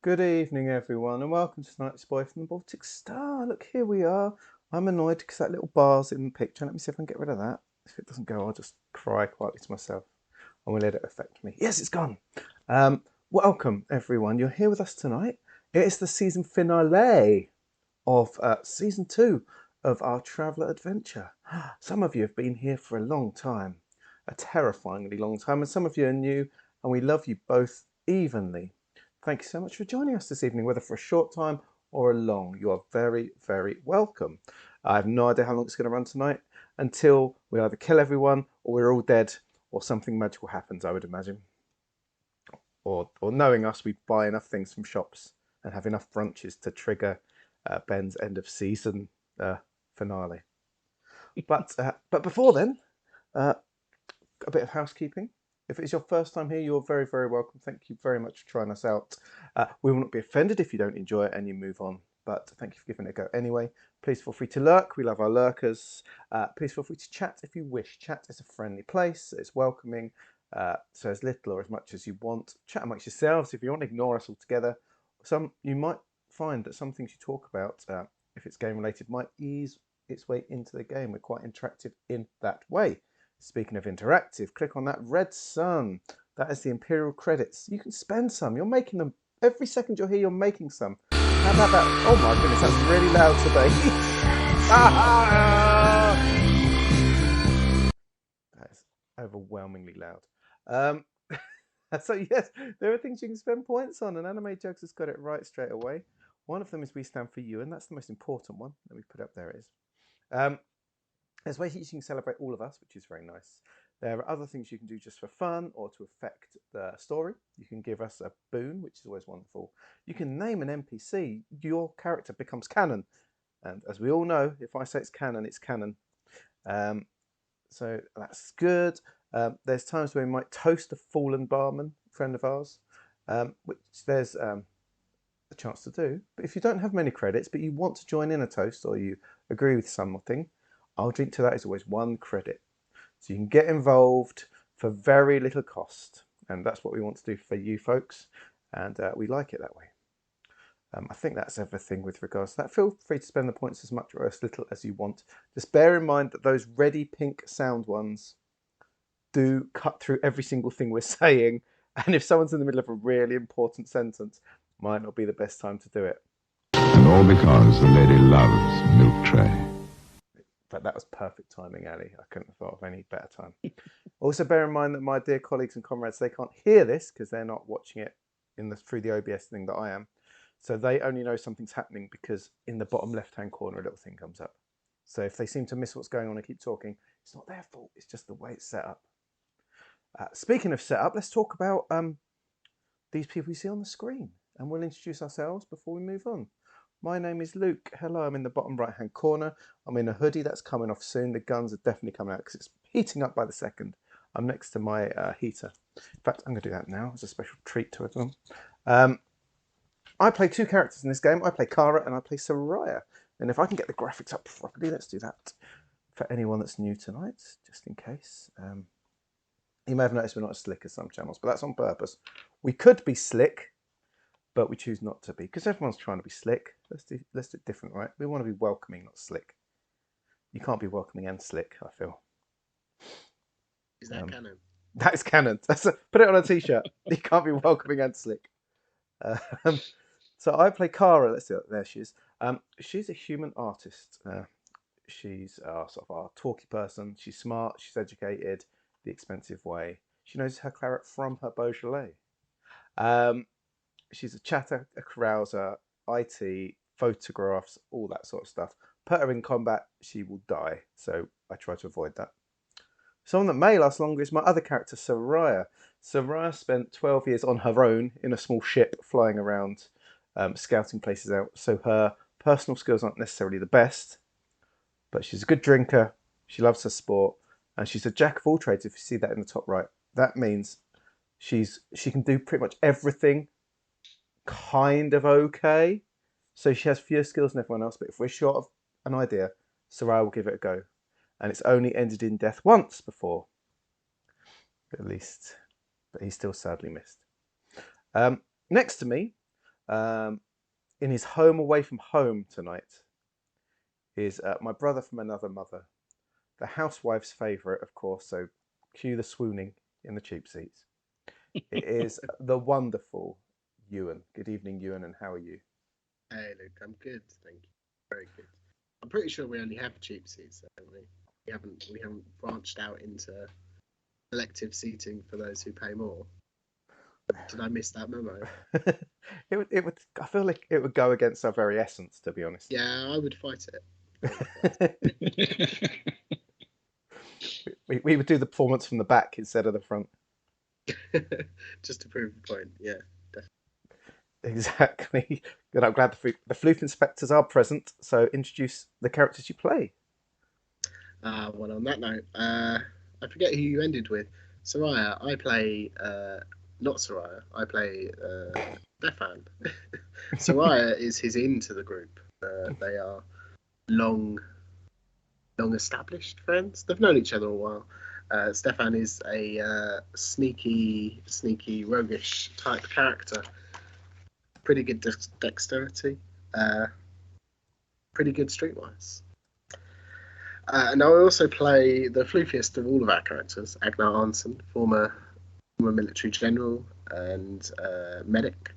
Good evening, everyone, and welcome to tonight's Boy from the Baltic Star. Look, here we are. I'm annoyed because that little bar's in the picture. Let me see if I can get rid of that. If it doesn't go, I'll just cry quietly to myself. I won't let it affect me. Yes, it's gone. Welcome, everyone. You're here with us tonight. It is the season finale of season 2 of our Traveller Adventure. Some of you have been here for a long time, a terrifyingly long time, and some of you are new, and we love you both evenly. Thank you so much for joining us this evening, whether for a short time or a long. You are very, very welcome. I have no idea how long it's going to run tonight until we either kill everyone or we're all dead or something magical happens, I would imagine. Or knowing us, we buy enough things from shops and have enough brunches to trigger Ben's end of season finale. But before then, a bit of housekeeping. If it's your first time here, you're very, very welcome. Thank you very much for trying us out. We will not be offended if you don't enjoy it and you move on, but thank you for giving it a go anyway. Please feel free to lurk. We love our lurkers. Please feel free to chat if you wish. Chat is a friendly place. It's welcoming, so as little or as much as you want. Chat amongst yourselves. If you want to ignore us altogether, you might find that some things you talk about, if it's game related, might ease its way into the game. We're quite interactive in that way. Speaking of interactive, click on that red sun. That is the Imperial credits. You can spend some. You're making them. Every second you're here, you're making some. How about that? Oh my goodness, that's really loud today. That is overwhelmingly loud. So yes, there are things you can spend points on, and Anime Jugs has got it right straight away. One of them is We Stand For You, and that's the most important one. Let me put up, there it is. There's ways you can celebrate all of us, which is very nice. There are other things you can do just for fun or to affect the story. You can give us a boon, which is always wonderful. You can name an NPC. Your character becomes canon. And as we all know, if I say it's canon, it's canon. So that's good. There's times where we might toast a fallen barman, friend of ours, which there's a chance to do. But if you don't have many credits, but you want to join in a toast or you agree with something, I'll drink to that is always 1 credit. So you can get involved for very little cost. And that's what we want to do for you folks. And we like it that way. I think that's everything with regards to that. Feel free to spend the points as much or as little as you want. Just bear in mind that those ready pink sound ones do cut through every single thing we're saying. And if someone's in the middle of a really important sentence, might not be the best time to do it. And all because the lady loves milk tray. But that was perfect timing, Ali. I couldn't have thought of any better time. Also, bear in mind that my dear colleagues and comrades, they can't hear this because they're not watching it through the OBS thing that I am. So they only know something's happening because in the bottom left-hand corner, a little thing comes up. So if they seem to miss what's going on and keep talking, it's not their fault. It's just the way it's set up. Speaking of setup, let's talk about these people you see on the screen. And we'll introduce ourselves before we move on. My name is Luke. Hello, I'm in the bottom right-hand corner. I'm in a hoodie that's coming off soon. The guns are definitely coming out because it's heating up by the second. I'm next to my heater. In fact, I'm going to do that now as a special treat to everyone. I play 2 characters in this game. I play Kara and I play Soraya. And if I can get the graphics up properly, let's do that. For anyone that's new tonight, just in case. You may have noticed we're not as slick as some channels, but that's on purpose. We could be slick, but we choose not to be because everyone's trying to be slick. Let's do it different, right? We want to be welcoming, not slick. You can't be welcoming and slick, I feel. Is that canon? That is canon. Put it on a t-shirt. You can't be welcoming and slick. So I play Kara. Let's see. There she is. She's a human artist. She's sort of our talky person. She's smart. She's educated. The expensive way. She knows her claret from her Beaujolais. She's a chatter, a carouser, IT, photographs, all that sort of stuff. Put her in combat, she will die. So I try to avoid that. Someone that may last longer is my other character, Soraya. Soraya spent 12 years on her own in a small ship flying around, scouting places out. So her personal skills aren't necessarily the best, but she's a good drinker. She loves her sport, and she's a jack of all trades. If you see that in the top right, that means she can do pretty much everything kind of okay. So she has fewer skills than everyone else, but if we're short of an idea, Soraya will give it a go. And it's only ended in death once before. At least. But he's still sadly missed. Next to me, in his home away from home tonight, is my brother from another mother. The housewife's favourite, of course, so cue the swooning in the cheap seats. It is the wonderful Ewan. Good evening, Ewan, and how are you? Hey, Luke, I'm good, thank you. Very good. I'm pretty sure we only have cheap seats, don't we? We haven't branched out into elective seating for those who pay more. Did I miss that memo? it would. I feel like it would go against our very essence, to be honest. Yeah, I would fight it. we would do the performance from the back instead of the front. Just to prove the point, yeah. Exactly. Good. I'm glad the floof inspectors are present. So introduce the characters you play. Well, on that note, I forget who you ended with. Soraya, I play not Soraya. I play Stefan. Soraya is his into the group. They are long established friends. They've known each other a while. Stefan is a sneaky, roguish type character. Pretty good dexterity. Pretty good streetwise. And I also play the floofiest of all of our characters, Agnar Arnson, former military general and medic.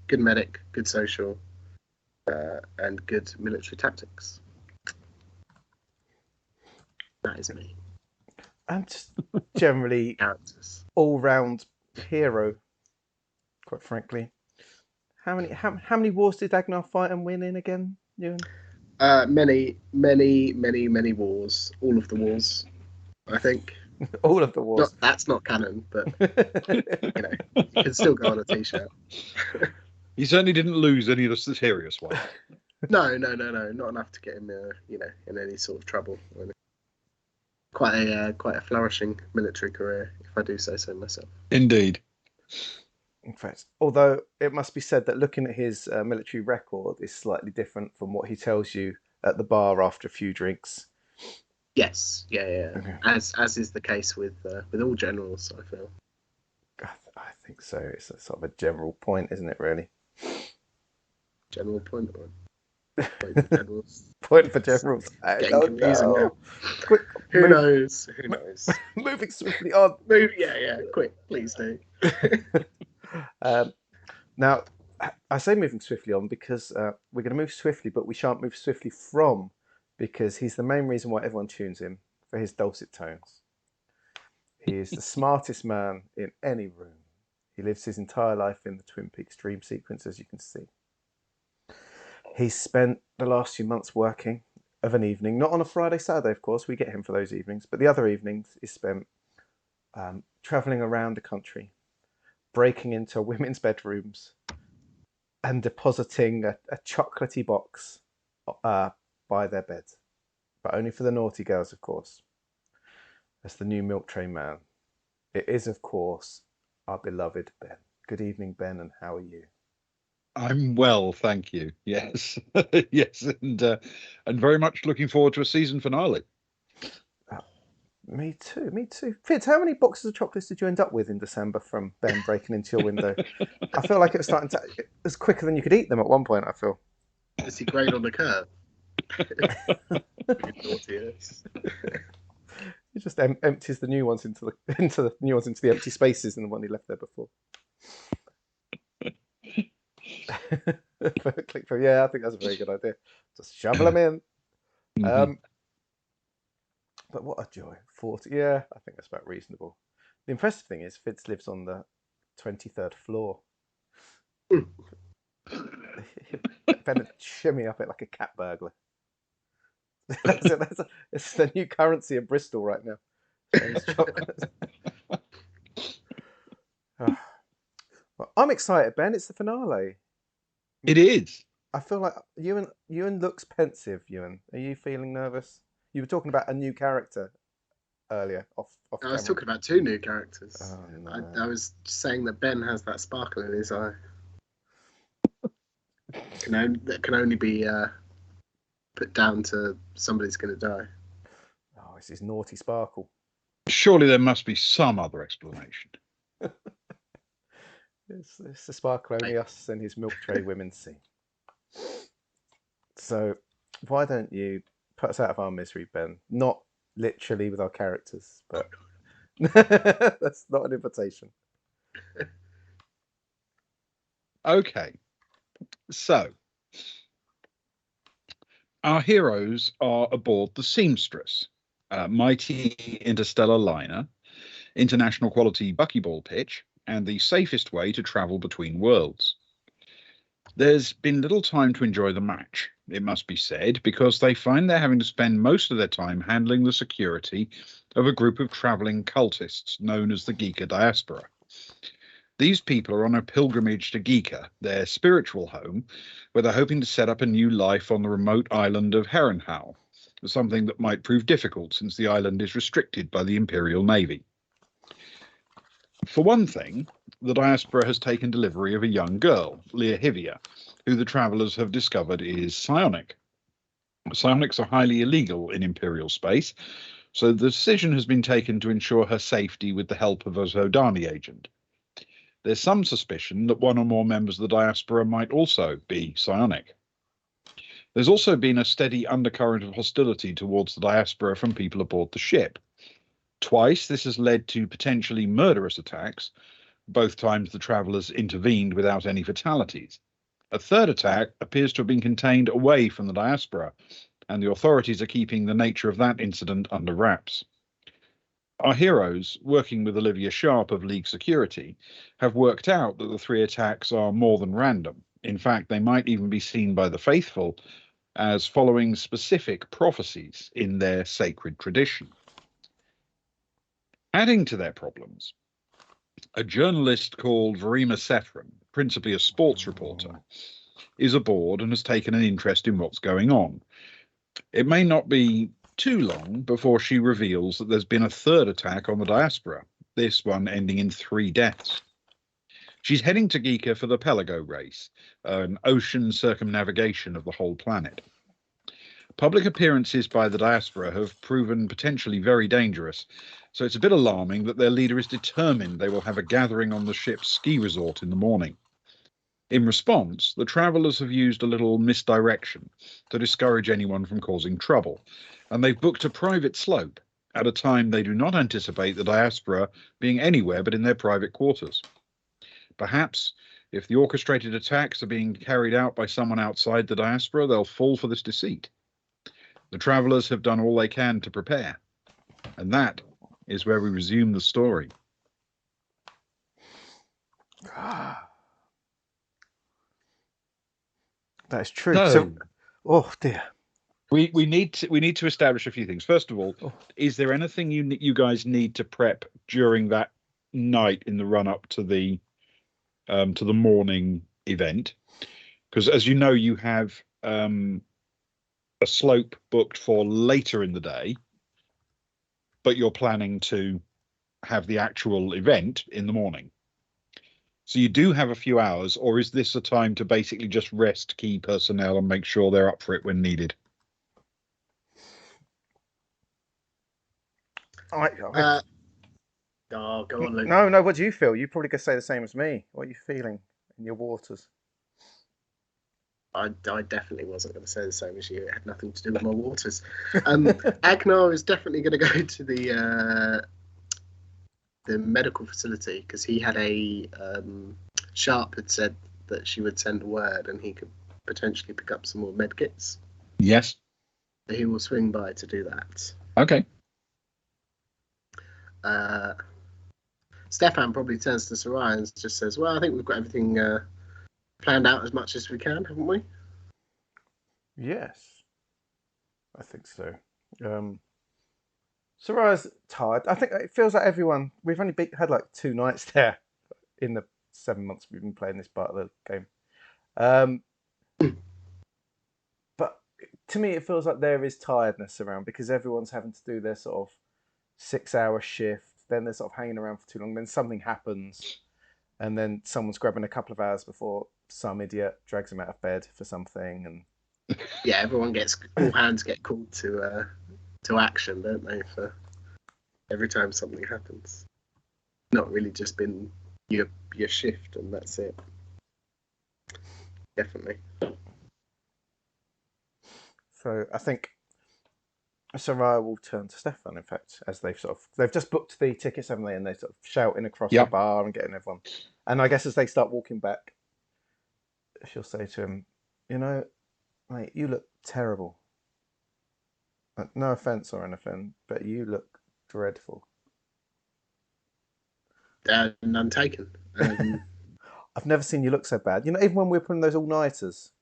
Good medic, good social, and good military tactics. That is me. And just generally Characters. all-round hero, quite frankly. How many wars did Agnar fight and win in again, Ewan? Many wars. All of the wars, I think. All of the wars. That's not canon, but you can still go on a t-shirt. He certainly didn't lose any of the serious ones. No, not enough to get him, in any sort of trouble. Quite a flourishing military career, if I do say so myself. Indeed. In fact, although it must be said that looking at his military record is slightly different from what he tells you at the bar after a few drinks. Yes, yeah. Okay. As is the case with all generals, I feel. I think so. It's a sort of a general point, isn't it? Really. General point one. Point for generals. Point for generals. Getting confusing now. Quick, Who knows? Moving swiftly on. Yeah. Quick, please do. Now, I say moving swiftly on because we're going to move swiftly, but we shan't move swiftly from, because he's the main reason why everyone tunes in, for his dulcet tones. He is the smartest man in any room. He lives his entire life in the Twin Peaks dream sequence, as you can see. He's spent the last few months working of an evening, not on a Friday, Saturday, of course, we get him for those evenings, but the other evenings is spent travelling around the country, breaking into women's bedrooms and depositing a chocolatey box by their beds, but only for the naughty girls, of course. That's the new milk tray man. It is, of course, our beloved Ben. Good evening, Ben, and how are you? I'm well, thank you. Yes, yes, and very much looking forward to a season finale. Me too. Fitz, how many boxes of chocolates did you end up with in December from Ben breaking into your window? I feel like it was starting to. It was quicker than you could eat them at one point, I feel. Is he great on the curve? He just empties the new ones into the empty spaces in the one he left there before. Yeah, I think that's a very good idea. Just shovel them in. Mm-hmm. But what a joy. 40. Yeah, I think that's about reasonable. The impressive thing is Fitz lives on the 23rd floor. Ben would shimmy up it like a cat burglar. It's the new currency of Bristol right now. Well, I'm excited, Ben. It's the finale. It is. I feel like Ewan looks pensive. Ewan, are you feeling nervous? You were talking about a new character earlier. I was talking about two new characters. Oh, no. I was saying that Ben has that sparkle in his eye. That can only be put down to somebody's going to die. Oh, this is naughty Sparkle. Surely there must be some other explanation. It's the Sparkle only us and his milk tray women see. So, why don't you put us out of our misery, Ben? Not literally with our characters, but that's not an invitation. Okay, so our heroes are aboard the Seamstress, a mighty interstellar liner, international quality buckyball pitch, and the safest way to travel between worlds. There's been little time to enjoy the match, it must be said, because they find they're having to spend most of their time handling the security of a group of travelling cultists known as the Geeka Diaspora. These people are on a pilgrimage to Geeka, their spiritual home, where they're hoping to set up a new life on the remote island of Herrenhal, something that might prove difficult since the island is restricted by the Imperial Navy. For one thing, the Diaspora has taken delivery of a young girl, Leahivia, who the travellers have discovered is psionic. Psionics are highly illegal in Imperial space, so the decision has been taken to ensure her safety with the help of a Zodani agent. There's some suspicion that one or more members of the Diaspora might also be psionic. There's also been a steady undercurrent of hostility towards the Diaspora from people aboard the ship. Twice this has led to potentially murderous attacks. Both times the travellers intervened without any fatalities. A third attack appears to have been contained away from the Diaspora, and the authorities are keeping the nature of that incident under wraps. Our heroes, working with Olivia Sharp of League Security, have worked out that the 3 attacks are more than random. In fact, they might even be seen by the faithful as following specific prophecies in their sacred tradition. Adding to their problems, a journalist called Verima Sethran, principally a sports reporter, is aboard and has taken an interest in what's going on. It may not be too long before she reveals that there's been a third attack on the Diaspora, this one ending in 3 deaths. She's heading to Geeka for the Pelago race, an ocean circumnavigation of the whole planet. Public appearances by the Diaspora have proven potentially very dangerous, so it's a bit alarming that their leader is determined they will have a gathering on the ship's ski resort in the morning. In response, the travellers have used a little misdirection to discourage anyone from causing trouble, and they've booked a private slope at a time they do not anticipate the Diaspora being anywhere but in their private quarters. Perhaps, if the orchestrated attacks are being carried out by someone outside the Diaspora, they'll fall for this deceit. The travellers have done all they can to prepare, and that is where we resume the story. That is true. So, oh dear. We need to establish a few things. First of all, is there anything you guys need to prep during that night in the run up to the morning event? Because as you know, you have a slope booked for later in the day, but you're planning to have the actual event in the morning. So you do have a few hours, or is this a time to basically just rest key personnel and make sure they're up for it when needed? Oh, go on, Luke. No, what do you feel? You probably could say the same as me. What are you feeling in your waters? I definitely wasn't going to say the same as you. It had nothing to do with my waters. Agnar is definitely going to go to the medical facility because he had a Sharp had said that she would send a word and he could potentially pick up some more med kits. Yes. So he will swing by to do that. Okay. Stefan probably turns to Soraya and just says, "Well, I think we've got everything planned out as much as we can, haven't we?" Yes, I think so. Soraya's tired. I think it feels like everyone. We've only had like 2 nights there in the 7 months we've been playing this part of the game. But to me, it feels like there is tiredness around because everyone's having to do their sort of 6-hour shift. Then they're sort of hanging around for too long. Then something happens, and then someone's grabbing a couple of hours before some idiot drags them out of bed for something, and Yeah, all hands get called to action, don't they? For every time something happens, not really just been your shift and that's it. Definitely. So I think Soraya will turn to Stefan. In fact, as they've just booked the tickets, haven't they? And they're sort of shouting across the Yep. bar and getting everyone. And I guess as they start walking back, she'll say to him, "You know, mate, you look terrible. No offense or anything, but you look dreadful." None taken. I've never seen you look so bad. You know, even when we were putting those all-nighters,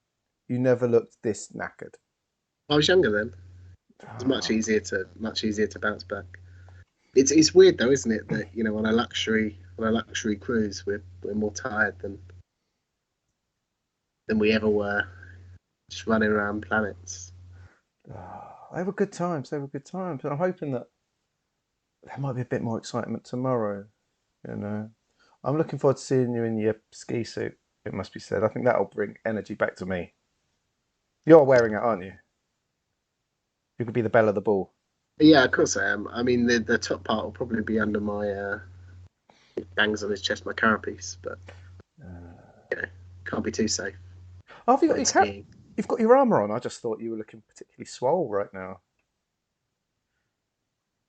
you never looked this knackered. I was younger then. It was much easier to bounce back. It's weird though, isn't it? That on a luxury cruise, we're more tired than we ever were just running around planets. They were good times. They were good times. And I'm hoping that there might be a bit more excitement tomorrow. I'm looking forward to seeing you in your ski suit. It must be said. I think that'll bring energy back to me. You're wearing it, aren't you? You could be the belle of the ball. Yeah, of course I am. I mean, the top part will probably be under my bangs on his chest, my carapace, but can't be too safe. Oh, have you got you've got your armour on? I just thought you were looking particularly swole right now.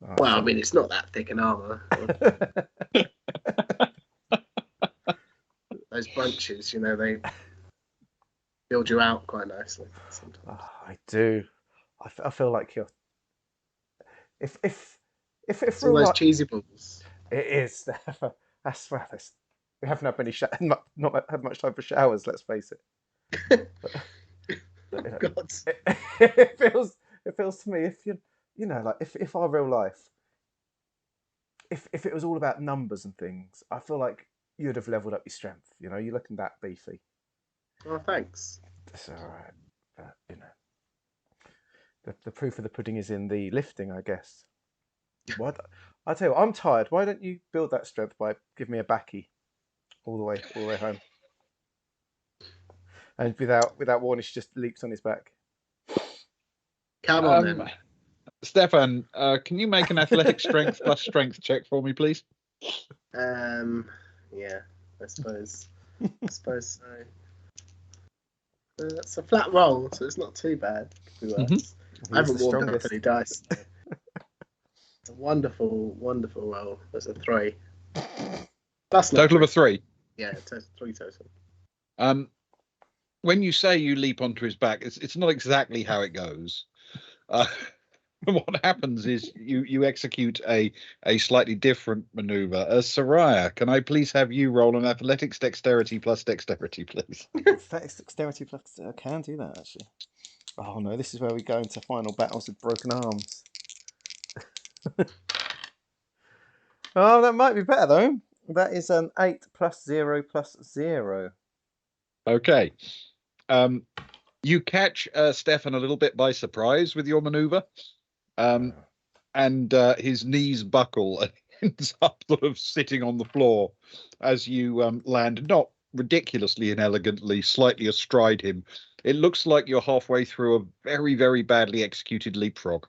Oh, well, I mean, it's not that thick an armour. Those bunches, they build you out quite nicely sometimes. Oh, I do. I feel like you're. If it's all those cheesy balls. It is. That's we haven't had not had much time for showers. Let's face it. But, God. It feels to me if our real life, if it was all about numbers and things, I feel like you'd have leveled up your strength. You're looking that beefy. Oh, thanks. It's all right, but the proof of the pudding is in the lifting, I guess. I tell you what, I'm tired. Why don't you build that strength by giving me a backy all the way home? And without warning, she just leaps on his back. Come on, then. Stefan, can you make an athletic strength plus strength check for me, please? Yeah, I suppose so. It's a flat roll, so it's not too bad. I haven't warmed up any dice. It's a wonderful, wonderful roll. There's a 3. That's total of a 3. Yeah, 3 total. When you say you leap onto his back, it's not exactly how it goes. What happens is you execute a slightly different maneuver. Soraya, can I please have you roll an athletics dexterity plus dexterity, please? Athletics dexterity plus. I can do that actually. Oh no, this is where we go into final battles with broken arms. Oh, that might be better though. That is an 8 plus 0 plus 0. Okay. You catch Stefan a little bit by surprise with your maneuver. And his knees buckle and ends up sort of sitting on the floor as you land, not ridiculously inelegantly, slightly astride him. It looks like you're halfway through a very, very badly executed leapfrog.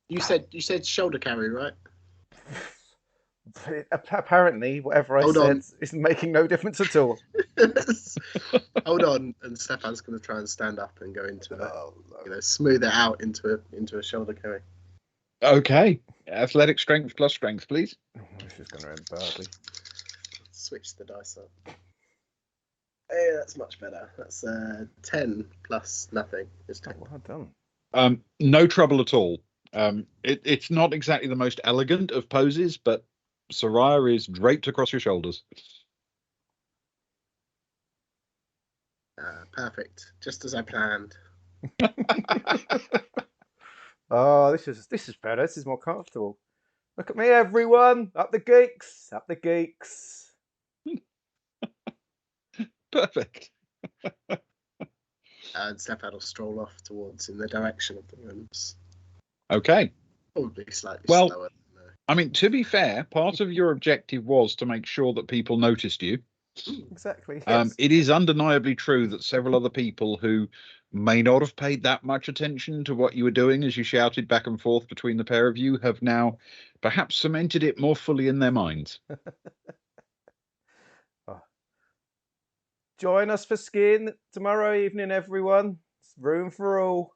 You said shoulder carry, right? Apparently, whatever I said is making no difference at all. Hold on, and Stefan's going to try and stand up and go into smooth it out into a shoulder carry. Okay, athletic strength plus strength, please. This is going to end badly. Switch the dice up. Hey, that's much better. That's 10 plus nothing. It's 10. Oh, well done. No trouble at all. It's not exactly the most elegant of poses, but Soraya is draped across your shoulders. Perfect, just as I planned. Oh, this is better. This is more comfortable. Look at me, everyone! Up the geeks! Up the geeks! Perfect. And Stefan will stroll off in the direction of the rooms. Okay. Probably slightly slower. I mean, to be fair, part of your objective was to make sure that people noticed you. Exactly. Yes. It is undeniably true that several other people who may not have paid that much attention to what you were doing as you shouted back and forth between the pair of you have now perhaps cemented it more fully in their minds. Oh. Join us for skiing tomorrow evening, everyone. It's room for all.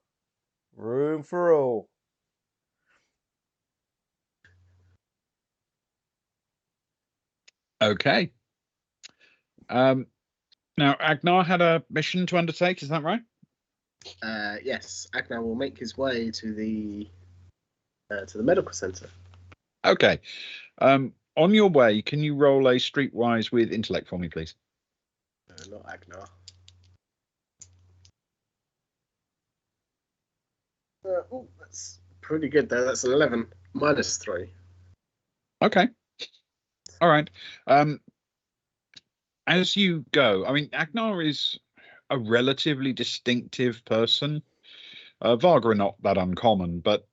Room for all. Okay. Now, Agnar had a mission to undertake, is that right? Yes, Agnar will make his way to the medical centre. Okay. On your way, can you roll a streetwise with intellect for me, please? Not Agnar. That's pretty good though. That's an 11 -3. Okay. All right. As you go, I mean, Agnar is a relatively distinctive person. Varga are not that uncommon, but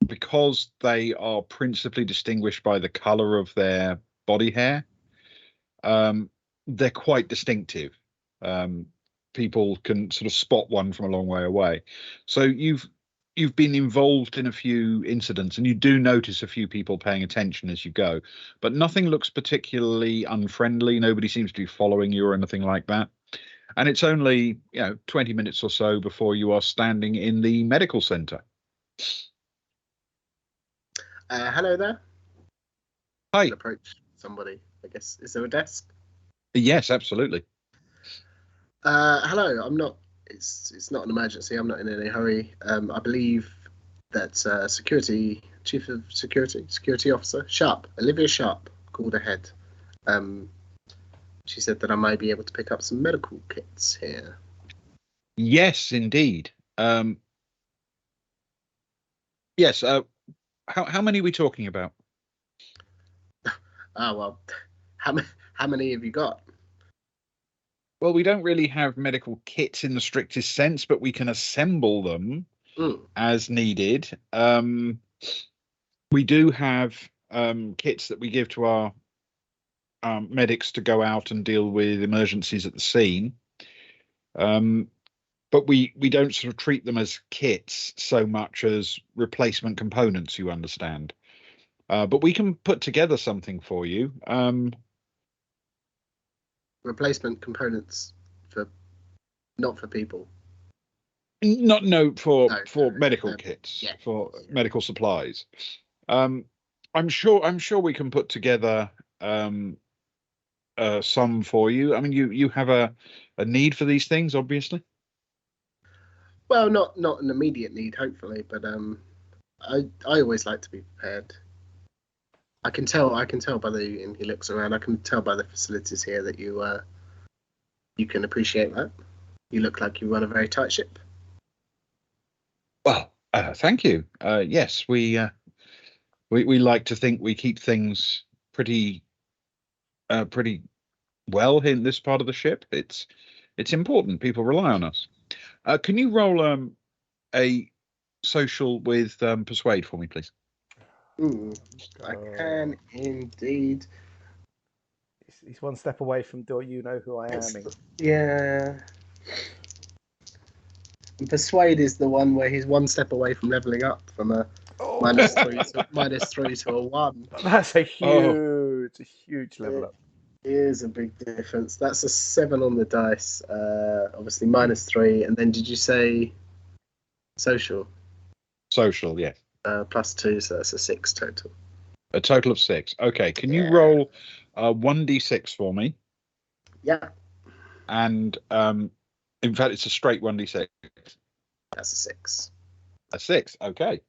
because they are principally distinguished by the color of their body hair, they're quite distinctive. People can sort of spot one from a long way away. So you've been involved in a few incidents, and you do notice a few people paying attention as you go, but nothing looks particularly unfriendly. Nobody seems to be following you or anything like that. And it's only 20 minutes or so before you are standing in the medical center. Hello there. Hi. Approach somebody. I guess, is there a desk? Yes, absolutely. Hello. I'm not. It's not an emergency. I'm not in any hurry. I believe that chief of security officer Sharp, Olivia Sharp, called ahead. She said that I might be able to pick up some medical kits here. Yes, indeed. Yes. How many are we talking about? Well, how many have you got? Well, we don't really have medical kits in the strictest sense, but we can assemble them as needed. We do have kits that we give to our medics to go out and deal with emergencies at the scene. But we don't sort of treat them as kits so much as replacement components, you understand. But we can put together something for you. Replacement components not for people. For medical kits, for medical supplies. I'm sure we can put together some for you. I mean, you have a need for these things, obviously. Well, not an immediate need, hopefully, but I always like to be prepared. I can tell by and he looks around. I can tell by the facilities here that you can appreciate that. You look like you run a very tight ship. Well, thank you. Yes, we like to think we keep things pretty well in this part of the ship. It's important. People rely on us. Can you roll a social with persuade for me, please? I can indeed. He's one step away from "Do you know who I am?" Yeah. And persuade is the one where he's one step away from leveling up from a -3 to a 1. That's a huge level up. It is a big difference. That's a 7 on the dice. Obviously -3, and then did you say social? Social, yes. +2, so that's a 6 total. A total of 6. Okay. Can you roll 1d6 for me? Yeah. And in fact, it's a straight 1d6. That's a 6. A 6. Okay.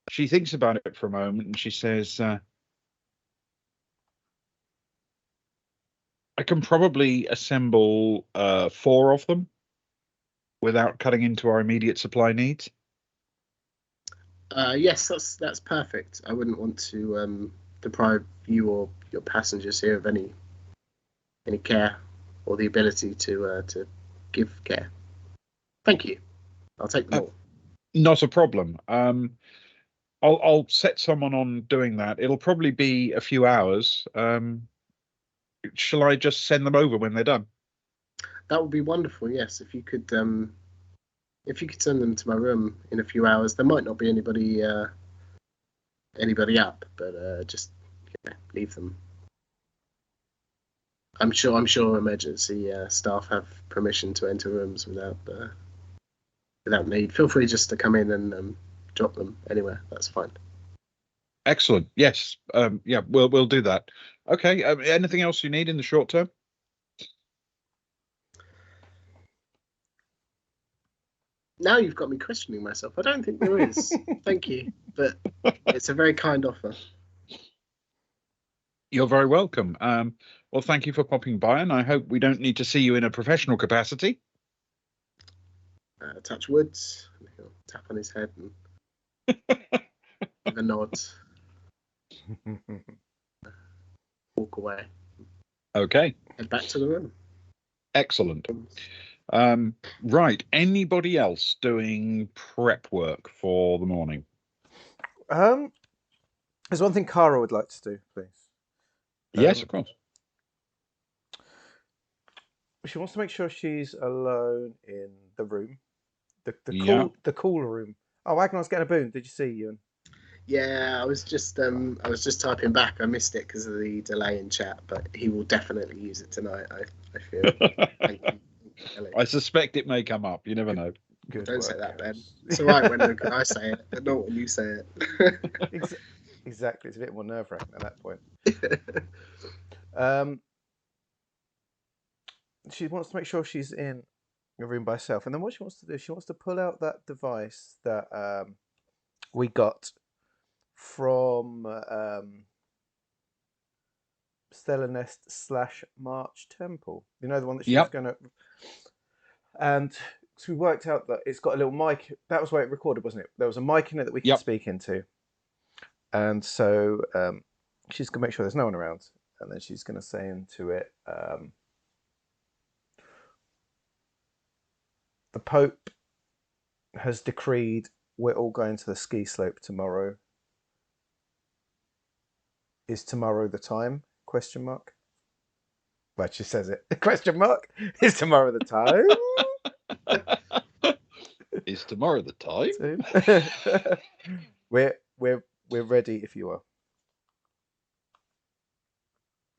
She thinks about it for a moment and she says, I can probably assemble 4 of them without cutting into our immediate supply needs. Yes, that's perfect. I wouldn't want to deprive you or your passengers here of any care or the ability to give care. Thank you. I'll take them all. Not a problem. I'll set someone on doing that. It'll probably be a few hours. shall I just send them over when they're done? That would be wonderful. Yes, if you could send them to my room in a few hours. There might not be anybody up, but just leave them. I'm sure emergency staff have permission to enter rooms without need. Feel free just to come in and drop them anywhere. That's fine. Excellent. Yes. Yeah, we'll do that. Okay. Anything else you need in the short term? Now you've got me questioning myself. I don't think there is. Thank you, but it's a very kind offer. You're very welcome. Well, thank you for popping by, and I hope we don't need to see you in a professional capacity. Touch woods. He'll tap on his head and give a nod. Walk away. Okay. Head back to the room. Excellent. Right. Anybody else doing prep work for the morning? There's one thing Cara would like to do, please. Yes, of course. She wants to make sure she's alone in the room, Yeah. the cool room. Oh, Agnar's getting a boon. Did you see, Ewan? Yeah, I was just typing back. I missed it because of the delay in chat, but he will definitely use it tonight. I feel. Thank you, Ellie. I suspect it may come up. You never know. Good Don't work, say that, Ben. Gaz. It's all right when I say it, but not when you say it. Exactly. It's a bit more nerve-wracking at that point. She wants to make sure she's in a room by herself, and then what she wants to do, she wants to pull out that device that we got from Stellar Nest / March Temple. You know, the one that she was going to. And so we worked out that it's got a little mic. That was where it recorded, wasn't it? There was a mic in it that we could speak into. And so she's going to make sure there's no one around. And then she's going to say into it, the Pope has decreed we're all going to the ski slope tomorrow. Is tomorrow the time? ? Well, she says it. ? Is tomorrow the time? Is tomorrow the time? We're ready if you are.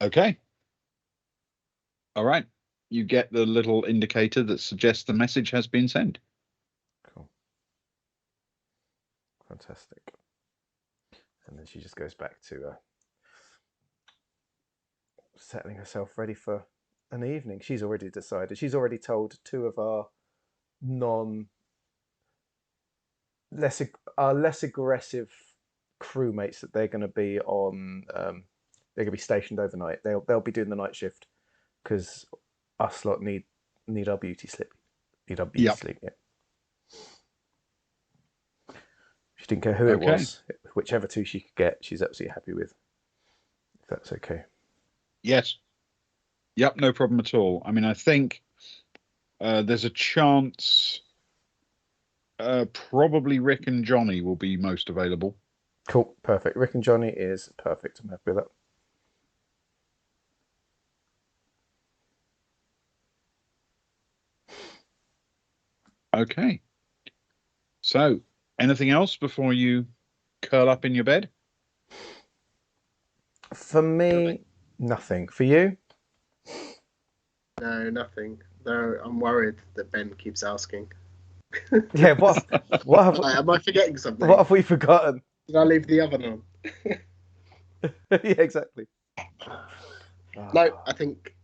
Okay. All right. You get the little indicator that suggests the message has been sent. Cool. Fantastic. And then she just goes back to settling herself ready for an evening. She's already decided. She's already told two of our less aggressive crewmates that they're going to be on. They're going to be stationed overnight. They'll be doing the night shift because us lot need our beauty sleep. Need our beauty sleep. Yeah. She didn't care who it was. Whichever two she could get, she's absolutely happy with. If that's okay. Yes. Yep, no problem at all. I mean, I think there's a chance probably Rick and Johnny will be most available. Cool, perfect. Rick and Johnny is perfect. I'm happy with that. Okay. So, anything else before you curl up in your bed? For me, nothing. For you? No, nothing. No, I'm worried that Ben keeps asking. Yeah, what am I forgetting something? What have we forgotten? Did I leave the oven on? Yeah, exactly. No, I think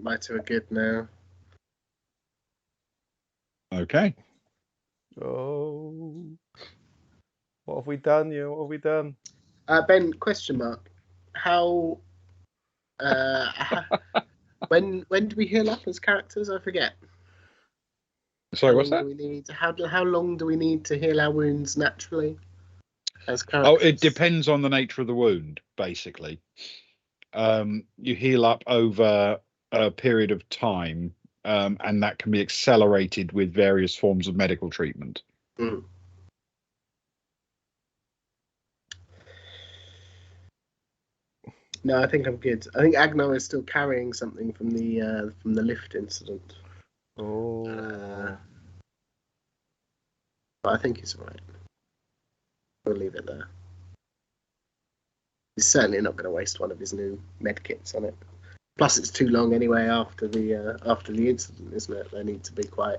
my two are good now. Okay. Oh, what have we done? What have we done? Ben, question mark. How? When do we heal up as characters? I forget. Sorry, what's that? How long do we need to heal our wounds naturally as characters? Oh, it depends on the nature of the wound, basically. You heal up over a period of time, and that can be accelerated with various forms of medical treatment. Mm. No, I think I'm good. I think Agnar is still carrying something from the lift incident. Oh. But I think he's all right. We'll leave it there. He's certainly not going to waste one of his new med kits on it. Plus, it's too long anyway after the incident, isn't it? They need to be quite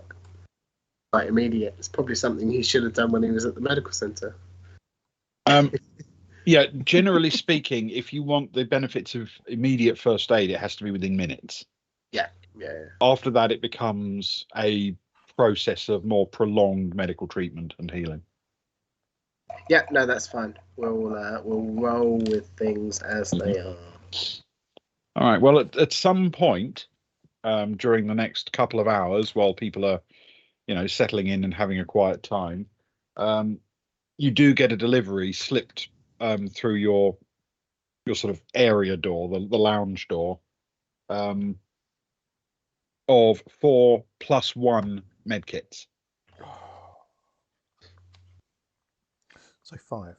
immediate. It's probably something he should have done when he was at the medical centre. Yeah, generally speaking, if you want the benefits of immediate first aid, it has to be within minutes. Yeah. After that, it becomes a process of more prolonged medical treatment and healing. Yeah, no, that's fine. We'll roll with things as they are. All right. Well, at some point during the next couple of hours, while people are, settling in and having a quiet time, you do get a delivery slipped through your sort of area door, the lounge door, of 4 + 1 medkits. So 5.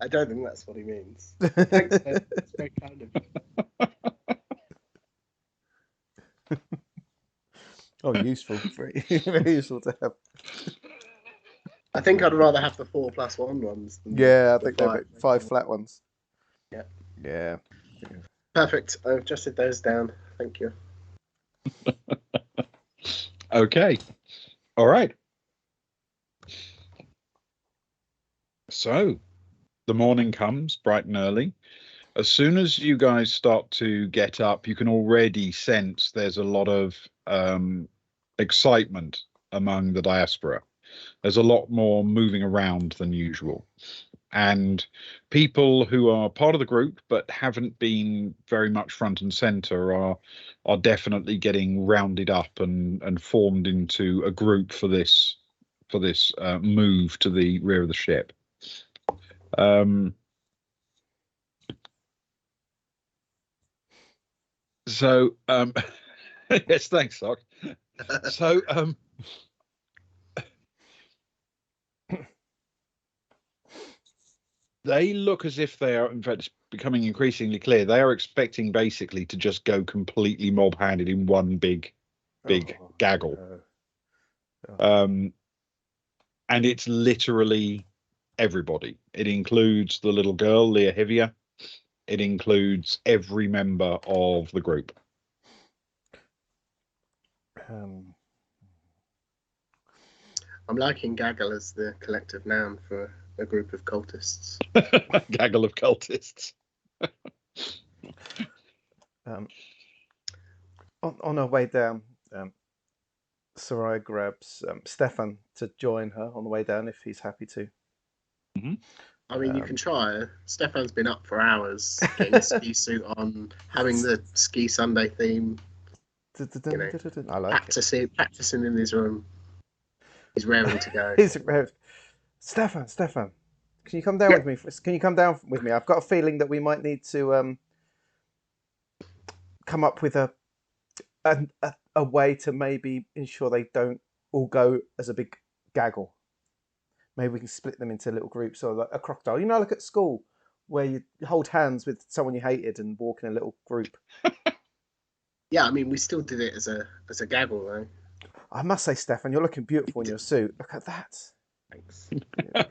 I don't think that's what he means. Thanks, man. It's very kind of you. Oh, useful. Very, very useful to have. I think I'd rather have the 4 + 1 ones. Than Yeah, I the think they're 5 flat ones. Yeah. Yeah. Perfect. I've jotted those down. Thank you. Okay. All right. So the morning comes bright and early. As soon as you guys start to get up, you can already sense there's a lot of excitement among the diaspora. There's a lot more moving around than usual. And people who are part of the group but haven't been very much front and center are definitely getting rounded up and formed into a group for this move to the rear of the ship. So yes, thanks, Sock. So they look as if they are, in fact, it's becoming increasingly clear, they are expecting basically to just go completely mob-handed in one big gaggle. And it's literally everybody. It includes the little girl, Leah Hivia. It includes every member of the group. I'm liking gaggle as the collective noun for a group of cultists. Gaggle of cultists. On our way down, Sarai grabs Stefan to join her on the way down if he's happy to. Mm-hmm. I mean, you can try. Stefan's been up for hours, getting a ski suit on, having the ski Sunday theme. I like practicing in his room. He's raring to go. He's raring. Stefan, can you come down with me? Can you come down with me? I've got a feeling that we might need to come up with a way to maybe ensure they don't all go as a big gaggle. Maybe we can split them into little groups, or like a crocodile. Like at school where you hold hands with someone you hated and walk in a little group. Yeah, I mean, we still did it as a gaggle, though. I must say, Stefan, you're looking beautiful in your suit. Look at that. Thanks. I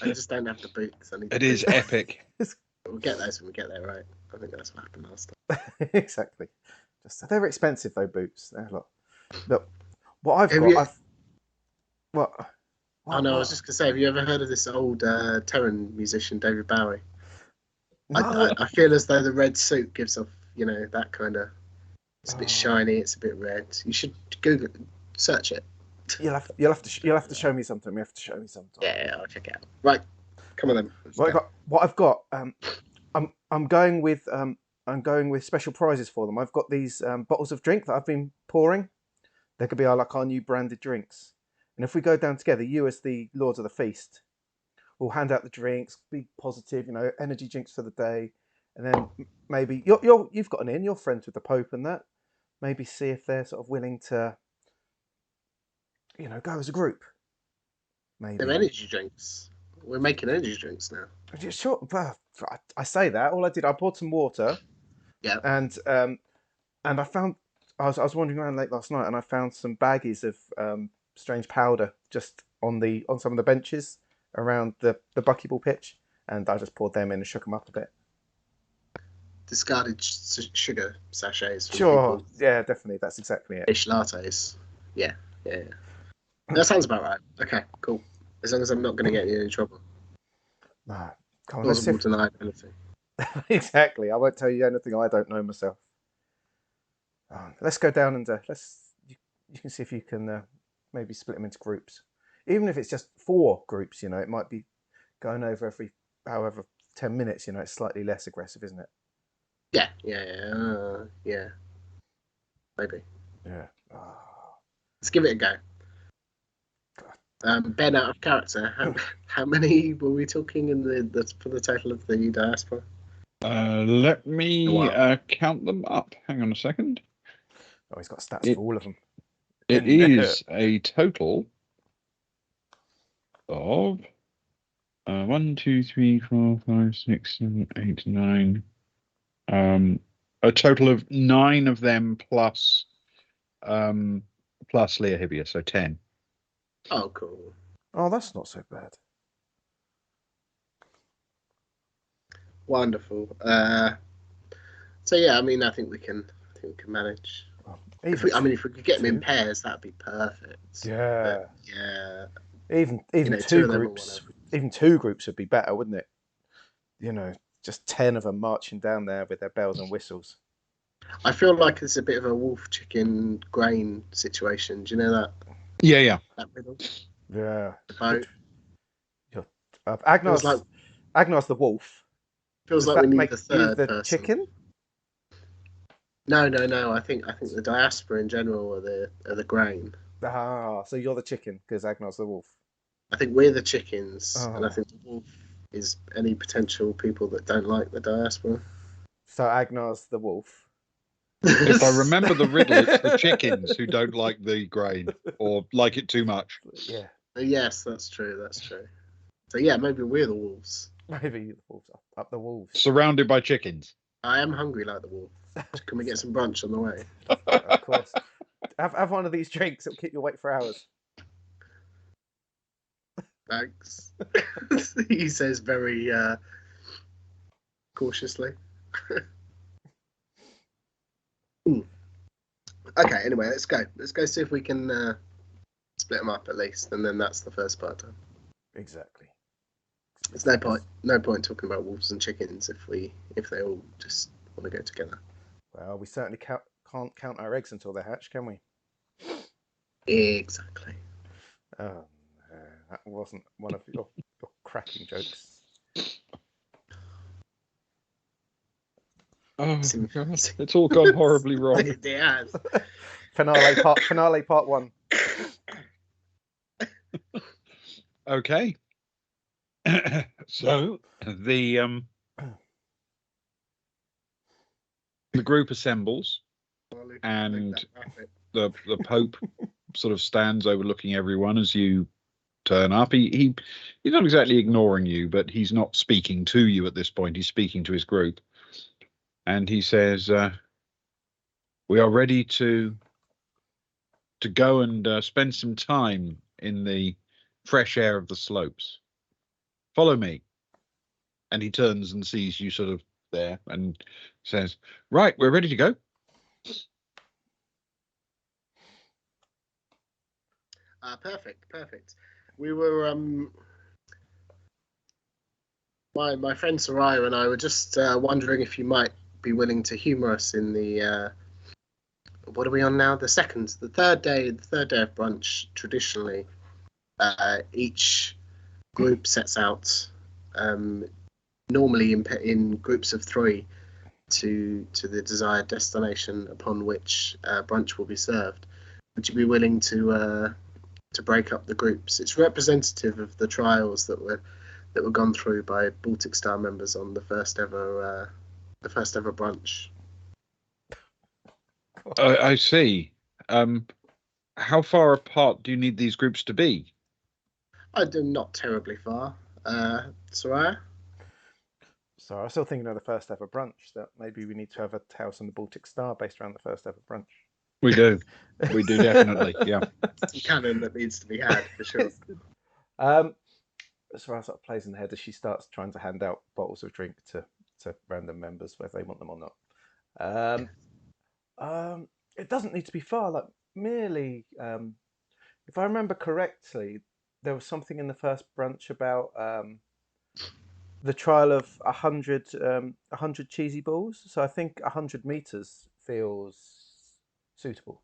just don't have the boots. It is epic. We'll get those when we get there, right? I think that's what happened last time. Exactly. They're expensive though, boots. Look, what I've got. What? Oh no, I was just gonna say, have you ever heard of this old Terran musician, David Bowie? No. I feel as though the red suit gives off, that kind of. It's a bit shiny. It's a bit red. You should Google it, search it. You'll have to show me something. You have to show me something. Yeah, I'll check it out. Right, come on then. What I've got. I'm going with special prizes for them. I've got these bottles of drink that I've been pouring. They could be our new branded drinks. And if we go down together, you as the Lords of the Feast, will hand out the drinks, be positive, energy drinks for the day, and then maybe you've got you're friends with the Pope and that. Maybe see if they're sort of willing to, go as a group. Maybe they're energy drinks. We're making energy drinks now. Yeah, sure. Well, I say that. All I did, I poured some water, Yeah. and I found I was wandering around late last night, and I found some baggies of strange powder just on some of the benches around the buckyball pitch, and I just poured them in and shook them up a bit. Discarded sugar sachets from Sure. people's Yeah, definitely. That's exactly it. fish lattes. Yeah, yeah. That sounds about right. Okay, cool. As long as I'm not going to get you in trouble. Ah, come on, let's see. Plausible deniability. Exactly. I won't tell you anything I don't know myself. Let's go down and you can see if you can maybe split them into groups. Even if it's just 4 groups, it might be going over every however 10 minutes. It's slightly less aggressive, isn't it? Yeah. Maybe. Yeah. Oh, Let's give it a go. Ben, out of character, how many were we talking in for the total of the diaspora? Let me count them up. Hang on a second. oh, he's got stats for all of them. It is a total of 1, 2, 3, 4, 5, 6, 7, 8, 9. A total of 9 of them plus Leah Hibia, so 10. Oh, cool. Oh, that's not so bad. Wonderful. So yeah, I think we can manage. If we could get them in pairs, that'd be perfect. Yeah. But, yeah. Even two groups. Even 2 groups would be better, wouldn't it? Just 10 of them marching down there with their bells and whistles. I feel like it's a bit of a wolf chicken grain situation. Do you know that? Yeah. That middle. Yeah. The boat. Agnar's the wolf. Feels Does like we that need make the third you the person. chicken? No. I think the diaspora in general are the grain. Ah, so you're the chicken because Agnar's the wolf. I think we're the chickens, and I Oh. think the wolf is any potential people that don't like the diaspora. So Agnar's the wolf. If I remember the riddle, it's the chickens who don't like the grain or like it too much. Yeah. Yes, that's true. So yeah, maybe we're the wolves. Maybe the wolves up the wolves. Surrounded by chickens. I am hungry like the wolf. Can we get some brunch on the way? Of course. Have one of these drinks. It'll keep you awake for hours. Thanks. He says very cautiously. Okay, anyway, let's go. Let's go see if we can split them up at least, and then that's the first part done. Exactly. There's no point talking about wolves and chickens if they all just want to go together. Well, we certainly can't count our eggs until they're hatched, can we? Exactly. Oh, that wasn't one of your cracking jokes. Oh, God. It's all gone horribly wrong. It has. Finale part 1. Okay. So the group assembles, and the Pope sort of stands overlooking everyone as you turn up. He's not exactly ignoring you, but he's not speaking to you at this point. He's speaking to his group, and he says, "We are ready to go and spend some time in the fresh air of the slopes. Follow me." And he turns and sees you sort of there and says, "Right, we're ready to go." Perfect. We were my friend Soraya and I were just wondering if you might be willing to humour us in the what are we on now? The third day of brunch. Traditionally, each group sets out, normally in groups of 3, to the desired destination upon which brunch will be served. Would you be willing to break up the groups? It's representative of the trials that were gone through by Baltic Star members on the first ever brunch. I see. How far apart do you need these groups to be? I do not terribly far. Soraya? So I was still thinking of the first ever brunch. That maybe we need to have a house on the Baltic Star based around the first ever brunch. We do. We do definitely. Yeah. Some canon that needs to be had for sure. Um, Soraya sort of plays in the head as she starts trying to hand out bottles of drink to random members, whether they want them or not. Um, it doesn't need to be far. Like merely, if I remember correctly, there was something in the first brunch about the trial of 100 cheesy balls. So I think 100 meters feels suitable.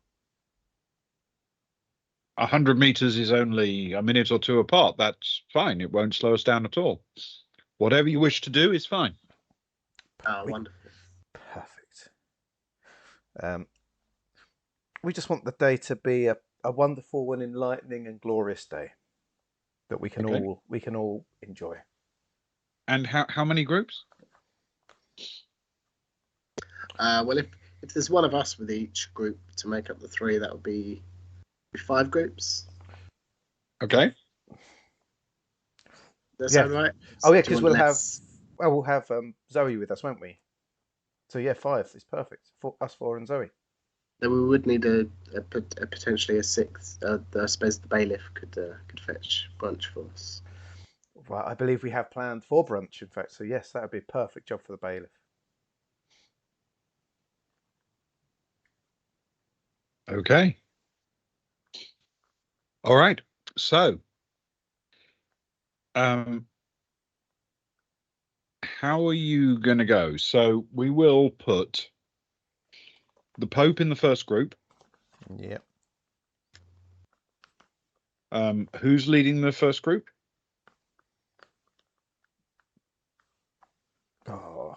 100 meters is only a minute or two apart. That's fine. It won't slow us down at all. Whatever you wish to do is fine. Oh, We, wonderful. perfect. Um, we just want the day to be a wonderful and enlightening and glorious day that Okay. we can all enjoy. And how many groups? Well, if there's one of us with each group to make up the three, that would be 5 groups. Okay. Does that Yeah. sound right? Oh yeah, Do you because want less? we'll have Zoe with us, won't we? So yeah, 5 is perfect. Us 4 and Zoe. Then we would need a potentially a 6th. I suppose the bailiff could fetch brunch for us. Right, I believe we have planned for brunch, in fact. So yes, that would be a perfect job for the bailiff. Okay. All right. So, um, how are you going to go? So we will put the Pope in the first group. Yep. Who's leading the first group? Oh,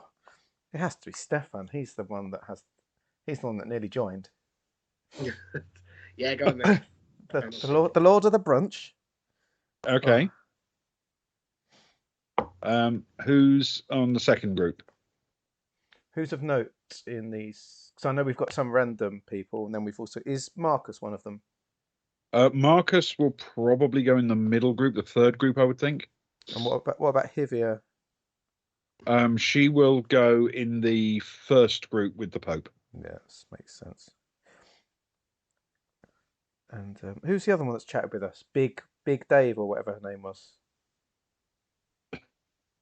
it has to be Stefan. He's the one that has. He's the one that nearly joined. Yeah, go on then. The Lord of the Brunch. Okay. Who's on the second group? Who's of note in these? Because I know we've got some random people, and then we've also is Marcus one of them. Marcus will probably go in the middle group, the third group, I would think. And what about Hivia? She will go in the first group with the Pope. Yes, makes sense. And who's the other one that's chatted with us? Big Dave or whatever her name was.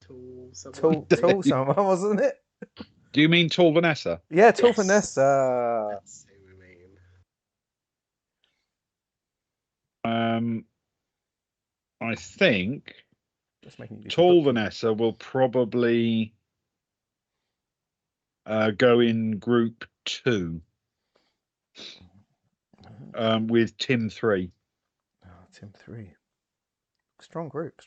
Tall someone, wasn't it? Do you mean Tall Vanessa? Yeah, Tall Yes. Vanessa. That's who we mean. I think Just making you Tall Vanessa will probably go in group 2 with Tim 3. Oh, Tim 3. Strong group.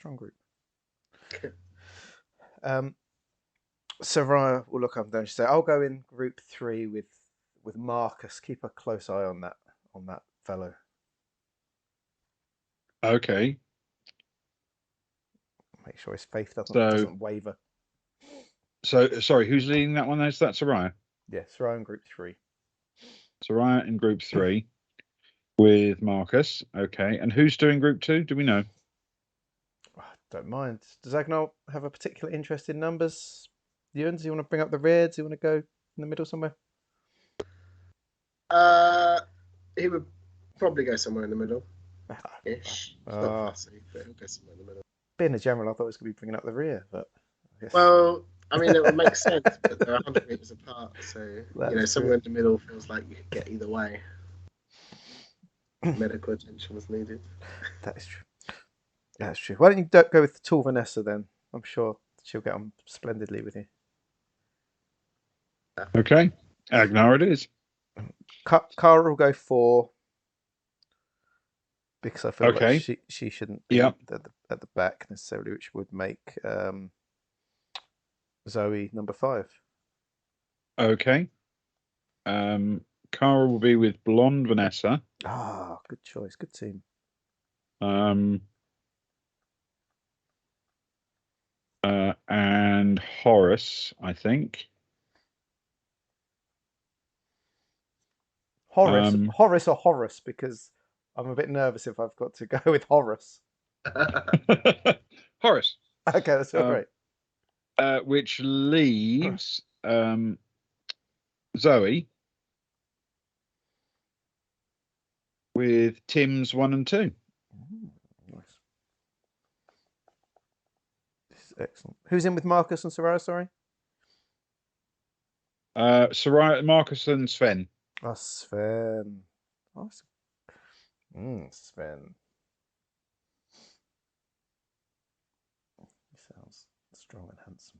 Saraya will look up and down. She said, "I'll go in group 3 with Marcus. Keep a close eye on that fellow." Okay. Make sure his faith So- doesn't waver. So, sorry, who's leading that one? Is that Soraya? Yeah, Saraya in group 3. Soraya in group 3 with Marcus. Okay. And who's doing group 2? Do we know? I don't mind. Does Agnol have a particular interest in numbers? Ewan, do you want to bring up the rear? Do you want to go in the middle somewhere? He would probably go somewhere in the middle. Ish. It's not Ah. fussy, but he'll go somewhere in the middle. Being a general, I thought it was going to be bringing up the rear, but I guess... Well, I mean, it would make sense, but they're 100 meters apart, so That's somewhere true. in the middle feels like you could get either way. Medical attention was needed. That is true. That's true. Why don't you go with Tall Vanessa then? I'm sure she'll get on splendidly with you. Okay. Agnar it is. Cara will go 4 because I feel Okay. like she shouldn't be Yeah. at the back necessarily, which would make Zoe number 5. Okay. Cara will be with Blonde Vanessa. Ah, good choice. Good team. And Horace, I think. Horace or Horace, because I'm a bit nervous if I've got to go with Horace. Horace. Okay, that's all Um, right. which leaves Zoe with Tim's 1 and 2. Nice. This is excellent. Who's in with Marcus and Soraya? Sorry. Soraya, Marcus, and Sven. Oh, Sven. Oh, Sven. He sounds strong and handsome.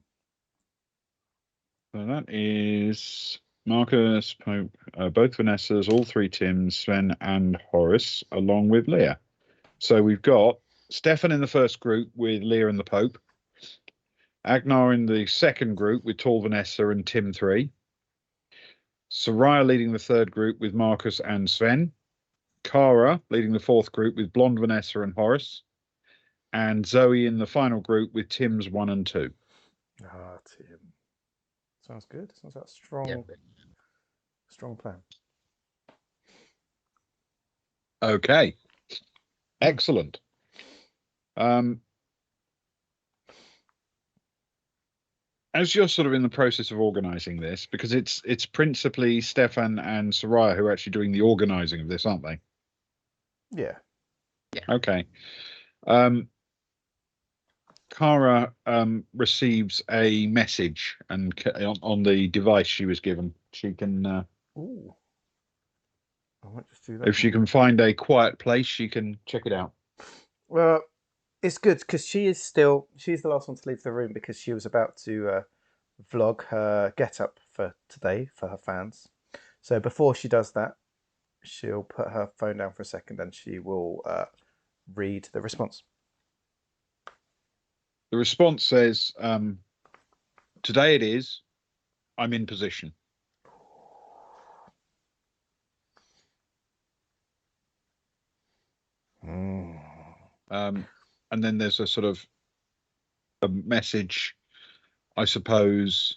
So that is Marcus, Pope, both Vanessas, all 3 Tims, Sven, and Horace, along with Leah. So we've got Stefan in the first group with Leah and the Pope. Agnar in the second group with Tall Vanessa and Tim 3. Soraya leading the third group with Marcus and Sven. Cara leading the fourth group with Blonde Vanessa and Horace. And Zoe in the final group with Tim's 1 and 2. Ah, Tim. Sounds good. Sounds like a strong, Yeah. strong plan. Okay. Excellent. As you're sort of in the process of organizing this, because it's principally Stefan and Soraya who are actually doing the organizing of this, aren't they? Yeah. Okay. Cara receives a message and on the device she was given. She can, Ooh. I might just do that. if she can find a quiet place, she can check it out. Well, it's good because she's the last one to leave the room because she was about to vlog her get up for today for her fans. So before she does that, she'll put her phone down for a second and she will read the response. The response says, today it is, I'm in position. And then there's a sort of a message, I suppose,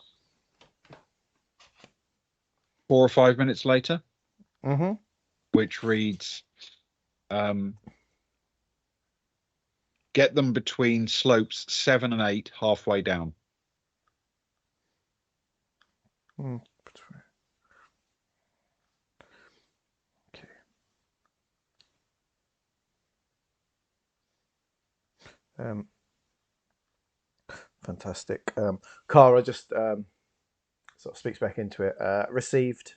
4 or 5 minutes later, which reads, get them between slopes 7 and 8, halfway down. Okay. Fantastic. Cara just sort of speaks back into it. Received.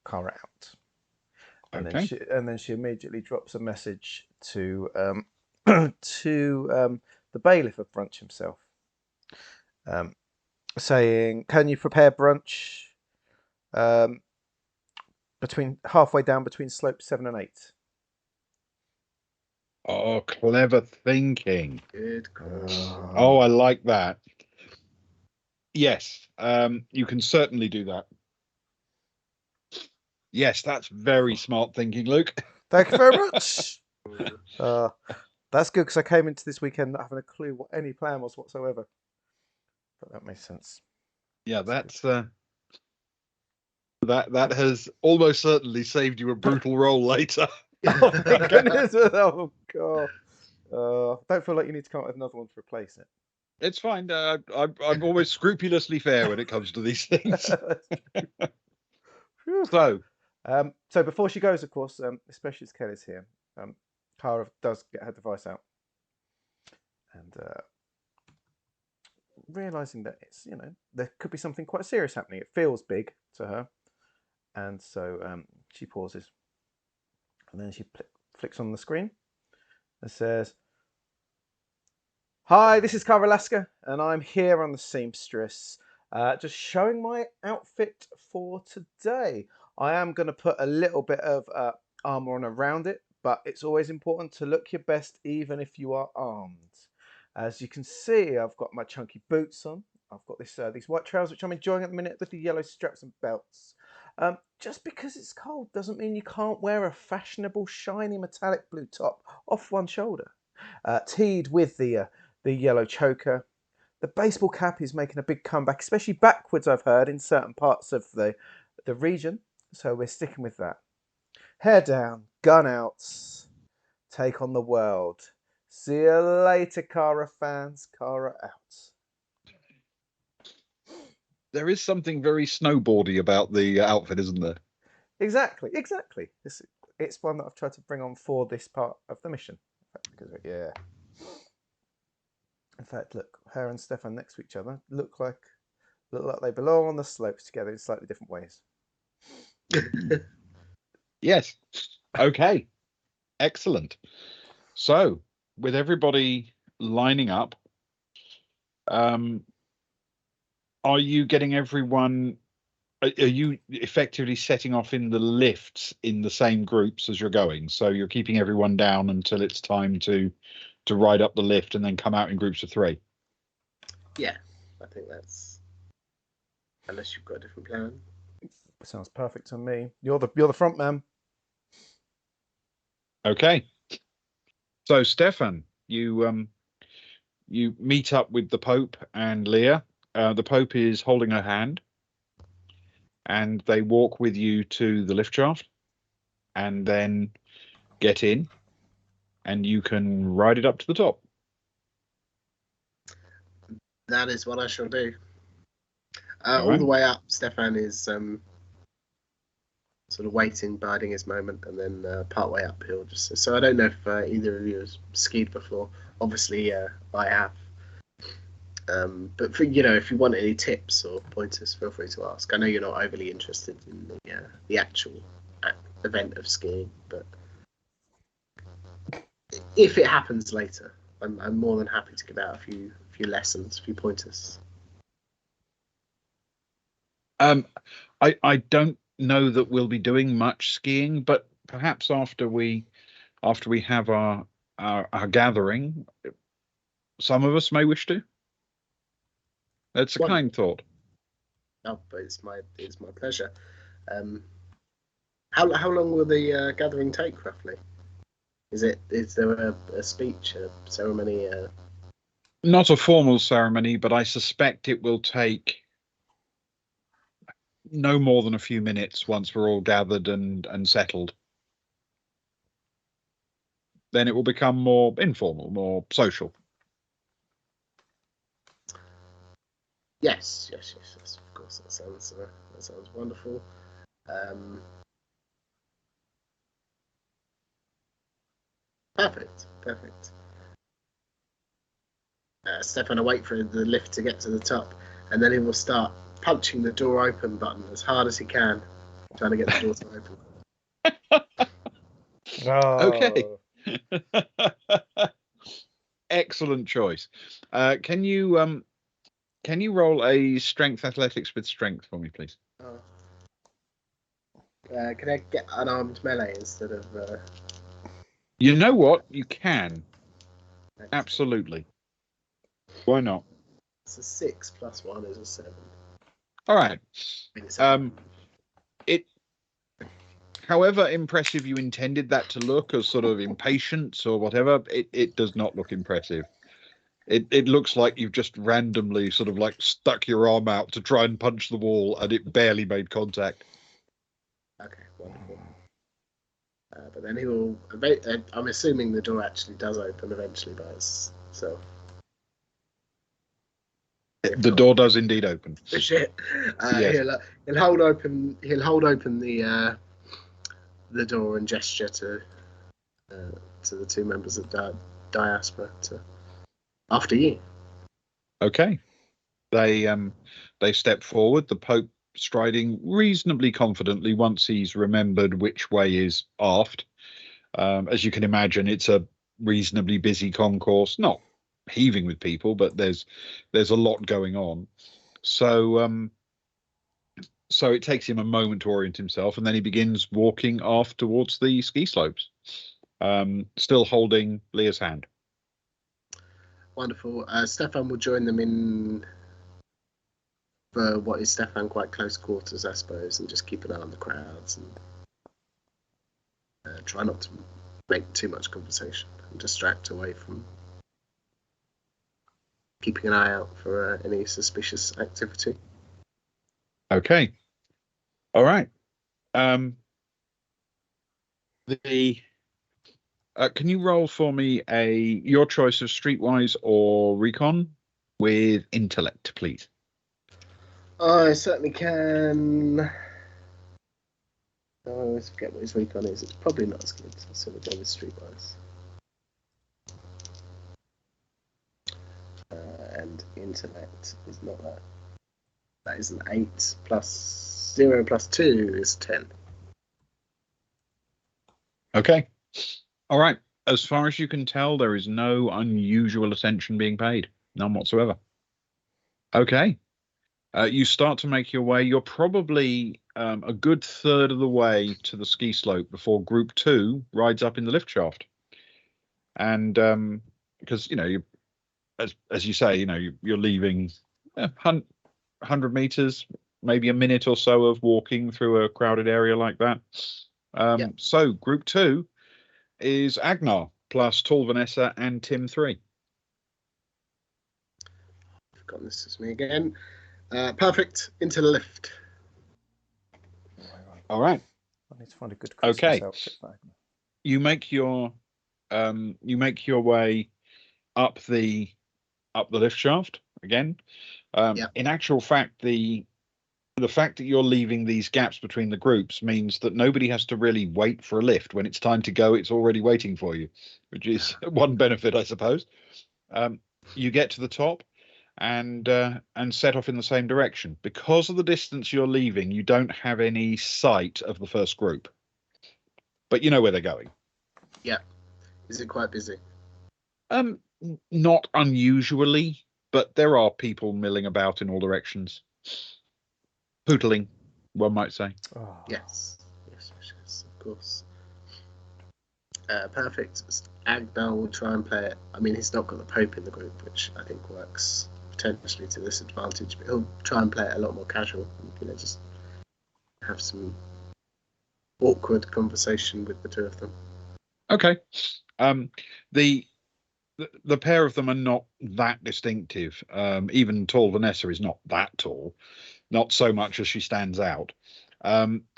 Cara out. And Okay. then she immediately drops a message to to the bailiff of brunch himself, saying, "Can you prepare brunch between halfway down between slope 7 and 8?" Oh, clever thinking. Good call. Oh, I like that. Yes, you can certainly do that. Yes, that's very smart thinking, Luke. Thank you very much. That's good because I came into this weekend not having a clue what any plan was whatsoever. But that makes sense. Yeah, that's that has almost certainly saved you a brutal roll later. Oh my goodness! Oh god! Don't feel like you need to come up with another one to replace it. It's fine. I'm always scrupulously fair when it comes to these things. So, so before she goes, of course, especially as Kelly's here, Cara does get her device out, and realizing that it's there could be something quite serious happening. It feels big to her, and so she pauses, and then she flicks on the screen and says, "Hi, this is Cara Alaska, and I'm here on the Seamstress, just showing my outfit for today. I am going to put a little bit of armor on around it, but it's always important to look your best even if you are armed. As you can see, I've got my chunky boots on. I've got these white trousers, which I'm enjoying at the minute, with the yellow straps and belts. Just because it's cold doesn't mean you can't wear a fashionable, shiny, metallic blue top off one shoulder, teed with the yellow choker. The baseball cap is making a big comeback, especially backwards, I've heard, in certain parts of the region. So we're sticking with that. Hair down, gun out, take on the world. See you later, Kara fans. Kara out. There is something very snowboardy about the outfit, isn't there? Exactly. It's one that I've tried to bring on for this part of the mission. Yeah. In fact, look, her and Stefan next to each other look like they belong on the slopes together in slightly different ways. Yes. Okay. Excellent. So, with everybody lining up, are you getting everyone? Are you effectively setting off in the lifts in the same groups as you're going? So you're keeping everyone down until it's time to ride up the lift and then come out in groups of 3. Yeah, I think that's, unless you've got a different plan. Sounds perfect to me. You're the front man. Okay. So Stefan, you meet up with the Pope and Leah. The Pope is holding her hand, and they walk with you to the lift shaft, and then get in, and you can ride it up to the top. That is what I shall do. All All the right. way up, Stefan is sort of waiting, biding his moment, and then part way up he'll just. So I don't know if either of you has skied before. Obviously, I have. But for, if you want any tips or pointers, feel free to ask. I know you're not overly interested in the actual event of skiing, but if it happens later, I'm more than happy to give out a few lessons, a few pointers. I don't know that we'll be doing much skiing, but perhaps after we have our gathering, some of us may wish to. That's a kind thought. Oh, but it's my pleasure. How long will the gathering take roughly? Is there a speech, a ceremony? Not a formal ceremony, but I suspect it will take no more than a few minutes once we're all gathered and settled. Then it will become more informal, more social. Yes. Of course, that sounds wonderful. Perfect. Stefan will wait for the lift to get to the top, and then he will start punching the door open button as hard as he can, trying to get the door to open. Okay. Oh. Excellent choice. Can you roll a strength athletics with strength for me, please? Can I get unarmed melee instead of? You know what? You can. Absolutely. Why not? It's a 6 plus 1 is a 7. All right. However impressive you intended that to look, as sort of impatience or whatever, it does not look impressive. It looks like you've just randomly sort of like stuck your arm out to try and punch the wall, and it barely made contact. Okay, wonderful. But then he will. I'm assuming the door actually does open eventually by itself. The door does indeed open. Shit. Yes. He'll hold open. He'll hold open the door and gesture to the 2 members of diaspora to after you. Okay. They step forward. The Pope striding reasonably confidently once he's remembered which way is aft. As you can imagine, it's a reasonably busy concourse, not heaving with people, but there's a lot going on. So it takes him a moment to orient himself, and then he begins walking off towards the ski slopes, still holding Leah's hand. Wonderful. Stefan will join them in for what is Stefan quite close quarters, I suppose, and just keep an eye on the crowds and try not to make too much conversation and distract away from keeping an eye out for any suspicious activity. Okay. All right. Can you roll for me your choice of streetwise or recon with intellect, please? I certainly can. I always forget what his recon is. It's probably not as good. So we'll go with streetwise. And intellect is not that. That is an 8 plus 0 plus 2 is 10. Okay. All right. As far as you can tell, there is no unusual attention being paid. None whatsoever. Okay. You start to make your way. You're probably a good third of the way to the ski slope before Group 2 rides up in the lift shaft. And because, you as you say, you're leaving 100 meters, maybe a minute or so of walking through a crowded area like that. Yep. So Group 2 is Agnar plus Tall Vanessa and Tim 3. Forgotten this is me again. Perfect. Into the lift. All right. I need to find a good Christmas outfit for Agnar. You make your way up the lift shaft again. In actual fact, the fact that you're leaving these gaps between the groups means that nobody has to really wait for a lift. When it's time to go, it's already waiting for you, which is one benefit, I suppose. You get to the top and set off in the same direction. Because of the distance you're leaving, you don't have any sight of the first group, but you know where they're going. Yeah. Is it quite busy? Not unusually, but there are people milling about in all directions. Pootling, one might say. Oh. Yes, of course. Perfect. Agnar will try and play it. I mean, he's not got the Pope in the group, which I think works potentially to this advantage, but he'll try and play it a lot more casual. Just have some awkward conversation with the two of them. Okay. The pair of them are not that distinctive. Even Tall Vanessa is not that tall, not so much as she stands out.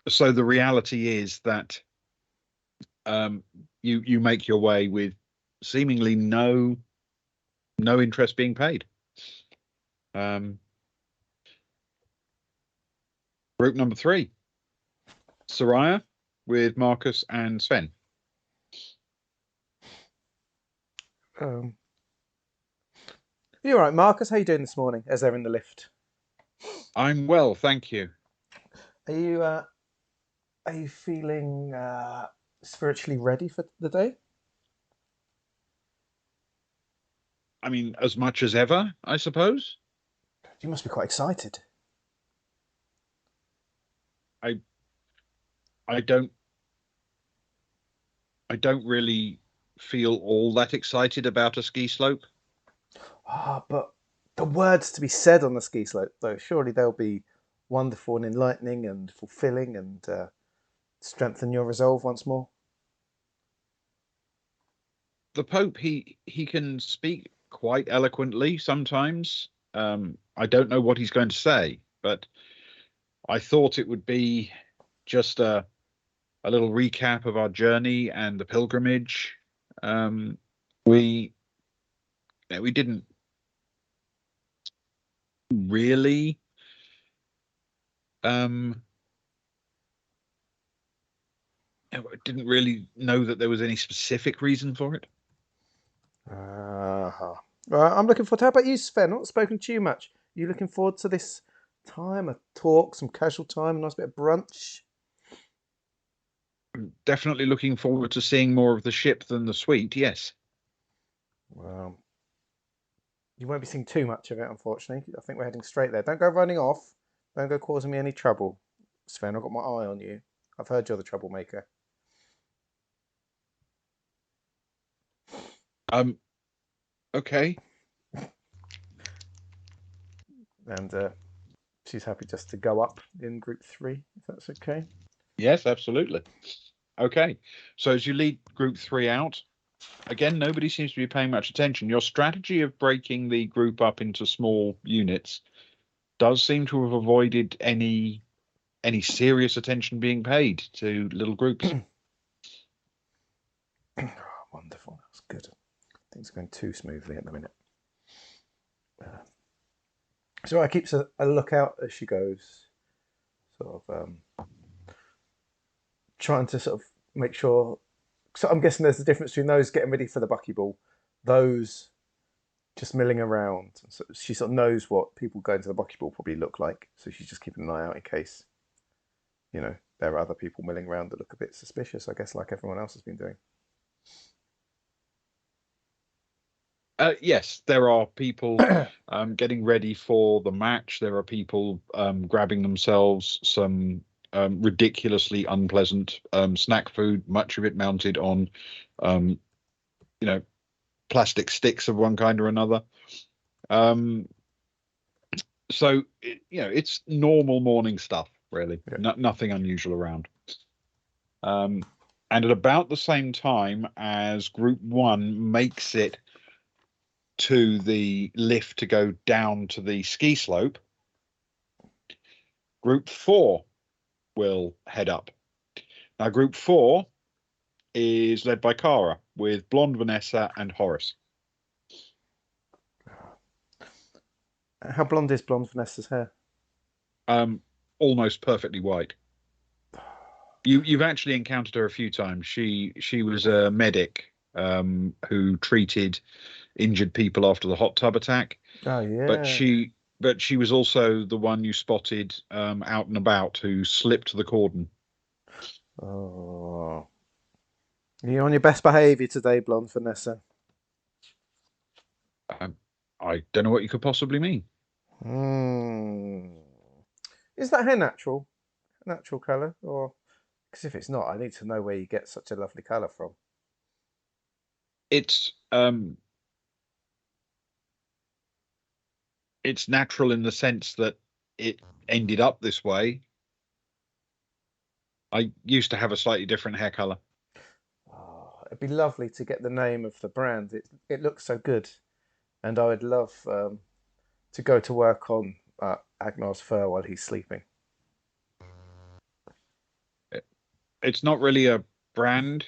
So the reality is that you make your way with seemingly no interest being paid. Group number 3, Soraya with Marcus and Sven. You all right, Marcus? How you doing this morning as they're in the lift? I'm well, thank you. Are you feeling spiritually ready for the day? I mean, as much as ever, I suppose. You must be quite excited. I don't really feel all that excited about a ski slope. But the words to be said on the ski slope, though, surely they'll be wonderful and enlightening and fulfilling and strengthen your resolve once more. The Pope, he can speak quite eloquently sometimes. I don't know what he's going to say, but I thought it would be just a little recap of our journey and the pilgrimage. We didn't really know that there was any specific reason for it. I'm looking forward to. How about you, Sven? I've not spoken to you much. You looking forward to this time, a talk, some casual time, a nice bit of brunch? Definitely looking forward to seeing more of the ship than the suite, yes. Well, you won't be seeing too much of it, unfortunately. I think we're heading straight there. Don't go running off. Don't go causing me any trouble. Sven, I've got my eye on you. I've heard you're the troublemaker. Okay. And she's happy just to go up in group 3, if that's okay. Yes, absolutely. Okay. So as you lead group 3 out, again, nobody seems to be paying much attention. Your strategy of breaking the group up into small units does seem to have avoided any serious attention being paid to little groups. Wonderful. That's good. Things are going too smoothly at the minute. So I keeps a lookout as she goes, sort of trying to sort of make sure. So I'm guessing there's a difference between those getting ready for the buckyball, those just milling around. So she sort of knows what people going to the buckyball probably look like. So she's just keeping an eye out in case, there are other people milling around that look a bit suspicious, I guess, like everyone else has been doing. Yes, there are people getting ready for the match. There are people grabbing themselves some ridiculously unpleasant snack food, much of it mounted on, plastic sticks of one kind or another. So, it's normal morning stuff, really. Yeah. Nothing unusual around. And at about the same time as Group 1 makes it to the lift to go down to the ski slope, Group 4 will head up. Now, Group 4 is led by Cara with Blonde Vanessa and Horace. How blonde is Blonde Vanessa's hair? Almost perfectly white. You've actually encountered her a few times. She was a medic who treated injured people after the hot tub attack. Oh yeah. But she was also the one you spotted out and about who slipped the cordon. Oh. You're on your best behaviour today, Blonde Vanessa. I don't know what you could possibly mean. Is that hair natural? Natural colour? Or because if it's not, I need to know where you get such a lovely colour from. It's natural in the sense that it ended up this way. I used to have a slightly different hair colour. Oh, it'd be lovely to get the name of the brand. It looks so good, and I would love to go to work on Agnar's fur while he's sleeping. It's not really a brand.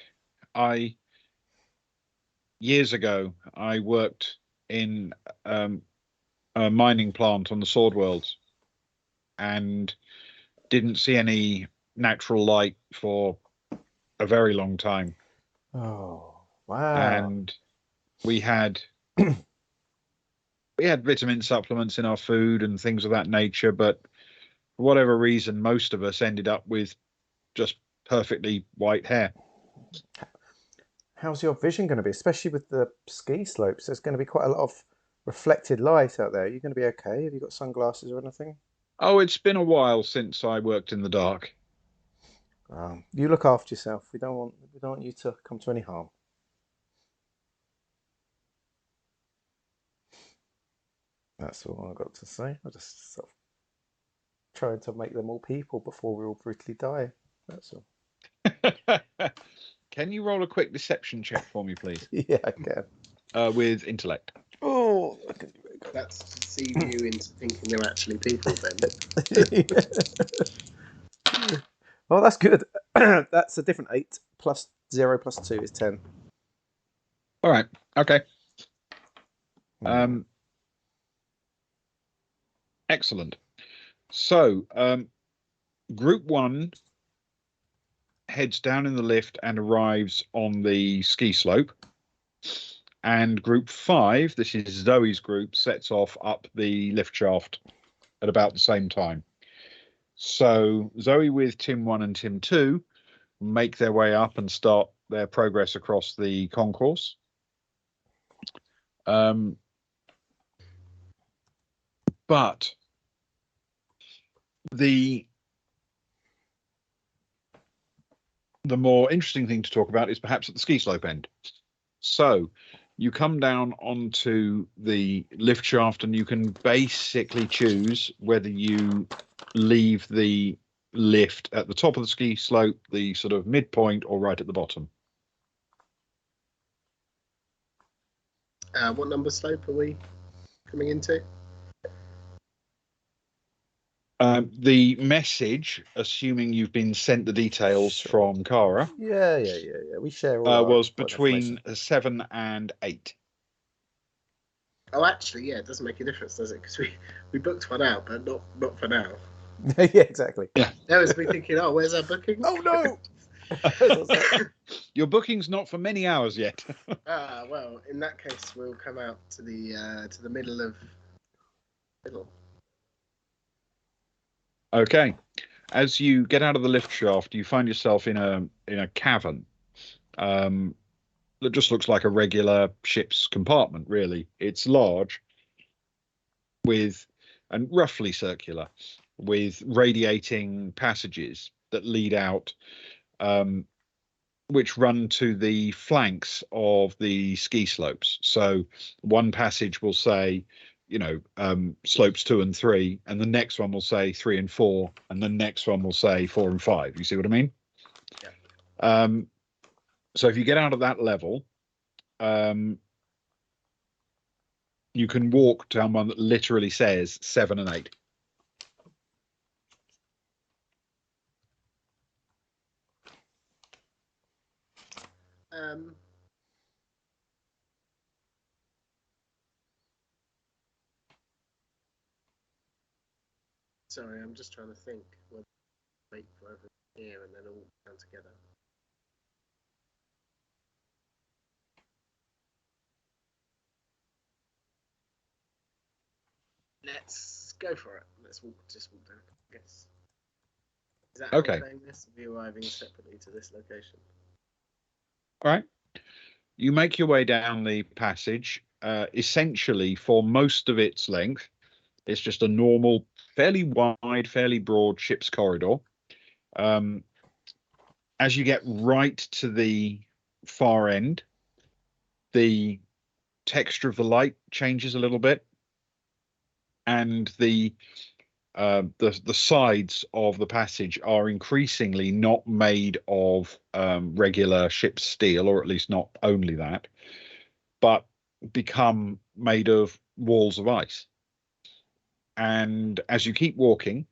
Years ago, I worked in a mining plant on the Sword Worlds and didn't see any natural light for a very long time. Oh, wow. And we had vitamin supplements in our food and things of that nature, but for whatever reason, most of us ended up with just perfectly white hair. How's your vision going to be, especially with the ski slopes? There's going to be quite a lot of reflected light out there. Are you going to be okay? Have you got sunglasses or anything? Oh, it's been a while since I worked in the dark. You look after yourself. We don't want you to come to any harm. That's all I've got to say. I just sort of trying to make them all people before we all brutally die. That's all. Can you roll a quick deception check for me, please? Yeah, I can. With intellect. Oh, That's to deceive you into thinking they're actually people, then. Oh, that's good. That's a different 8 plus 0 plus 2 is 10. All right. Okay. Excellent. So, Group 1 heads down in the lift and arrives on the ski slope. And Group 5, this is Zoe's group, sets off up the lift shaft at about the same time. So Zoe with Tim 1 and Tim 2 make their way up and start their progress across the concourse. But the more interesting thing to talk about is perhaps at the ski slope end. So you come down onto the lift shaft and you can basically choose whether you leave the lift at the top of the ski slope, the sort of midpoint, or right at the bottom. What number slope are we coming into? The message, assuming you've been sent the details Sure. from Kara, Yeah. We share all our was important between information. 7 and 8. Oh, actually, yeah, it doesn't make a difference, does it? Because we booked one out, but not for now. Yeah, exactly. Yeah. That was me thinking, oh, where's our booking? Oh no! Your booking's not for many hours yet. Well, in that case, we'll come out to the middle of middle. Okay. As you get out of the lift shaft, you find yourself in a cavern. That just looks like a regular ship's compartment, really. It's large and roughly circular, with radiating passages that lead out, which run to the flanks of the ski slopes. So one passage will say, slopes 2 and 3, and the next one will say 3 and 4, and the next one will say 4 and 5. You see what I mean? Yeah. So if you get out of that level, you can walk down one that literally says 7 and 8. Sorry, I'm just trying to think. We'll wait for everyone here and then all down together. Let's go for it. Let's just walk down. I guess. Is that how Okay. we're playing this? Are we arriving separately to this location? All right. You make your way down the passage. Essentially, for most of its length, it's just a normal, fairly wide, fairly broad ship's corridor. As you get right to the far end, the texture of the light changes a little bit, and the sides of the passage are increasingly not made of regular ship's steel, or at least not only that, but become made of walls of ice. And as you keep walking,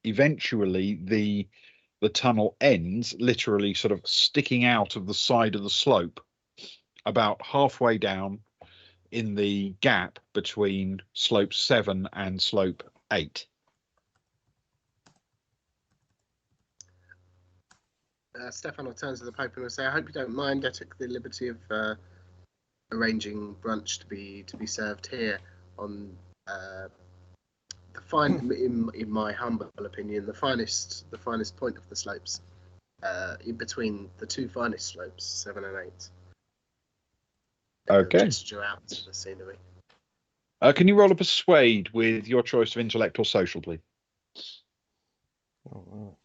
eventually the tunnel ends literally sort of sticking out of the side of the slope about halfway down in the gap between slope 7 and slope 8. Stefan turns to the Pope and will say, "I hope you don't mind. I took the liberty of arranging brunch to be served here on the fine, in my humble opinion, the finest point of the slopes, in between the two finest slopes, 7 and 8." Okay. Gesture out to the scenery. Can you roll a persuade with your choice of intellect or social, please? Oh,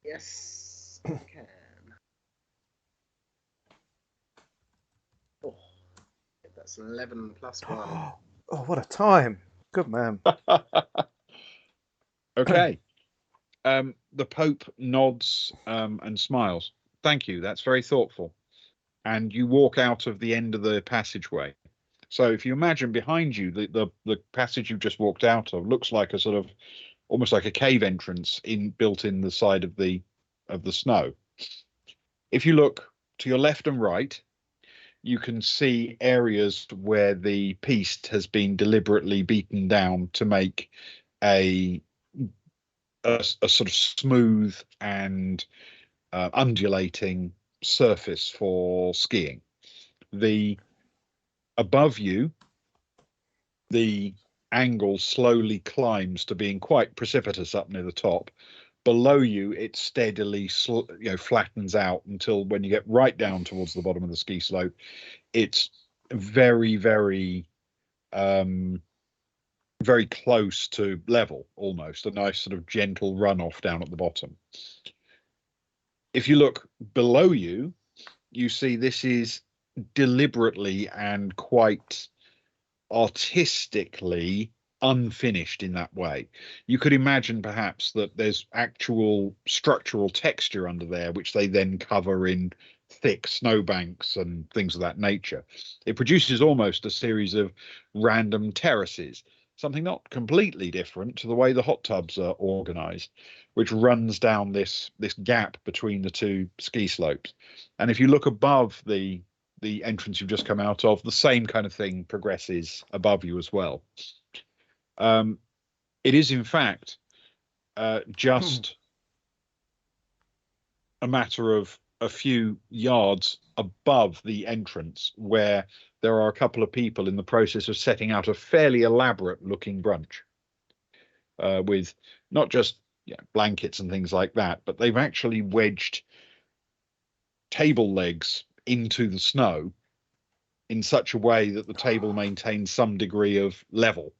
Yes, I can. Oh, that's an 11 plus 1. oh, what a time! Good man. Okay. The Pope nods and smiles. Thank you. That's very thoughtful. And you walk out of the end of the passageway. So if you imagine behind you, the passage you've just walked out of looks like a sort of almost like a cave entrance built in the side of the snow. If you look to your left and right, you can see areas where the piste has been deliberately beaten down to make a sort of smooth and undulating surface for skiing. Above you, the angle slowly climbs to being quite precipitous up near the top. Below you, it steadily flattens out until when you get right down towards the bottom of the ski slope, it's very, very very close to level, almost a nice sort of gentle runoff down at the bottom. If you look below you, you see this is deliberately and quite artistically unfinished in that way. You could imagine perhaps that there's actual structural texture under there, which they then cover in thick snowbanks and things of that nature. It produces almost a series of random terraces something not completely different to the way the hot tubs are organized, which runs down this gap between the two ski slopes. And if you look above the entrance you've just come out of, the same kind of thing progresses above you as well. It is in fact just a matter of a few yards above the entrance where there are a couple of people in the process of setting out a fairly elaborate looking brunch with not just blankets and things like that, but they've actually wedged table legs into the snow in such a way that the table maintains some degree of level.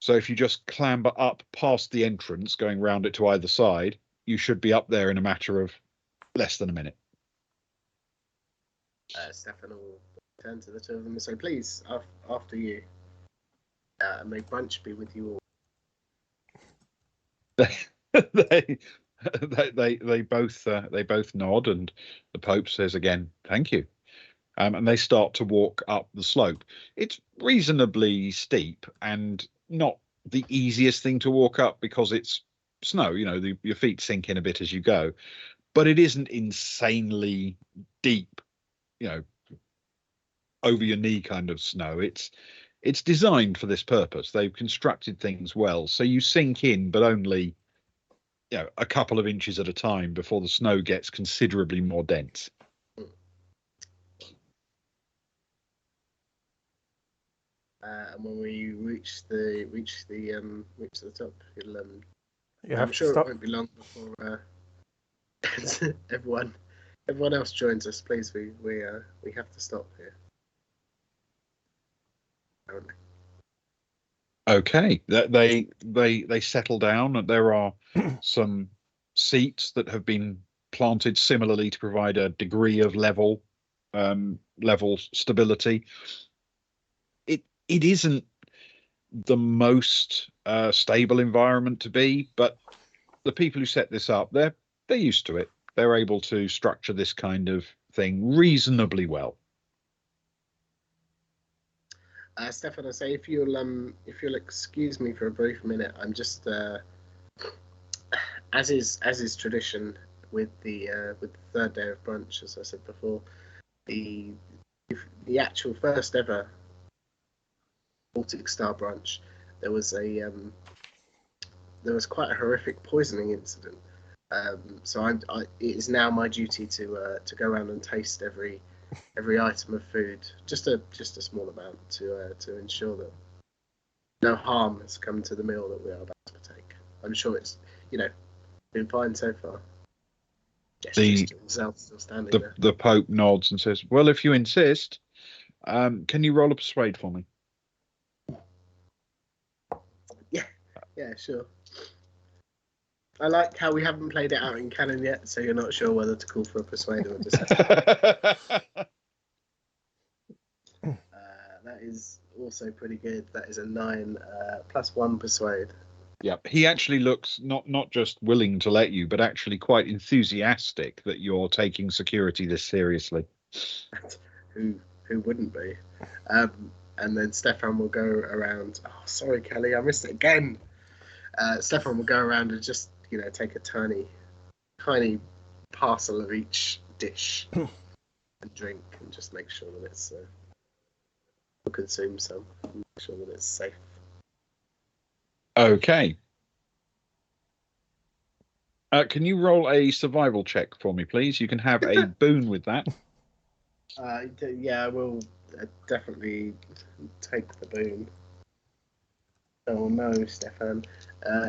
So if you just clamber up past the entrance, going round it to either side, you should be up there in a matter of less than a minute. Stefan will turn to the two of them and say, "Please, after you, may brunch be with you all." they both nod, and the Pope says again, "Thank you." And they start to walk up the slope. It's reasonably steep and not the easiest thing to walk up because it's snow. Your feet sink in a bit as you go, but it isn't insanely deep, over your knee kind of snow. It's designed for this purpose. They've constructed things well, so you sink in, but only a couple of inches at a time before the snow gets considerably more dense. And when we reach the top, I'm to sure stop. it won't be long before everyone else joins us. Please, we have to stop here. Apparently. Okay, they settle down. There are some seats that have been planted similarly to provide a degree of level stability. It isn't the most stable environment to be, but the people who set this up, they're used to it. They're able to structure this kind of thing reasonably well. Stefan, I say if you'll excuse me for a brief minute, I'm just as is tradition with the third day of brunch, as I said before, the actual first ever Baltic Star brunch, there was quite a horrific poisoning incident. So it is now my duty to go around and taste every item of food, just a small amount, to ensure that no harm has come to the meal that we are about to partake. I'm sure it's been fine so far. Still standing there. The Pope nods and says, "Well, if you insist, can you roll a persuade for me?" Yeah, sure. I like how we haven't played it out in canon yet, so you're not sure whether to call for a persuade or a deception. That is also pretty good. That is a 9 plus 1 persuade. Yeah, he actually looks not just willing to let you, but actually quite enthusiastic that you're taking security this seriously. Who wouldn't be? And then Stefan will go around. Oh, sorry, Kelly, I missed it again. Stefan will go around and just take a tiny parcel of each dish and drink, and just make sure that it's consume some, and make sure that it's safe. Okay. Can you roll a survival check for me, please? You can have a boon with that. Yeah, I will definitely take the boon. Oh no, Stefan.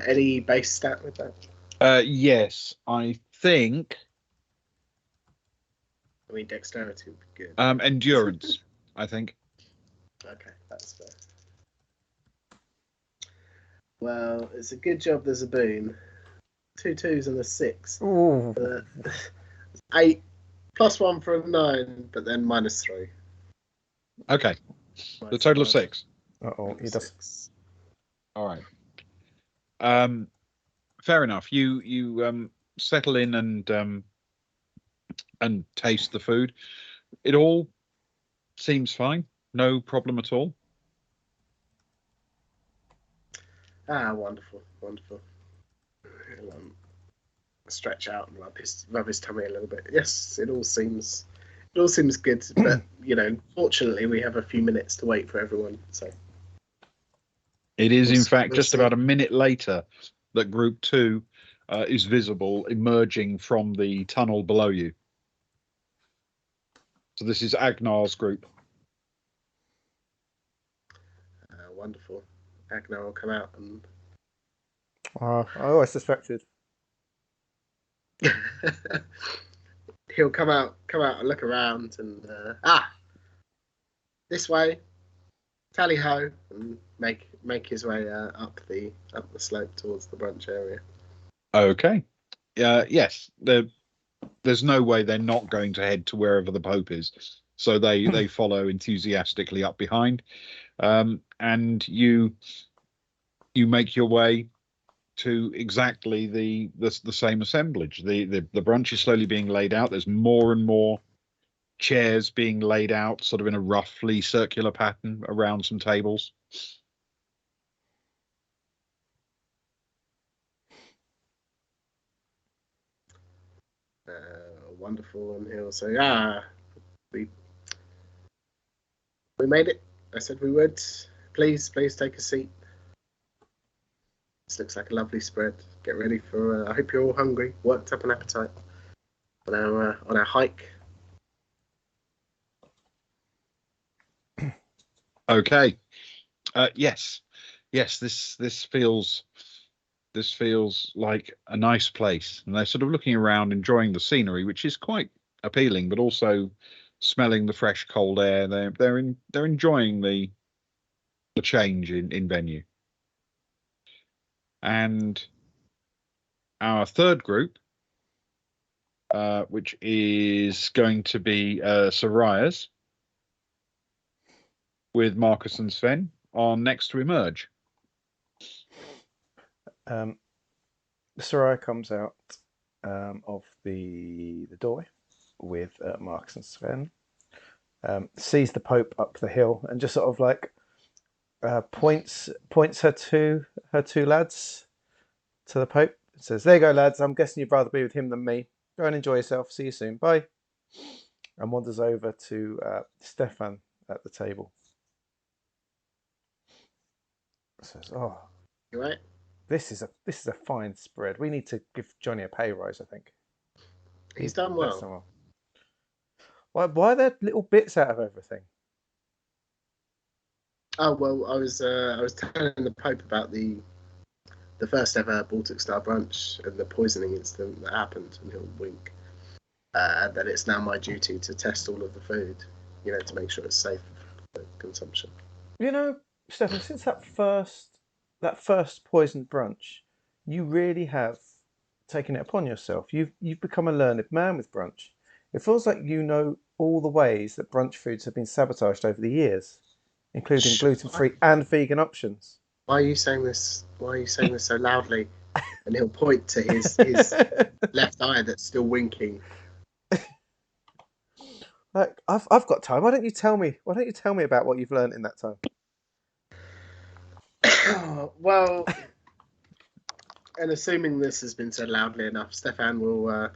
Any base stat with that? Yes, I think. I mean, dexterity would be good. Endurance, I think. Okay, that's fair. Well, it's a good job there's a boon. 2 2s and a 6. Ooh. 8 plus 1 for a 9, but then minus 3. Okay. The total of 6. Uh-oh, he does. All right. Fair enough. You settle in and taste the food. It all seems fine. No problem at all. Ah, wonderful, wonderful. He'll, stretch out and rub his tummy a little bit. Yes, it all seems good, but fortunately we have a few minutes to wait for everyone. So It is, in fact, we'll just see. about a minute later that Group 2 is visible emerging from the tunnel below you. So this is Agnar's group. Wonderful. Agnar will come out and I always suspected. he'll come out and look around and this way, tally ho, and make his way up the slope towards the brunch area. Okay. Yes, there's no way they're not going to head to wherever the Pope is. So they follow enthusiastically up behind, and you make your way to exactly the same assemblage. The brunch is slowly being laid out. There's more and more chairs being laid out, sort of in a roughly circular pattern around some tables. Wonderful, and he'll say, we made it. I said we would. Please take a seat. This looks like a lovely spread. Get ready for. I hope you're all hungry, worked up an appetite on our hike. Okay. Yes. This feels like a nice place, and they're sort of looking around, enjoying the scenery, which is quite appealing, but also smelling the fresh cold air. They're enjoying the change in venue. And our third group, which is going to be Soraya's, with Marcus and Sven, are next to emerge. Soraya comes out of the doorway with Marcus and Sven, sees the Pope up the hill, and just sort of like points her two lads to the Pope. And says, "There you go, lads. I'm guessing you'd rather be with him than me. Go and enjoy yourself. See you soon. Bye." And wanders over to Stefan at the table. Says, "Oh, You right? this is a fine spread. We need to give Johnny a pay rise. I think He's done well. Why are there little bits out of everything?" Oh well, I was telling the Pope about the first ever Baltic Star brunch and the poisoning incident that happened, and he'll wink. That it's now my duty to test all of the food, to make sure it's safe for consumption. Stefan, since that first poisoned brunch, you really have taken it upon yourself. You've become a learned man with brunch. It feels like you know all the ways that brunch foods have been sabotaged over the years, including gluten-free and vegan options. Why are you saying this? Why are you saying this so loudly? And he'll point to his left eye that's still winking. Like, I've got time. Why don't you tell me about what you've learned in that time? Well, and assuming this has been said loudly enough, Stefan will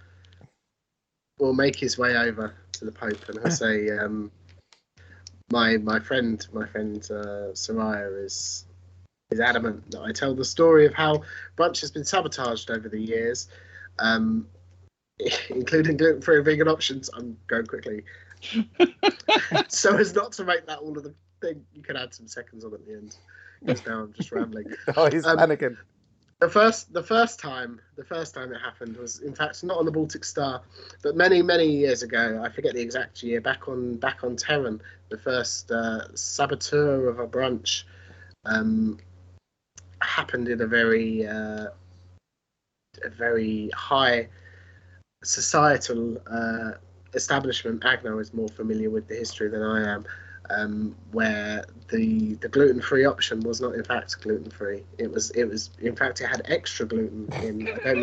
make his way over to the Pope and he'll say, my friend Soraya is adamant that I tell the story of how brunch has been sabotaged over the years, including gluten-free and vegan options. I'm going quickly. So as not to make that all of the thing, you can add some seconds on at the end, because now I'm just rambling. Oh, he's panicking. The first time it happened was, in fact, not on the Baltic Star, but many years ago. I forget the exact year. Back on Terran, the first saboteur of a brunch happened in a very high societal establishment. Agno is more familiar with the history than I am, where the gluten-free option was not in fact gluten-free. It was in fact it had extra gluten in. I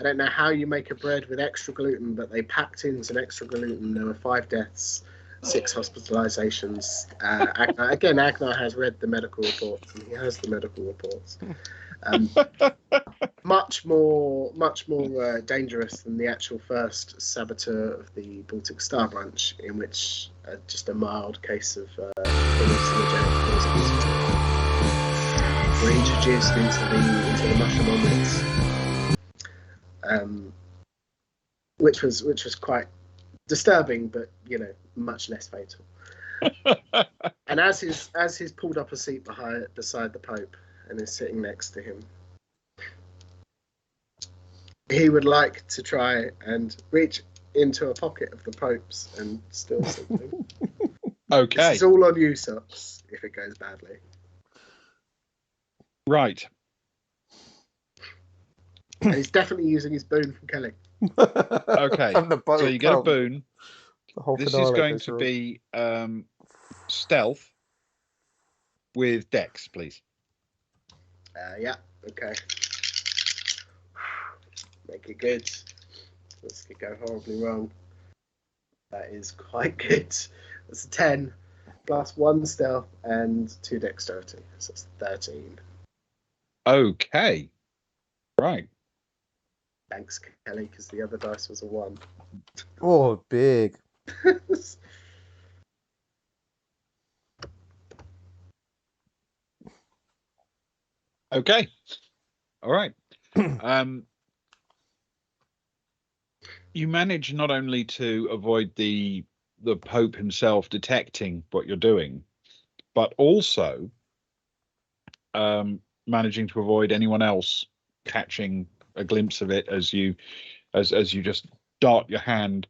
don't know how you make a bread with extra gluten, but they packed in some extra gluten. There were 5 deaths 6 hospitalizations. Agnar has read the medical reports, and he has the medical reports. Much more dangerous than the actual first saboteur of the Baltic Star branch, in which just a mild case of hallucinogenic poisons were introduced into the mushroom omelets, which was quite disturbing, but much less fatal. And as he's pulled up a seat beside the Pope and is sitting next to him, he would like to try and reach into a pocket of the Pope's and steal something. Okay. This is all on you, Sox, if it goes badly. Right. And he's definitely using his boon from Kelly. Okay. From the boat, So you get a boon. The whole This is finale going goes to wrong. be stealth with Dex, please. Yeah, okay. Make it good. This could go horribly wrong. That is quite good. That's a 10 plus 1 stealth and 2 dexterity. So it's 13. Okay. Right. Thanks, Kelly, because the other dice was a 1. Oh, big. Okay. All right. You manage not only to avoid the Pope himself detecting what you're doing, but also managing to avoid anyone else catching a glimpse of it as you just dart your hand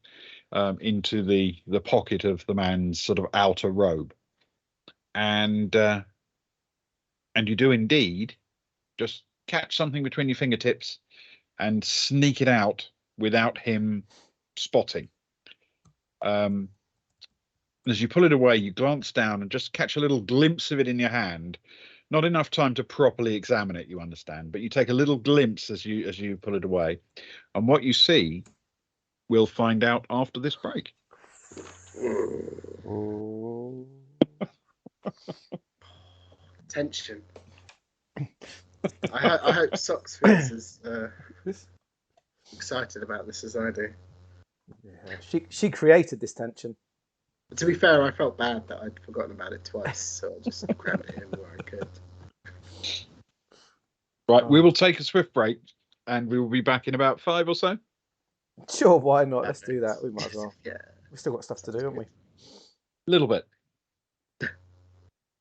into the pocket of the man's sort of outer robe, and you do indeed just catch something between your fingertips and sneak it out without him spotting. As you pull it away, you glance down and just catch a little glimpse of it in your hand. Not enough time to properly examine it, you understand, but you take a little glimpse as you pull it away. And what you see, we'll find out after this break. Oh. Tension. I hope Socks feels as excited about this as I do. Yeah, she created this tension. But to be fair, I felt bad that I'd forgotten about it twice, so I just grabbed it in where I could. Right, we will take a swift break, and we will be back in about 5 or so. Sure, why not? Let's do that. We might as well. Yeah. We've still got stuff to do, haven't we? A little bit.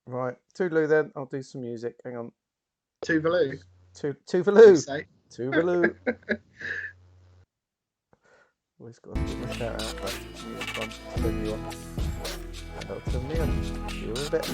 Right. Toodaloo then. I'll do some music. Hang on. Tuvalu. Toodaloo. Toodaloo. Always got to put my shout out back to you fun to bring you up. And I'll turn me on. See you in a bit.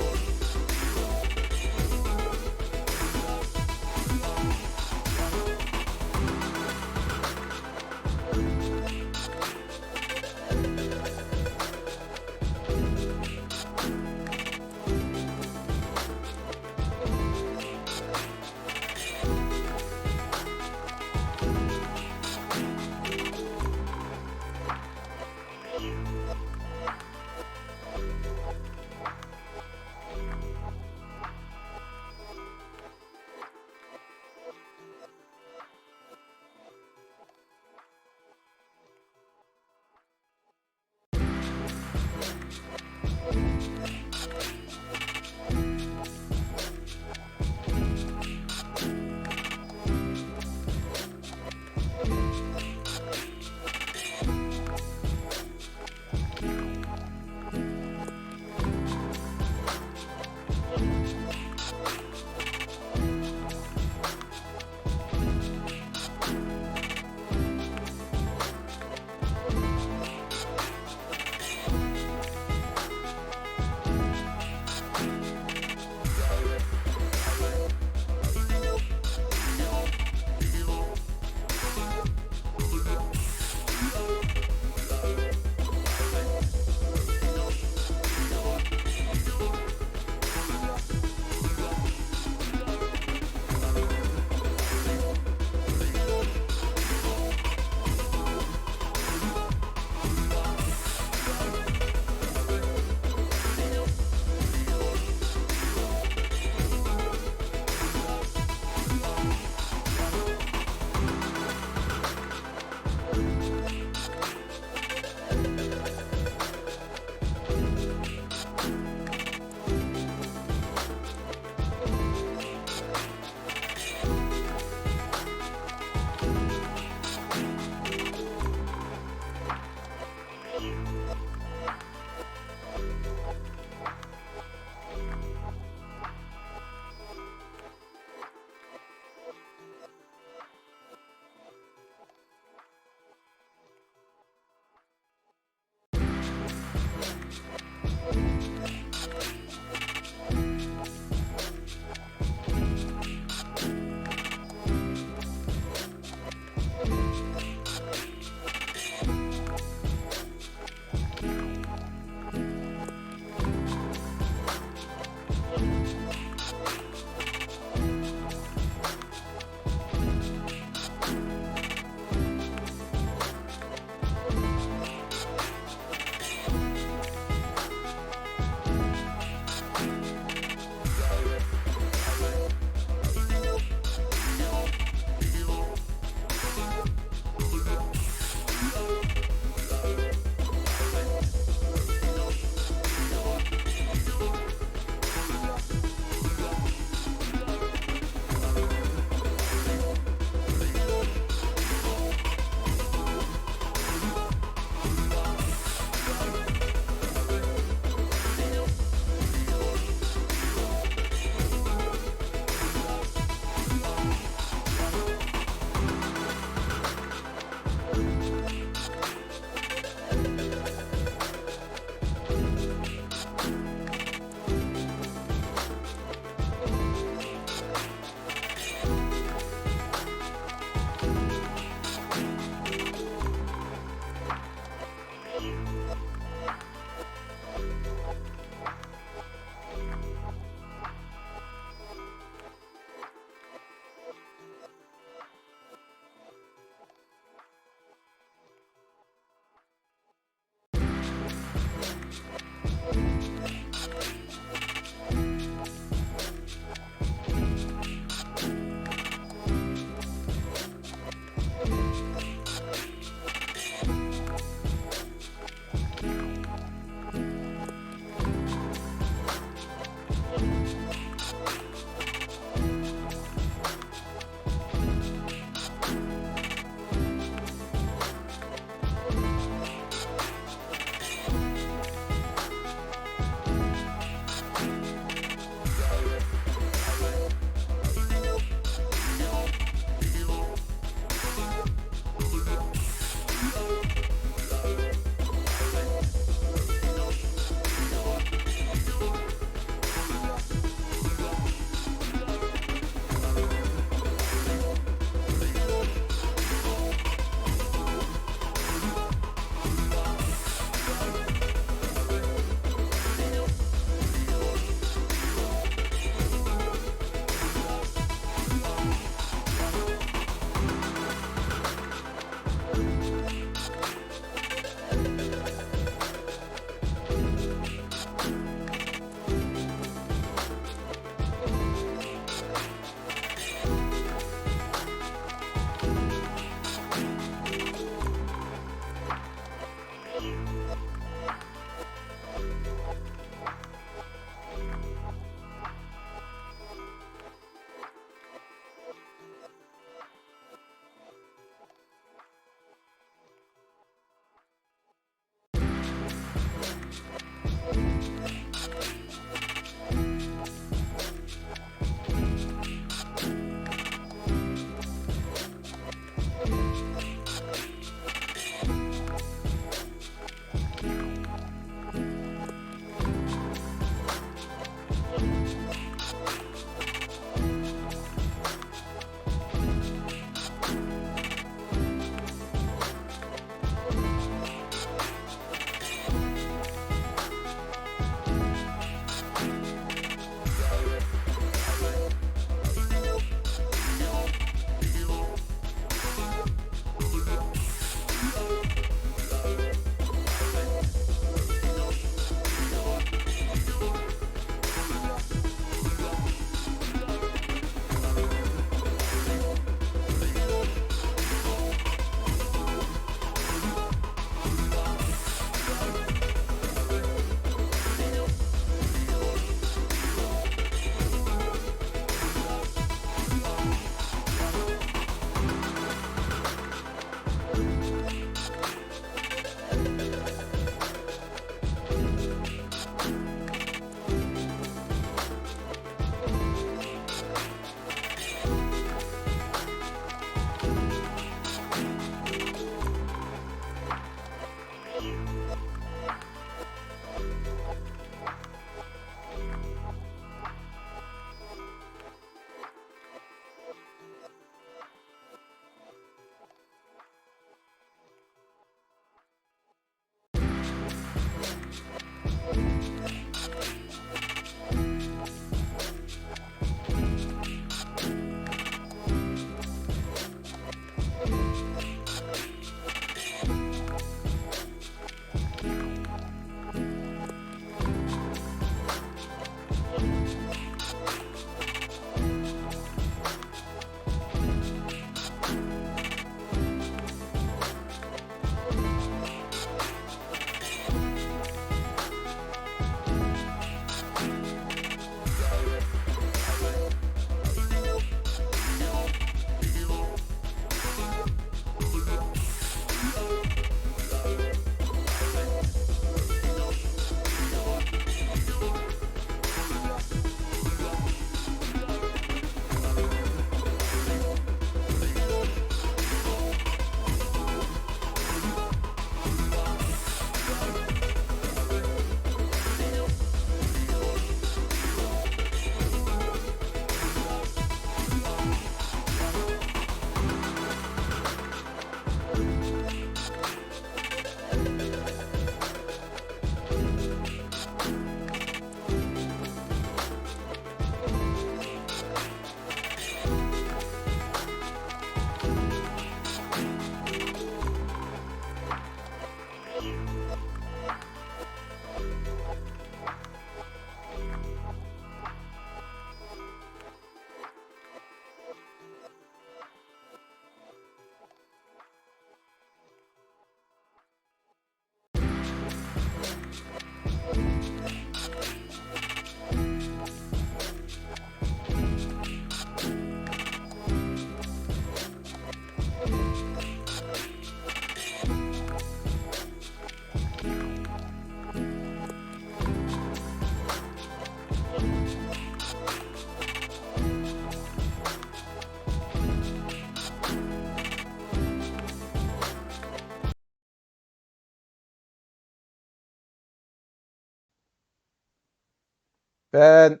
Ben.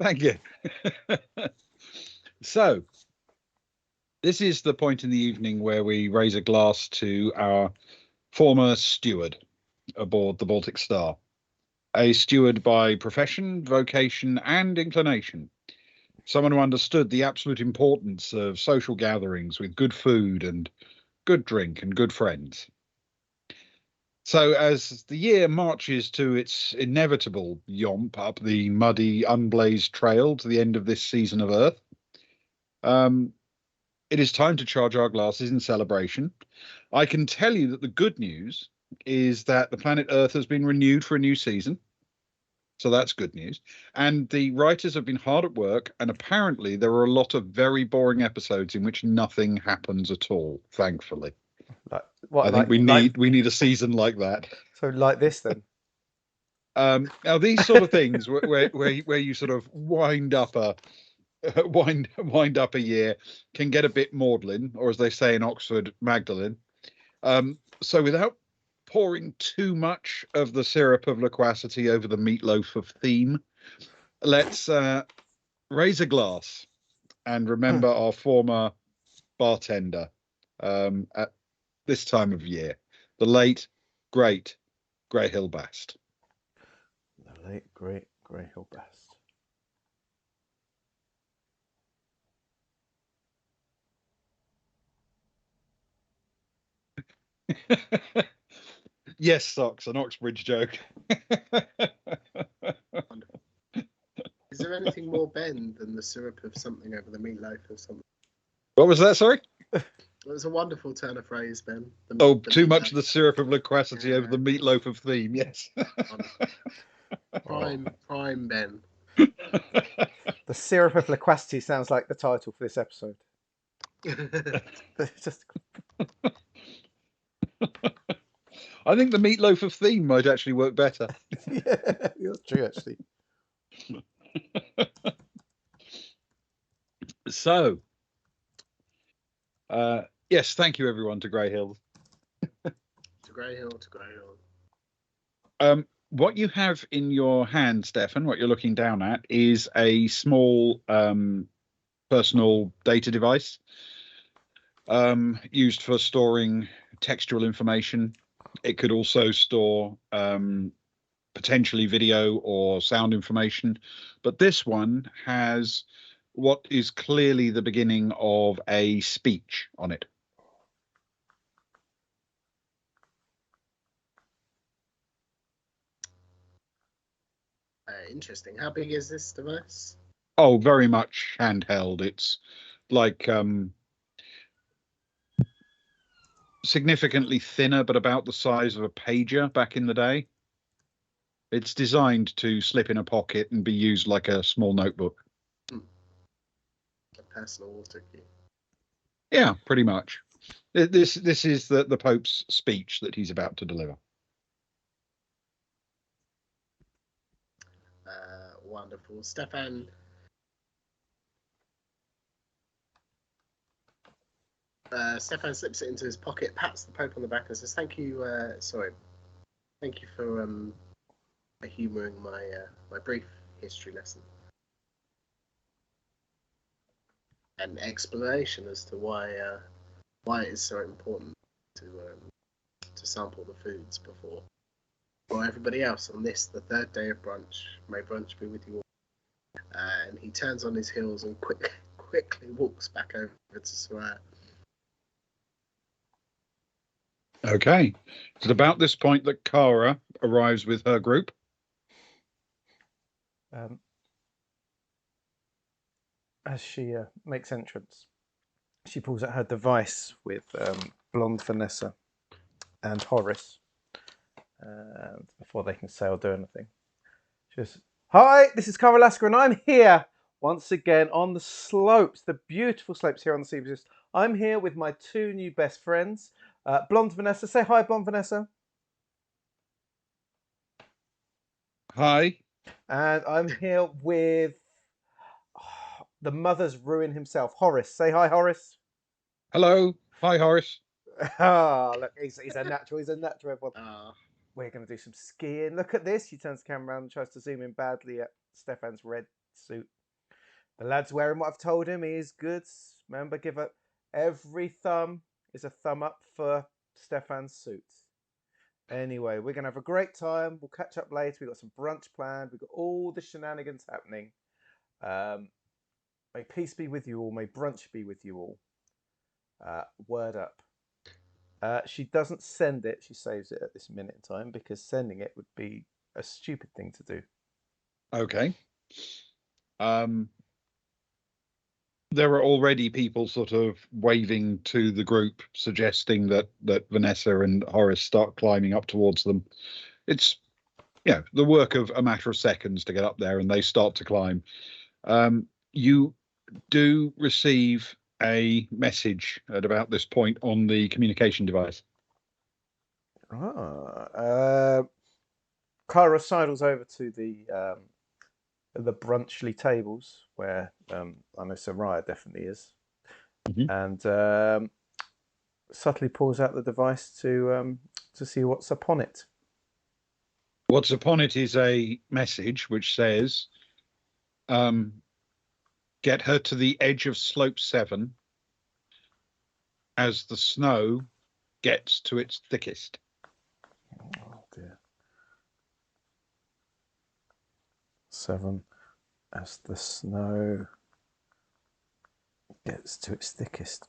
Thank you. So, this is the point in the evening where we raise a glass to our former steward aboard the Baltic Star. A steward by profession, vocation, and inclination. Someone who understood the absolute importance of social gatherings with good food and good drink and good friends. So, as the year marches to its inevitable yomp up the muddy, unblazed trail to the end of this season of Earth, it is time to charge our glasses in celebration. I can tell you that the good news is that the planet Earth has been renewed for a new season. So that's good news. And the writers have been hard at work, and apparently there are a lot of very boring episodes in which nothing happens at all, thankfully. I think we need a season like that. So like this then. Now these sort of things where you sort of wind up a year can get a bit maudlin, or as they say in Oxford, Magdalene. So without pouring too much of the syrup of loquacity over the meatloaf of theme, let's raise a glass and remember our former bartender at this time of year, the late, great Grey Hill Bast. The late, great Grey Hill Bast. Yes, Socks, an Oxbridge joke. Is there anything more Ben than the syrup of something over the meatloaf of something? What was that, sorry? It was a wonderful turn of phrase, Ben. Too much of the syrup of loquacity over the meatloaf of theme, yes. Prime Ben. The syrup of loquacity sounds like the title for this episode. Just... I think the meatloaf of theme might actually work better. Yeah, that's true, actually. So, yes, thank you everyone to Grey Hill. To Grey Hill. What you have in your hand, Stefan, what you're looking down at, is a small personal data device used for storing textual information. It could also store potentially video or sound information, but this one has what is clearly the beginning of a speech on it. Interesting. How big is this device? Oh, very much handheld. It's like significantly thinner, but about the size of a pager back in the day. It's designed to slip in a pocket and be used like a small notebook. A personal water key. Yeah, pretty much. This is the Pope's speech that he's about to deliver. Wonderful. Stefan slips it into his pocket, pats the Pope on the back and says, thank you for humouring my brief history lesson. An explanation as to why it is so important to sample the foods before everybody else on this, the third day of brunch. May brunch be with you all. And he turns on his heels and quickly walks back over to Soraya. Okay. It's at about this point that Kara arrives with her group. As she makes entrance, she pulls out her device with blonde Vanessa and Horace. And before they can say or do anything, she goes, "Hi, this is Kara Lasker, and I'm here once again on the slopes, the beautiful slopes here on the Seamstress. I'm here with my two new best friends, Blonde Vanessa. Say hi, Blonde Vanessa. Hi. And I'm here with the mother's ruin himself, Horace. Say hi, Horace. Hello. Hi, Horace. Ah, look, he's a natural. He's a natural, everyone. we're going to do some skiing. Look at this. She turns the camera around and tries to zoom in badly at Stefan's red suit. The lad's wearing what I've told him. He is good. Remember, give up every thumb is a thumb up for Stefan's suit. Anyway, we're going to have a great time. We'll catch up later. We've got some brunch planned. We've got all the shenanigans happening. May peace be with you all. May brunch be with you all. Word up. She doesn't send it. She saves it at this minute in time because sending it would be a stupid thing to do. Okay. There are already people sort of waving to the group, suggesting that Vanessa and Horace start climbing up towards them. It's the work of a matter of seconds to get up there, and they start to climb. You do receive a message at about this point on the communication device. Kara sidles over to the brunchly tables where I know Soraya definitely is, and subtly pulls out the device to see what's upon it. What's upon it is a message which says, get her to the edge of slope 7 as the snow gets to its thickest. Oh dear. 7 as the snow gets to its thickest.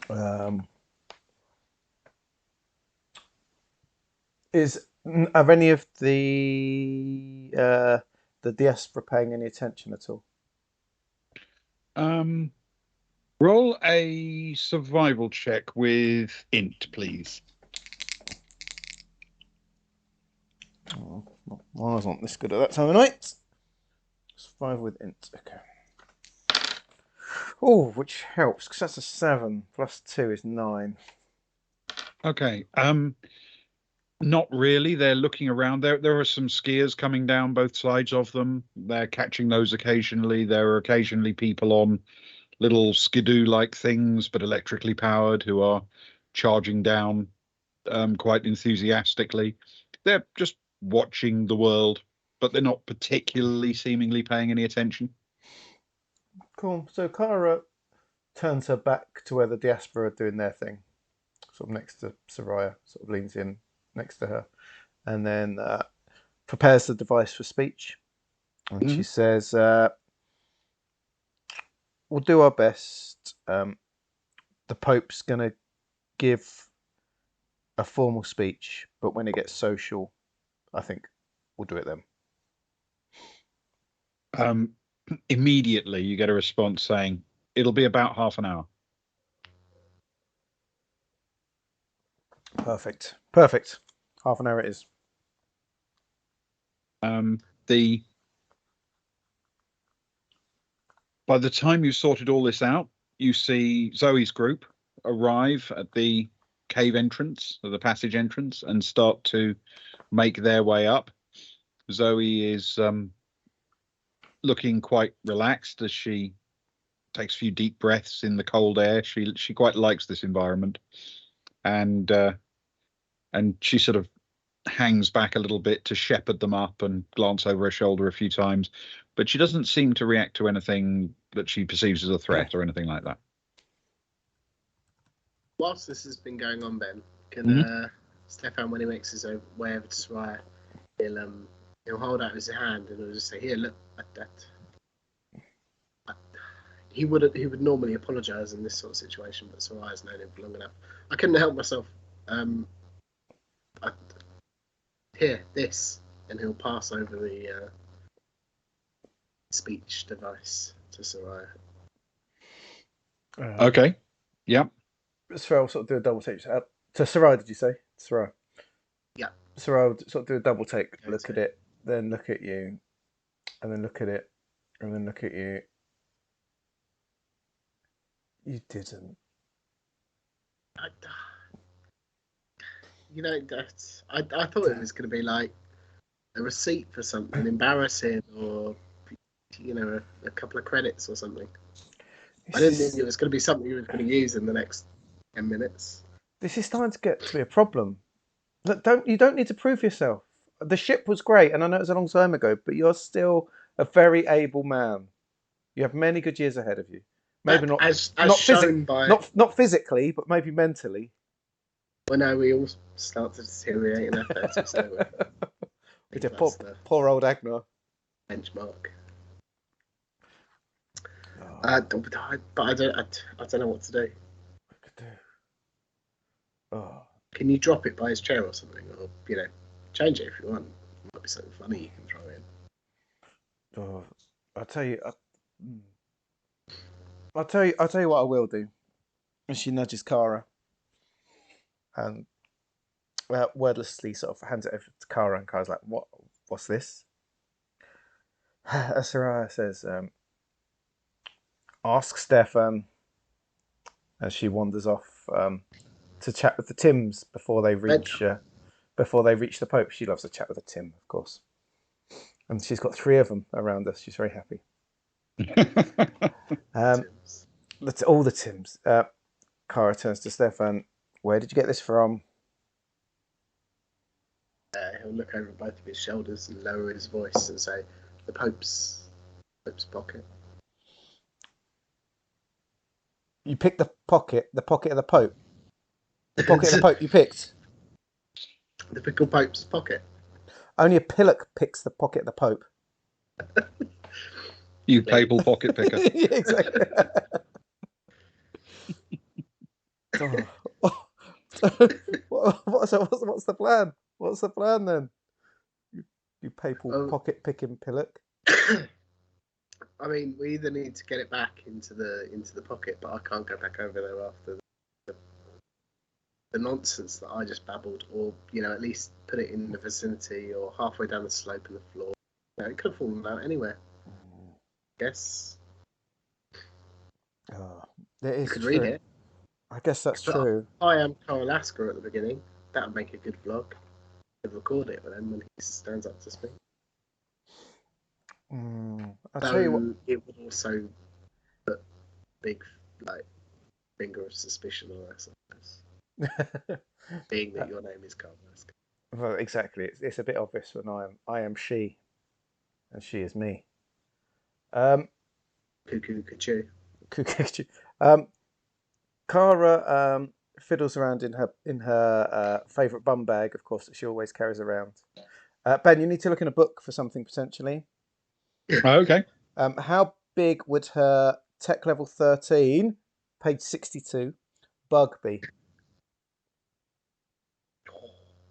Are any of the diaspora paying any attention at all? Roll a survival check with int, please. Oh, I wasn't this good at that time of night. Survival with int. Okay. Oh, which helps because that's a 7 plus 2 is 9. Okay. Not really. They're looking around. There are some skiers coming down both sides of them. They're catching those occasionally. There are occasionally people on little skidoo-like things, but electrically powered, who are charging down quite enthusiastically. They're just watching the world, but they're not particularly seemingly paying any attention. Cool. So Kara turns her back to where the diaspora are doing their thing, sort of next to Soraya, sort of leans in next to her, and then prepares the device for speech. And she says, we'll do our best. The Pope's going to give a formal speech, but when it gets social, I think we'll do it then. Immediately, you get a response saying, it'll be about half an hour. Perfect. Perfect. Half an hour it is. By the time you've sorted all this out, you see Zoe's group arrive at the cave entrance, or the passage entrance, and start to make their way up. Zoe is looking quite relaxed as she takes a few deep breaths in the cold air. She quite likes this environment, and she sort of hangs back a little bit to shepherd them up and glance over her shoulder a few times, but she doesn't seem to react to anything that she perceives as a threat or anything like that. Whilst this has been going on, Ben, can Stefan, when he makes his way over to Soraya, he'll hold out his hand and he'll just say, "Here, look at that." He would normally apologise in this sort of situation, but Soraya's known him for long enough. I couldn't help myself. Here, this, and he'll pass over the speech device to Soraya. Okay. Yep. Soraya will sort of do a double take. To Soraya, did you say? Soraya. Yeah. Soraya will sort of do a double take. Okay, look at it, then look at you, and then look at it, and then look at you. You didn't. I thought it was going to be like a receipt for something embarrassing, or a couple of credits or something. I didn't think it was going to be something you were going to use in the next 10 minutes. This is starting to get to be a problem. Look, you don't need to prove yourself. The ship was great, and I know it was a long time ago, but you're still a very able man. You have many good years ahead of you. Maybe not As not shown by... not physically, but maybe mentally. Well, no, we all start to deteriorate in our 30s, don't we? We did poor old Agnar. Benchmark. Oh, But I don't know what to do. what could do? Oh. Can you drop it by his chair or something, or change it if you want? Might be something funny you can throw in. Oh, I'll tell you. I'll tell you what I will do. And she nudges Kara and wordlessly sort of hands it over to Kara, and Kara's like, What's this?" Saraya says, "Ask Stefan," as she wanders off to chat with the Tims before they reach the Pope. She loves to chat with a Tim, of course, and she's got 3 of them around us. She's very happy. That's all the Tims. Kara turns to Stefan. "Where did you get this from?" He'll look over both of his shoulders and lower his voice and say, "The Pope's pocket." You picked the pocket of the Pope. The pocket of the Pope you picked. The pickle Pope's pocket. Only a pillock picks the pocket of the Pope. You papal pocket picker. Yeah, exactly. What's the plan? What's the plan then? You papal pocket picking pillock. I mean, we either need to get it back into the pocket, but I can't go back over there after the nonsense that I just babbled, or at least put it in the vicinity or halfway down the slope in the floor. It could have fallen out anywhere. Guess. It is You could true. read it. I guess that's true. I am Alaska at the beginning. That would make a good vlog. Could record it then when he stands up to speak. I'll tell you what. It would also put big finger of suspicion on us, I suppose. Being that your name is Carl Alaska. Well, exactly. It's a bit obvious when I am she, and she is me. Cuckoo, cuckoo. Kara fiddles around in her favourite bum bag, of course, that she always carries around. Ben, you need to look in a book for something potentially. Okay. How big would her tech level 13, page 62, bug be?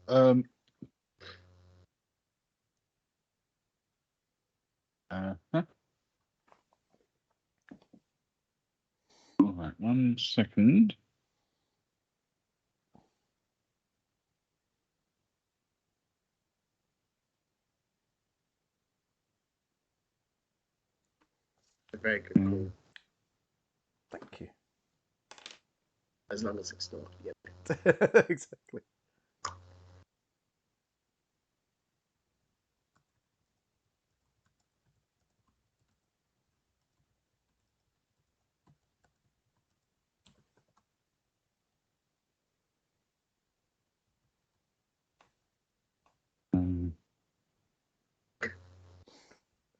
Uh-huh. All right, 1 second. A very good call. Thank you. As long as it's not. Yep. Exactly.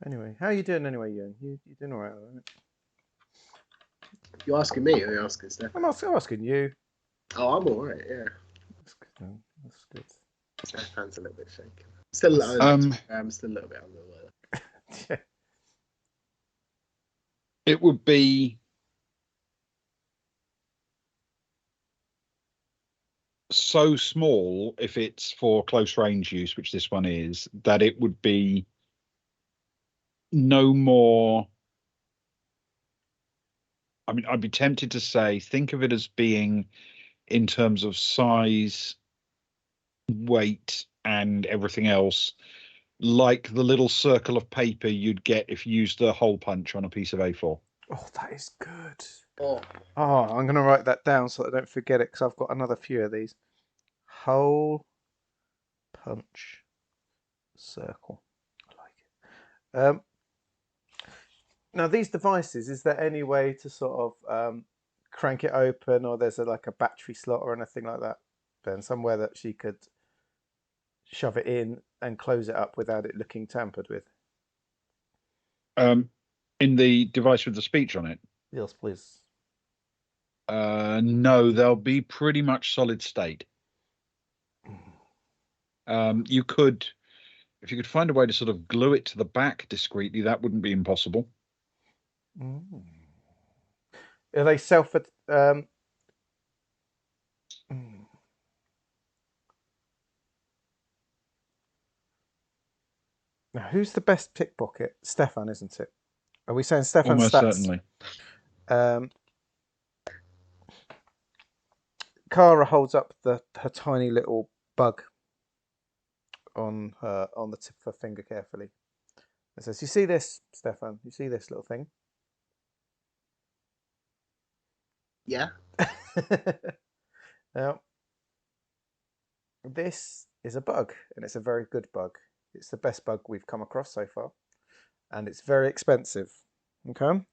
Anyway, how are you doing anyway, Ewan? You doing all right, aren't You asking me or you asking Steph? I'm asking you. Oh, I'm all right. Yeah. That's good. Man. That's good. Stefan's a little bit shaken. I'm still a little bit under the weather. Yeah. It would be so small if it's for close range use, which this one is, that it would be no more. I mean, I'd be tempted to say, think of it as being, in terms of size, weight, and everything else, like the little circle of paper you'd get if you used the hole punch on a piece of A4. Oh, that is good. Oh, I'm going to write that down so that I don't forget it, because I've got another few of these. Hole punch circle. I like it. Now, these devices, is there any way to sort of crank it open, or there's like a battery slot or anything like that? Then somewhere that she could shove it in and close it up without it looking tampered with. In the device with the speech on it, Yes, please. no, they'll be pretty much solid state. You could, if you could find a way to sort of glue it to the back discreetly, that wouldn't be impossible. Mm. Are they self? Now, who's the best pickpocket? Stefan, isn't it? Are we saying Stefan's Almost stats? certainly. Kara holds up her tiny little bug on the tip of her finger carefully. It says, "You see this, Stefan? You see this little thing?" Yeah. Now, this is a bug, and it's a very good bug. It's the best bug we've come across so far, and it's very expensive. Okay.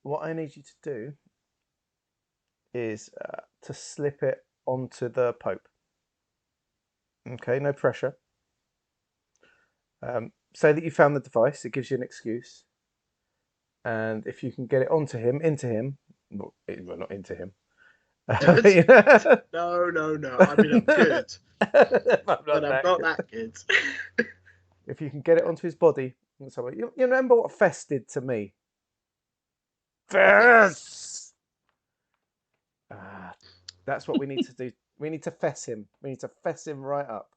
What I need you to do is to slip it onto the Pope. Okay, no pressure. Say that you found the device. It gives you an excuse. And if you can get it onto him, into him, well, not into him. No. I mean, I'm good, but I'm not that good. If you can get it onto his body, you remember what Fess did to me? Fess! That's what we need to do. We need to fess him. We need to fess him right up.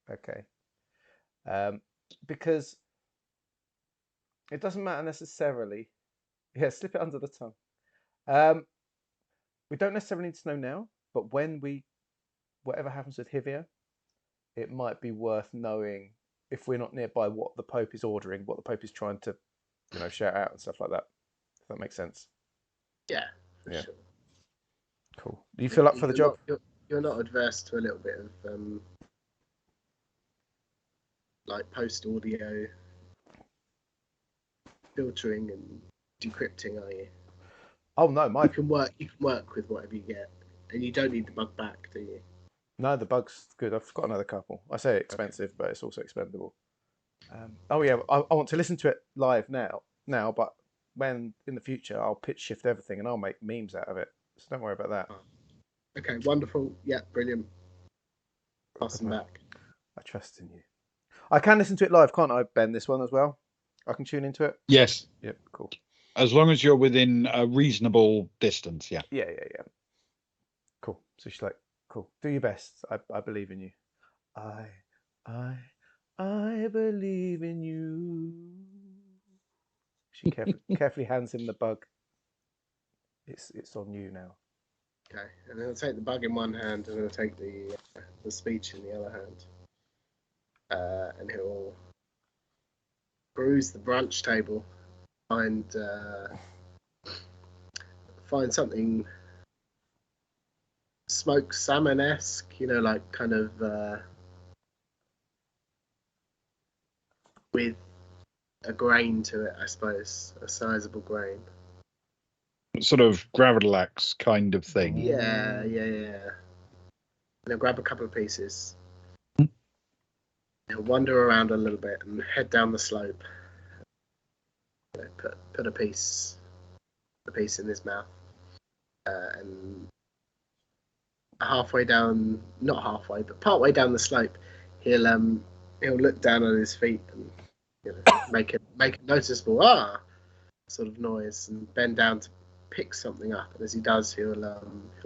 Okay. Because it doesn't matter necessarily. Yeah, slip it under the tongue. We don't necessarily need to know now, but whatever happens with Hivia, it might be worth knowing if we're not nearby what the Pope is ordering, what the Pope is trying to, shout out and stuff like that. If that makes sense. Yeah. Yeah. Sure. Cool. Do you feel up for the job? You're not adverse to a little bit of like post audio filtering and decrypting, are you? Oh no, You can work with whatever you get, and you don't need the bug back, do you? No, the bug's good. I've got another couple. I say expensive, but it's also expendable. Oh yeah, I want to listen to it live now, but when in the future I'll pitch shift everything and I'll make memes out of it. So don't worry about that. Okay, wonderful. Yeah, brilliant. Pass them back. I trust in you. I can listen to it live, can't I, Ben? This one as well. I can tune into it. Yes. Yep. Cool. As long as you're within a reasonable distance, yeah. Yeah. Cool. So she's like, cool. Do your best. I believe in you. I believe in you. She carefully hands him the bug. It's on you now. Okay, and then I'll take the bug in one hand, and I'll take the speech in the other hand, and he'll peruse the brunch table, find something smoked salmon-esque, like kind of with a grain to it, I suppose, a sizable grain. Sort of gravlax kind of thing. Yeah. And I'll grab a couple of pieces. He'll wander around a little bit and head down the slope. Put a piece in his mouth, and halfway down, not halfway, but partway down the slope, he'll look down on his feet and make a noticeable sort of noise and bend down to pick something up. And as he does, he'll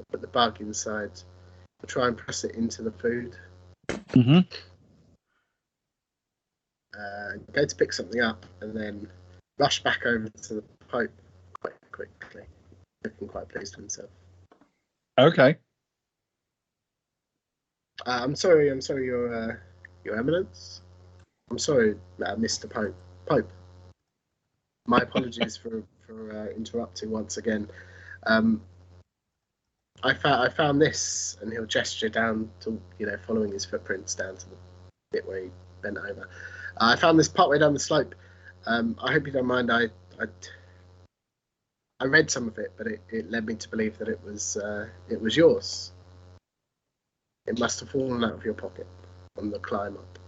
put the bug inside. He'll try and press it into the food. Mm-hmm. Go to pick something up and then rush back over to the Pope quite quickly, looking quite pleased with himself. Okay. I'm sorry, Your Eminence. I'm sorry, Mr. Pope. My apologies for interrupting once again. I found this, and he'll gesture down to following his footprints down to the bit where he bent over. I found this partway down the slope. I hope you don't mind. I read some of it, but it led me to believe that it was yours. It must have fallen out of your pocket on the climb up.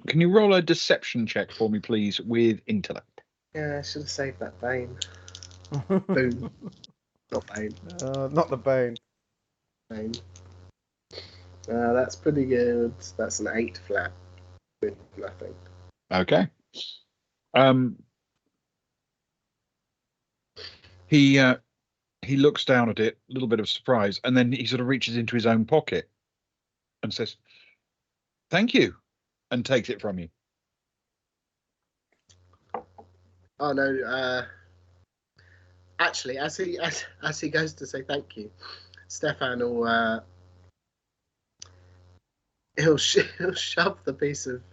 Can you roll a deception check for me, please, with intellect? Yeah, I should have saved that Bane. Boom. Not Bane. Not the bone. Bane. That's pretty good. That's an 8 flat with nothing. Okay. He looks down at it, a little bit of surprise, and then he sort of reaches into his own pocket and says, "Thank you," and takes it from you. Oh no! Actually, as he goes to say thank you, Stefan will he'll shove the piece of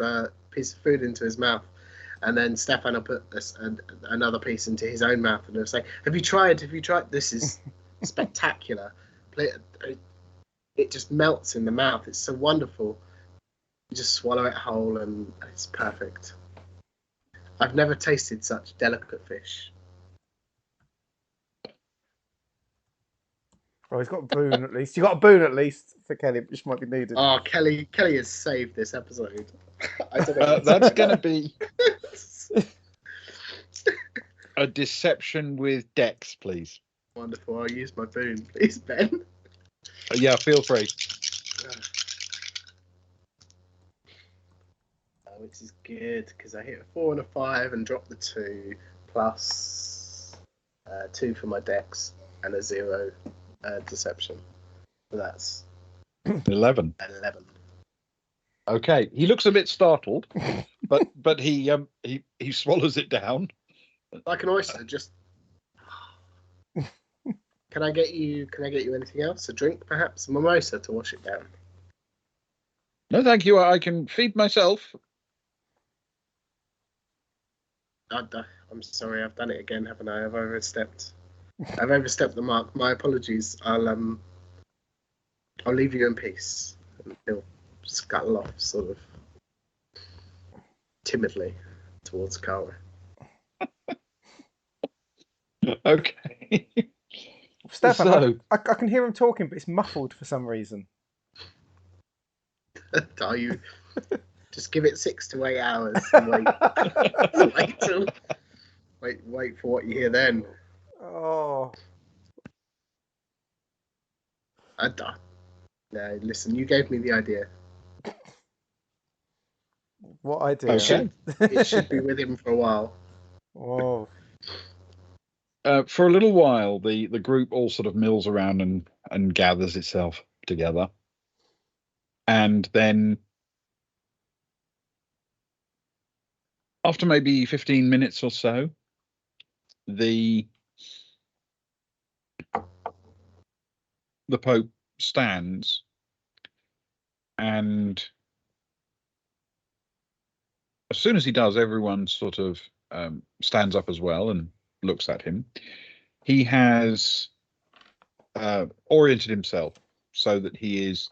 food into his mouth, and then Stefan will put another piece into his own mouth, and he'll say, "Have you tried? Have you tried? This is spectacular. It just melts in the mouth. It's so wonderful. You just swallow it whole, and it's perfect. I've never tasted such delicate fish." Well, he's got a boon at least. You got a boon at least for Kelly, which might be needed. Oh, Kelly has saved this episode. I don't know. That's going to be a deception with Dex, please. Wonderful. I'll use my boon, please, Ben. Yeah, feel free. Which is good because I hit a 4 and a 5 and dropped the 2 plus 2 for my Dex and a 0 deception. So that's 11. 11. Okay, he looks a bit startled, but he swallows it down. Like an oyster, just. Can I get you anything else? A drink, perhaps? A mimosa to wash it down? No, thank you. I can feed myself. I'm sorry, I've done it again, haven't I? I've overstepped the mark. My apologies. I'll leave you in peace. And he'll scuttle off, sort of timidly, towards Cara. Okay. Stefan, So, I can hear him talking, but it's muffled for some reason. Are you? Just give it 6 to 8 hours and wait for what you hear then. Oh. No, listen, you gave me the idea. What idea? Okay. It should be with him for a while. Oh. For a little while, the group all sort of mills around and gathers itself together. And then after maybe 15 minutes or so, the Pope stands, and as soon as he does, everyone sort of stands up as well and looks at him. He has oriented himself so that he is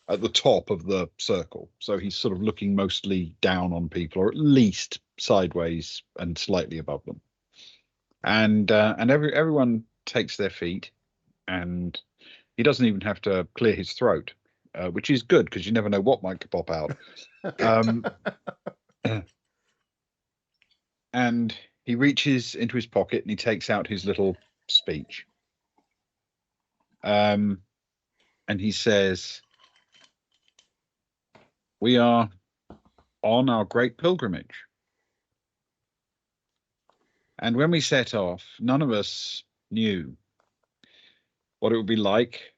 at the top of the circle. So he's sort of looking mostly down on people, or at least sideways and slightly above them. And everyone takes their feet, and he doesn't even have to clear his throat, which is good because you never know what might pop out. And he reaches into his pocket and he takes out his little speech. And he says, "We are on our great pilgrimage. And when we set off, none of us knew what it would be like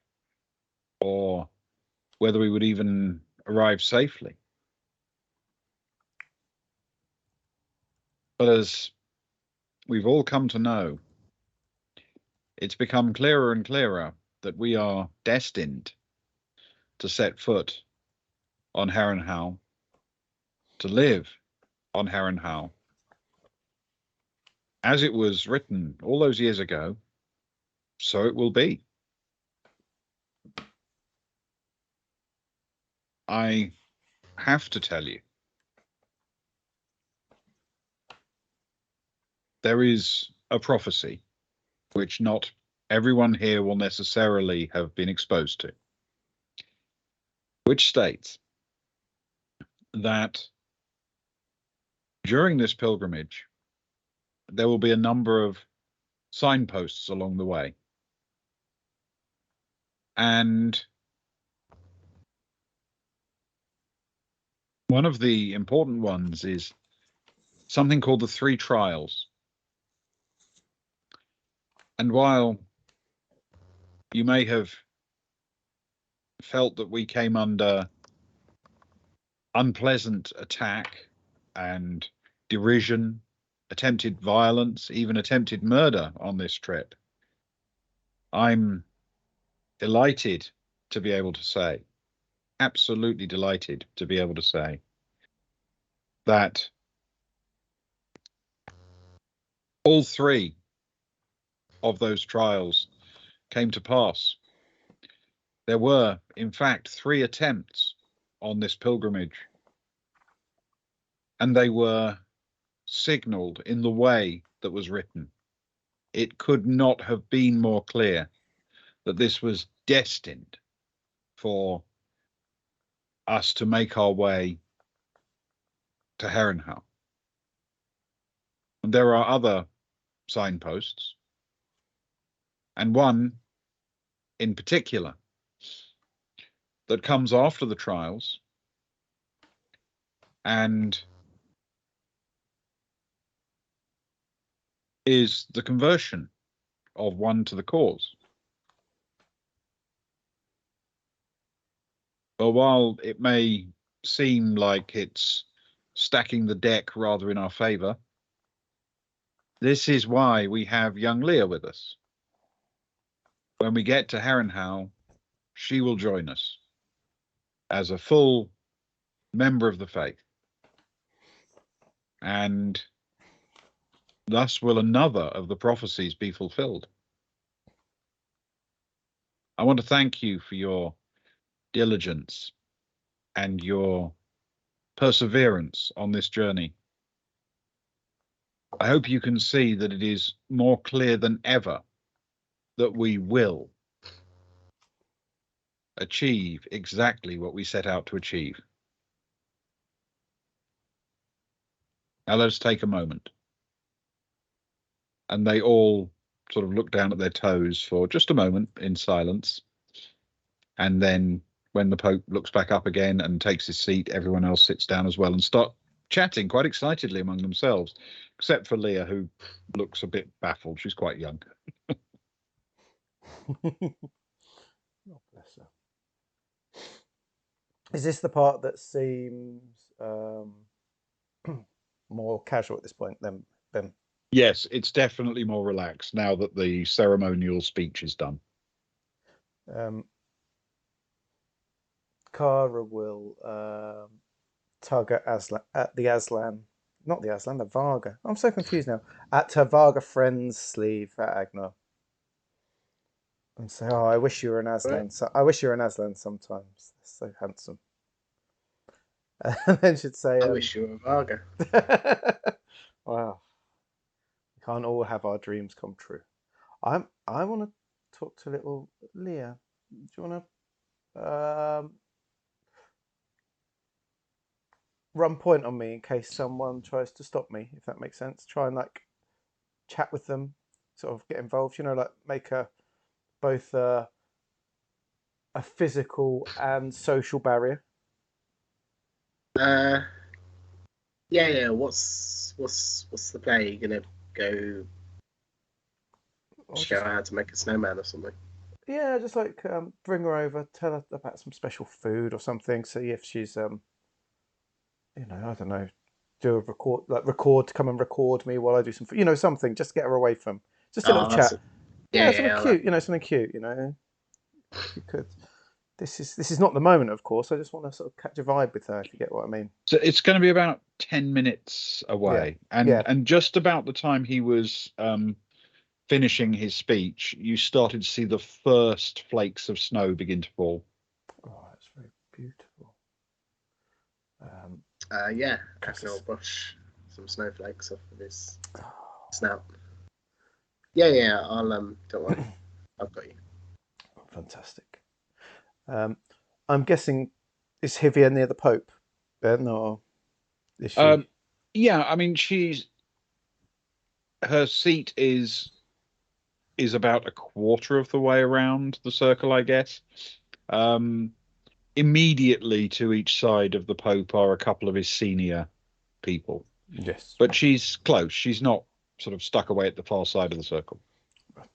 or whether we would even arrive safely. But as we've all come to know, it's become clearer and clearer that we are destined to set foot on Harrenhal, to live on Harrenhal. As it was written all those years ago, so it will be. I have to tell you, there is a prophecy which not everyone here will necessarily have been exposed to, which states that during this pilgrimage, there will be a number of signposts along the way. And one of the important ones is something called the Three Trials. And while you may have felt that we came under unpleasant attack and derision, attempted violence, even attempted murder on this trip, I'm delighted to be able to say, absolutely delighted to be able to say, that all three of those trials came to pass. There were, in fact, 3 attempts on this pilgrimage, and they were signaled in the way that was written. It could not have been more clear that this was destined for us to make our way to Herrenhau. And there are other signposts, and one in particular that comes after the trials and is the conversion of one to the cause. But while it may seem like it's stacking the deck rather in our favor, this is why we have young Leah with us. When we get to Herrenhau, she will join us as a full member of the faith. And thus will another of the prophecies be fulfilled. I want to thank you for your diligence and your perseverance on this journey. I hope you can see that it is more clear than ever that we will achieve exactly what we set out to achieve. Now let us take a moment. And they all sort of look down at their toes for just a moment in silence. And then when the Pope looks back up again and takes his seat, everyone else sits down as well and start chatting quite excitedly among themselves, except for Leah, who looks a bit baffled. She's quite young. Oh, bless her. Is this the part that seems more casual at this point than Ben? Yes, it's definitely more relaxed now that the ceremonial speech is done. Kara will tug at the Aslan, not the Aslan, the Varga. I'm so confused now. At her Varga friend's sleeve at Agnar, and say, "Oh, I wish you were an Aslan. So I wish you were an Aslan sometimes. They're so handsome." And then she'd say, I wish you were a Varga. "Wow, we can't all have our dreams come true." I want to talk to little Leah. Do you want to run point on me in case someone tries to stop me, if that makes sense? Try and like chat with them, sort of get involved. You know, like make both a physical and social barrier. Yeah. What's the play? You're gonna go show her how to make a snowman or something? Yeah, just like bring her over, tell her about some special food or something. See if she's you know, I don't know, do a record, come and record me while I do some, you know, something. Just get her away from just a little chat. Yeah, something cute. You know, something cute. You know, if you could. This is not the moment, of course. I just want to sort of catch a vibe with her, if you get what I mean. So it's going to be about 10 minutes away, and just about the time he was finishing his speech, you started to see the first flakes of snow begin to fall. Oh, that's very beautiful. Yeah, I Cause can all it's- brush some snowflakes off of his snout. Yeah. Don't worry, I've got you. fantastic. I'm guessing is Hivia near the Pope, Ben, or is she? Yeah, I mean, her seat is about a quarter of the way around the circle, I guess. Um, Immediately to each side of the Pope are a couple of his senior people, Yes. but she's close. She's not sort of stuck away at the far side of the circle.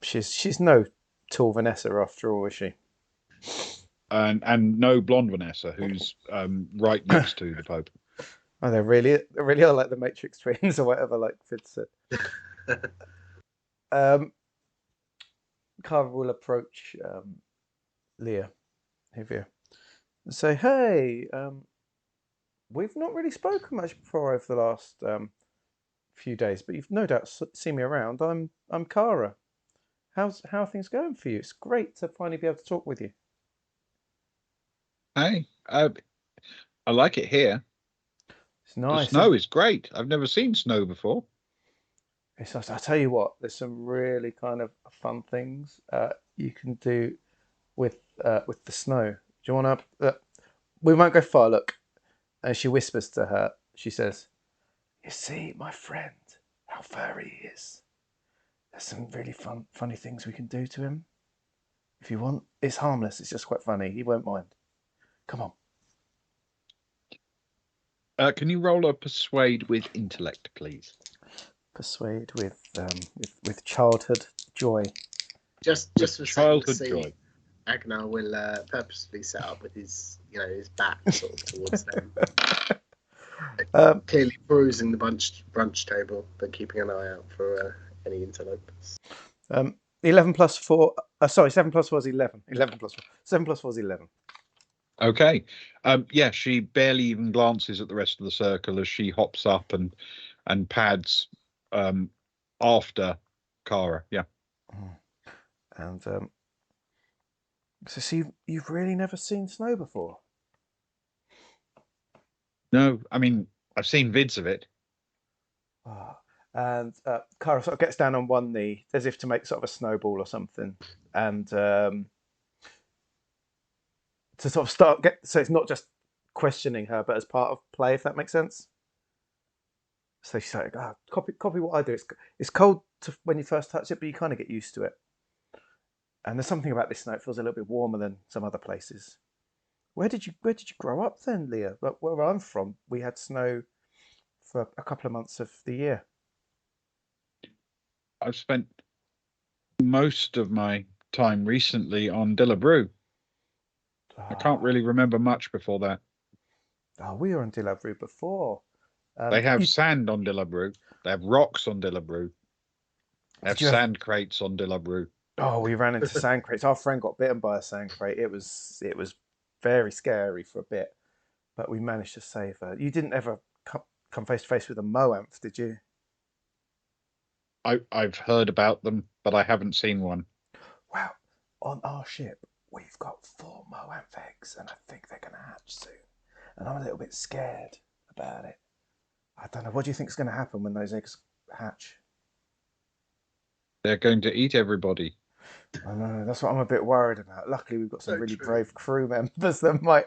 She's no tall Vanessa after all, is she? And no blonde Vanessa, who's right next to the Pope. Oh, they really are like the Matrix twins or whatever, like Fid said. Um, Carver will approach Leah, Hivia, and say, "Hey, we've not really spoken much before over the last few days, but you've no doubt seen me around. I'm Kara. How are things going for you? It's great to finally be able to talk with you. Hey, I like it here. It's The nice, snow isn't it? is great. I've never seen snow before. It's nice. I tell you what, there's some really kind of fun things you can do with the snow. Do you want to? We won't go far. Look." And she whispers to her. She says, "You see, my friend, how furry he is. There's some really funny things we can do to him. If you want, it's harmless. It's just quite funny. He won't mind. Come on." Can you roll a persuade with intellect, please? Persuade with childhood joy. Just With for childhood secrecy, joy. Agnar will purposely set up with his back sort of towards them, Um, clearly perusing the brunch table, but keeping an eye out for any interlopers. 11 plus 4. Sorry, 7 plus 4 is 11. 11 plus 4. 7 plus 4 is 11. Okay. Yeah, she barely even glances at the rest of the circle as she hops up and pads after Kara. Yeah. And so, see, you've really never seen snow before. No, I mean, I've seen vids of it. Ah. And Kara sort of gets down on one knee as if to make sort of a snowball or something. And to sort of so it's not just questioning her, but as part of play, if that makes sense. So she's like, copy what I do. It's cold when you first touch it, but you kind of get used to it. And there's something about this snow; it feels a little bit warmer than some other places. Where did you grow up then, Leah? Where I'm from, we had snow for a couple of months of the year. I've spent most of my time recently on Dillabrew. I can't Ah, really remember much before that. we were on Dilabru before. They have You, sand on Dillabrew. They have rocks on Dillabrew. They have did you have? sand crates on Dillabrew. Oh, we ran into sand crates. Our friend got bitten by a sand crate. It was very scary for a bit, but we managed to save her. You didn't ever come face to face with a Moanth, did you? I've heard about them, but I haven't seen one. Well, on our ship, we've got 4 Moanth eggs, and I think they're going to hatch soon. And I'm a little bit scared about it. I don't know. What do you think is going to happen when those eggs hatch? They're going to eat everybody. I know that's what I'm a bit worried about. Luckily, we've got some So really true. brave crew members that might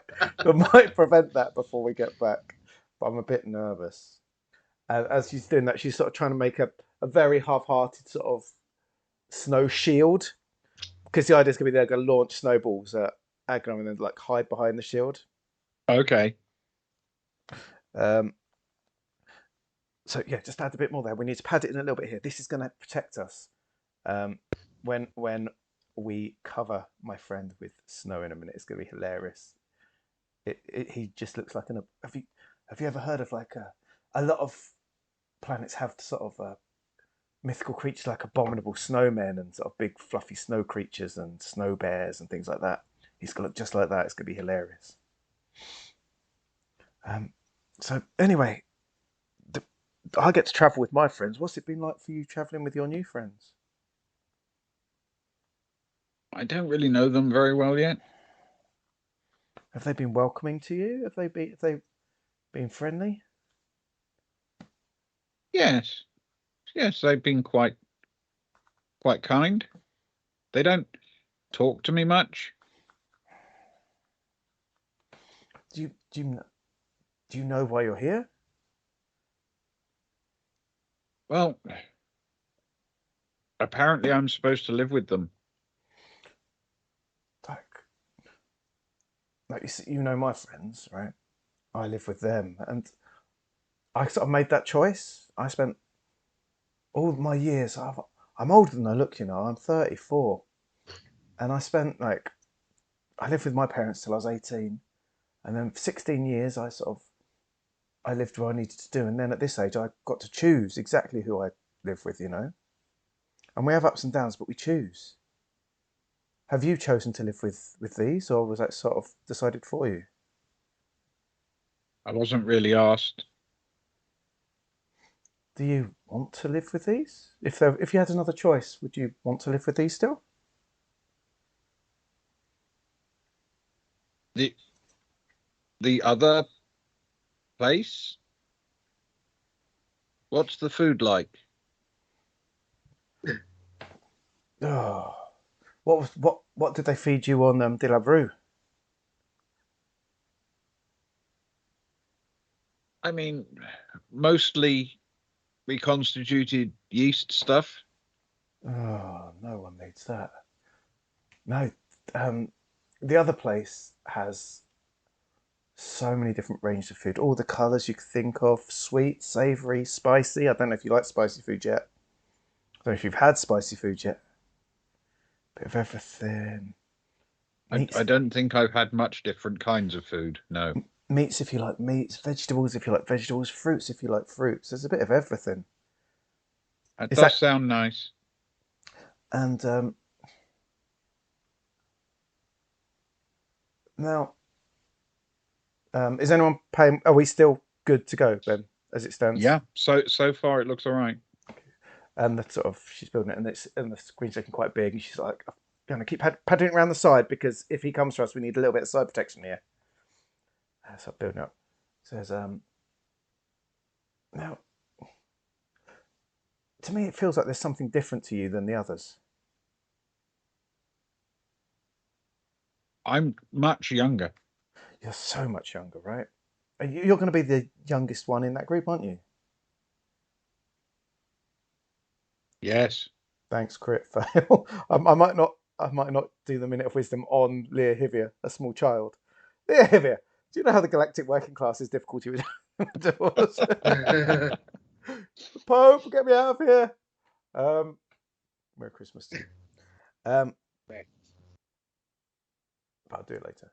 prevent that before we get back. But I'm a bit nervous. And as she's doing that, she's sort of trying to make a very half-hearted sort of snow shield because the idea is going to be they're going to launch snowballs at Agnar and then like hide behind the shield. Okay. Um, so yeah, just add a bit more there. We need to pad it in a little bit here. This is going to protect us um, when we cover my friend with snow in a minute. It's going to be hilarious. He just looks like an. Have you ever heard of like a lot of planets have sort of mythical creatures like abominable snowmen and sort of big fluffy snow creatures and snow bears and things like that. He's going to look just like that. It's going to be hilarious. So anyway, I get to travel with my friends. What's it been like for you traveling with your new friends? I don't really know them very well yet. Have they been welcoming to you? Have they been? Have they? Being friendly? Yes, yes, they've been quite kind. They don't talk to me much. Do you do you do you know why you're here? Well, apparently I'm supposed to live with them. Like, like you see, you know my friends, right? I live with them, and I sort of made that choice. I spent all my years. I'm older than I look, you know. I'm 34, and I spent like I lived with my parents till I was 18, and then for 16 years I lived where I needed to do, and then at this age I got to choose exactly who I live with, you know. And we have ups and downs, but we choose. Have you chosen to live with these, or was that sort of decided for you? I wasn't really asked. Do you want to live with these? If you had another choice, would you want to live with these still? The the other place? What's the food like? Oh, what did they feed you on De La Rue? I mean, mostly reconstituted yeast stuff. Oh, no one needs that. No, um, the other place has so many different ranges of food, all the colours you could think of: sweet, savoury, spicy. I don't know if you like spicy food yet. I don't know if you've had spicy food yet. Bit of everything. I Meats, don't think I've had much different kinds of food. No, meats if you like meats, vegetables if you like vegetables, fruits if you like fruits. There's a bit of everything. that Is does that sound nice. and now is anyone paying? Are we still good to go then, as it stands? Yeah, so far it looks all right. And the sort of she's building it, and the screen's looking quite big, and she's like, "I'm gonna keep padding it around the side because if he comes for us, we need a little bit of side protection here." So building up. Says now to me it feels like there's something different to you than the others. I'm much younger. You're so much younger, right? You're going to be the youngest one in that group, aren't you? Yes, Thanks, crit fail. I might not. I might not do the minute of wisdom on Lear Hivia, a small child. Lear Hivia, do you know how the galactic working class is difficulty with divorce? Pope, get me out of here. Merry Christmas to you. Um, I'll do it later.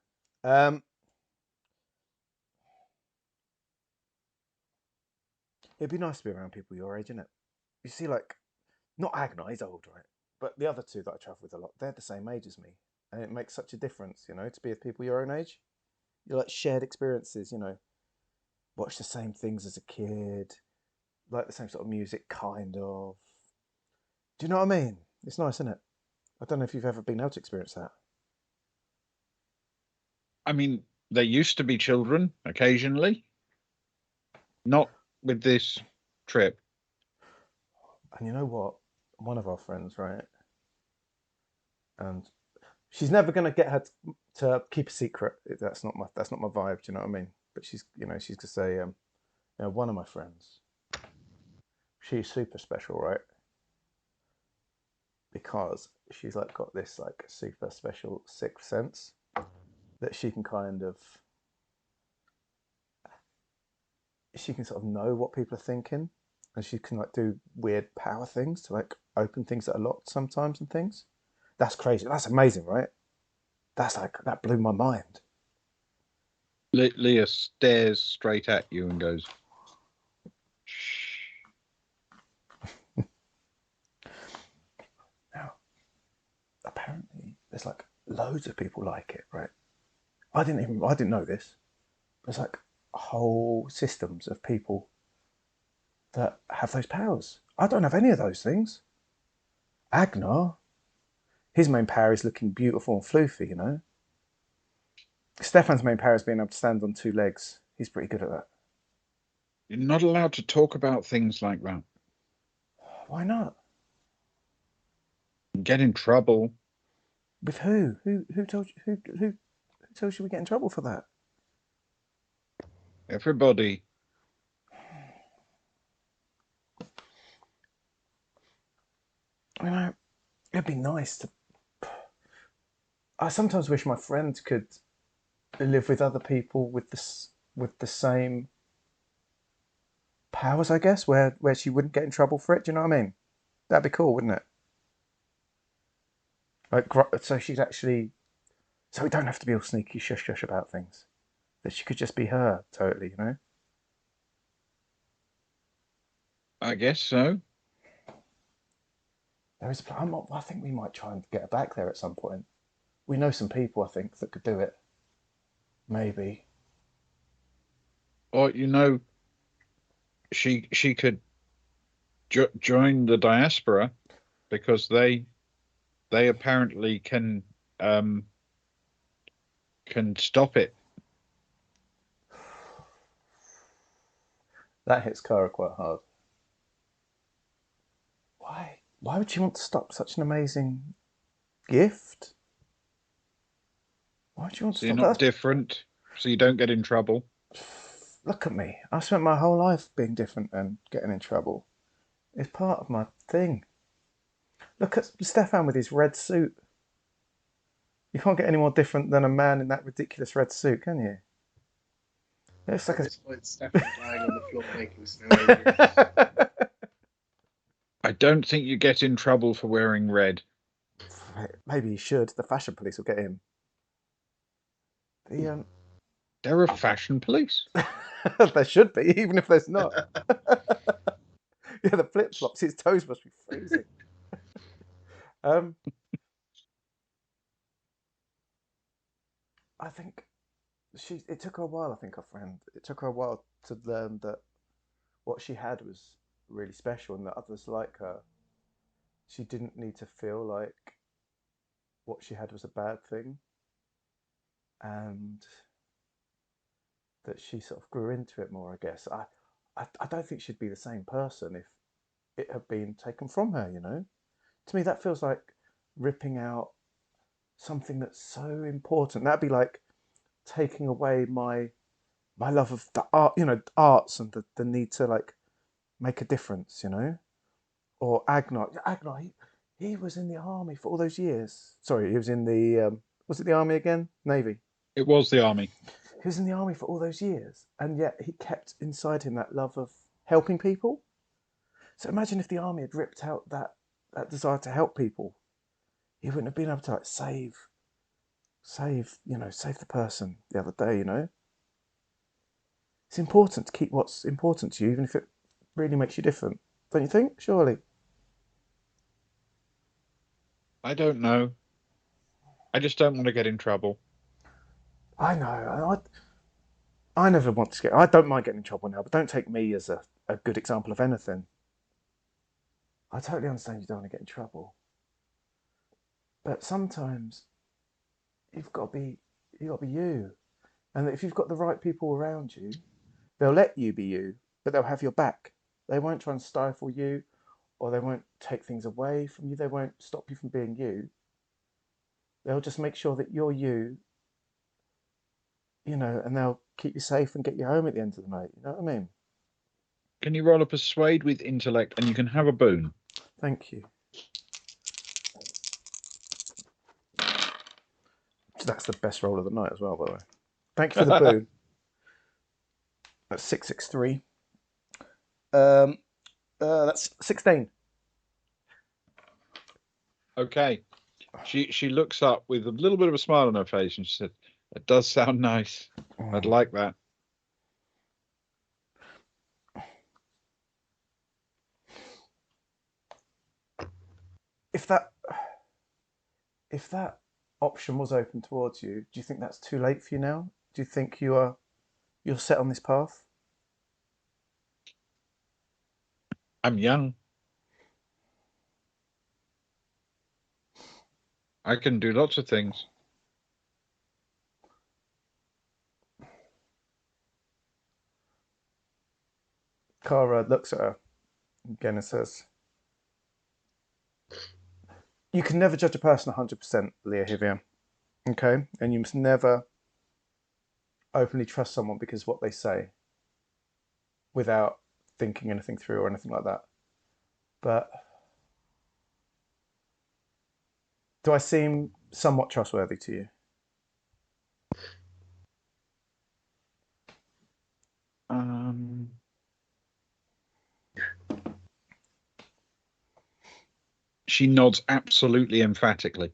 It'd be nice to be around people your age, isn't it? You see, like, not Agnar, he's old, right? But the other two that I travel with a lot, they're the same age as me. And it makes such a difference, you know, to be with people your own age. You're like shared experiences, you know, watch the same things as a kid, like the same sort of music, kind of. Do you know what I mean? It's nice, isn't it? I don't know if you've ever been able to experience that. I mean there used to be children occasionally, not with this trip. And you know what? One of our friends, right? And she's never going to get her to keep a secret. That's not my vibe. Do you know what I mean? But she's gonna say, one of my friends, she's super special, right? Because she's like got this like super special sixth sense that she can sort of know what people are thinking, and she can like do weird power things to like open things that are locked sometimes and things. That's crazy. That's amazing, right? That blew my mind. Leah stares straight at you and goes, "Shh." Now, apparently, there's like loads of people like it, right? I didn't know this. There's like whole systems of people that have those powers. I don't have any of those things. Agnar, his main power is looking beautiful and floofy, you know. Stefan's main power is being able to stand on two legs. He's pretty good at that. You're not allowed to talk about things like that. Why not? You get in trouble. With who? Who told you? Who tells you we get in trouble for that? Everybody. You know, it'd be nice to. I sometimes wish my friend could live with other people with this with the same powers, I guess, where she wouldn't get in trouble for it. Do you know what I mean? That'd be cool, wouldn't it? Like, so she'd actually, so we don't have to be all sneaky shush shush about things. That she could just be her, totally, you know. I guess so. There is a plan. I think we might try and get her back there at some point. We know some people, I think, that could do it. Maybe. Or she could join the diaspora because they apparently can stop it. That hits Kara quite hard. Why? Why would she want to stop such an amazing gift? Why would you want to So you're stop not that? different, so you don't get in trouble. Look at me. I spent my whole life being different and getting in trouble. It's part of my thing. Look at Stefan with his red suit. You can't get any more different than a man in that ridiculous red suit, can you? It looks like At this point, Stefan lying on the floor making snow angels. a. I don't think you get in trouble for wearing red. Maybe he should. The fashion police will get him. The There are fashion police. there should be, even if there's not. Yeah, the flip flops. His toes must be freezing. um, I think she. It took her a while. I think her friend. It took her a while to learn that what she had was really special, and that others like her. She didn't need to feel like what she had was a bad thing, and that she sort of grew into it more. I guess. I don't think she'd be the same person if it had been taken from her. You know, to me that feels like ripping out something that's so important. That'd be like taking away my love of the art, you know, arts and the need to like make a difference, you know. Or Agnar, he was in the army for all those years. Sorry, he was in the was it the army again? Navy. It was the army. He was in the army for all those years, and yet he kept inside him that love of helping people. So imagine if the army had ripped out that desire to help people, he wouldn't have been able to like save the person the other day. You know, it's important to keep what's important to you, even if it really makes you different. Don't you think? Surely. I don't know. I just don't want to get in trouble. I know. I never want to get. I don't mind getting in trouble now, but don't take me as a good example of anything. I totally understand you don't want to get in trouble, but sometimes you've got to be you, and if you've got the right people around you, they'll let you be you, but they'll have your back. They won't try and stifle you, or they won't take things away from you. They won't stop you from being you. They'll just make sure that you're you, you know, and they'll keep you safe and get you home at the end of the night. You know what I mean? Can you roll a persuade with intellect and you can have a boon? Thank you. That's the best roll of the night as well, by the way. Thank you for the boon. That's 663. That's 16. Okay. She looks up with a little bit of a smile on her face and she said, "It does sound nice. I'd like that." If that if that option was open towards you, do you think that's too late for you now? Do you think you're set on this path? I'm young. I can do lots of things. Kara looks at her again and says, "You can never judge a person 100%, Leah Hivia. Okay, and you must never openly trust someone because of what they say, without thinking anything through or anything like that. But do I seem somewhat trustworthy to you?" She nods absolutely emphatically.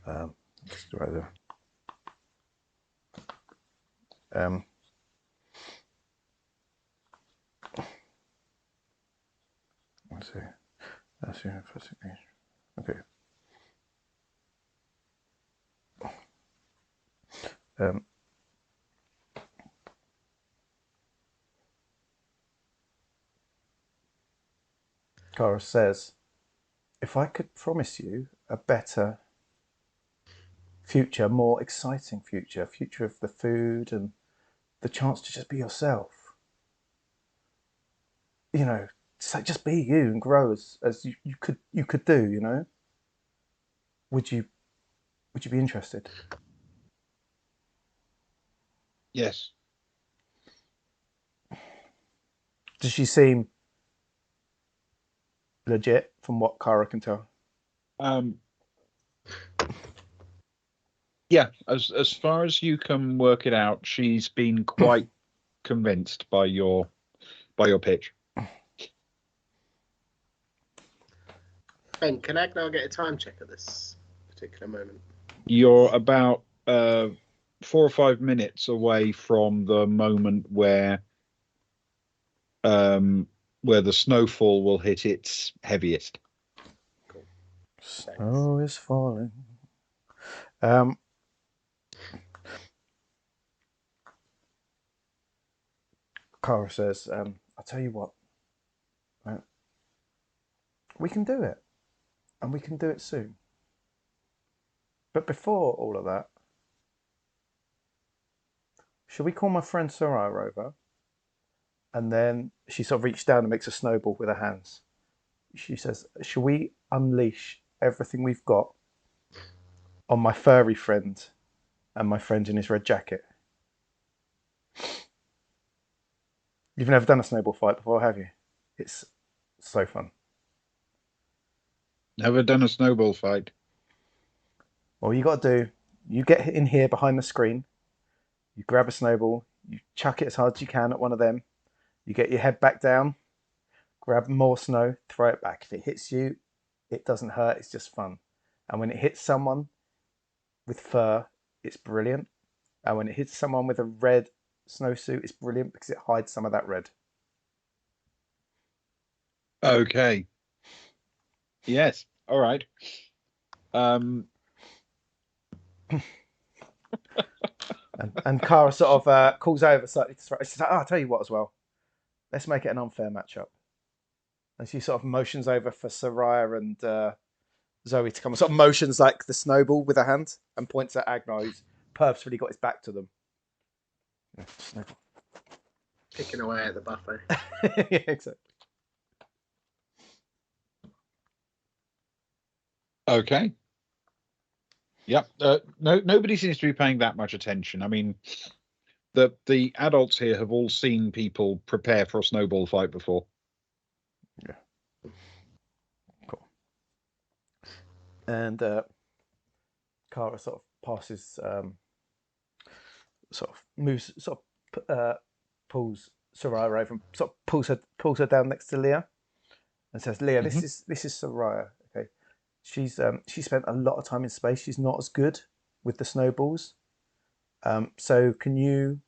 Just right there. Let's see. That's your first signature. Okay. Kara says, "If I could promise you a better future, more exciting future of the food and the chance to just be yourself, you know, so just be you and grow as you could do, you know, would you be interested?" Yes. Does she seem legit from what Kara can tell? Yeah, as far as you can work it out, she's been quite convinced by your pitch. Ben, can Agnar get a time check at this particular moment? You're about 4 or 5 minutes away from the moment where the snowfall will hit its heaviest. Cool. Snow is falling. Kara says, "I'll tell you what, right? We can do it, and we can do it soon. But before all of that, should we call my friend Soraya over?" And then she sort of reaches down and makes a snowball with her hands. She says, "Shall we unleash everything we've got on my furry friend and my friend in his red jacket?" You've never done a snowball fight before, have you? It's so fun. Never done a snowball fight. All you got to do, you get in here behind the screen, you grab a snowball, you chuck it as hard as you can at one of them, you get your head back down, grab more snow, throw it back. If it hits you, it doesn't hurt, it's just fun. And when it hits someone with fur, it's brilliant. And when it hits someone with a red snowsuit, it's brilliant because it hides some of that red. Okay. Yes. All right. And Kara sort of calls over slightly to Soraya. She's like, "Oh, I'll tell you what as well. Let's make it an unfair matchup." And she sort of motions over for Soraya and Zoe to come. Sort of motions like the snowball with her hand and points at Agnar, who's purposefully got his back to them. Yeah, snowball. Picking away at the buffet. Yeah, exactly. Okay. Yep. Nobody seems to be paying that much attention. I mean, the adults here have all seen people prepare for a snowball fight before. Yeah. Cool. And Kara sort of passes, sort of moves, sort of pulls Soraya over and sort of pulls her down next to Leah and says, "Leah, Mm-hmm. this is Soraya. Okay, she spent a lot of time in space. She's not as good with the snowballs. So can you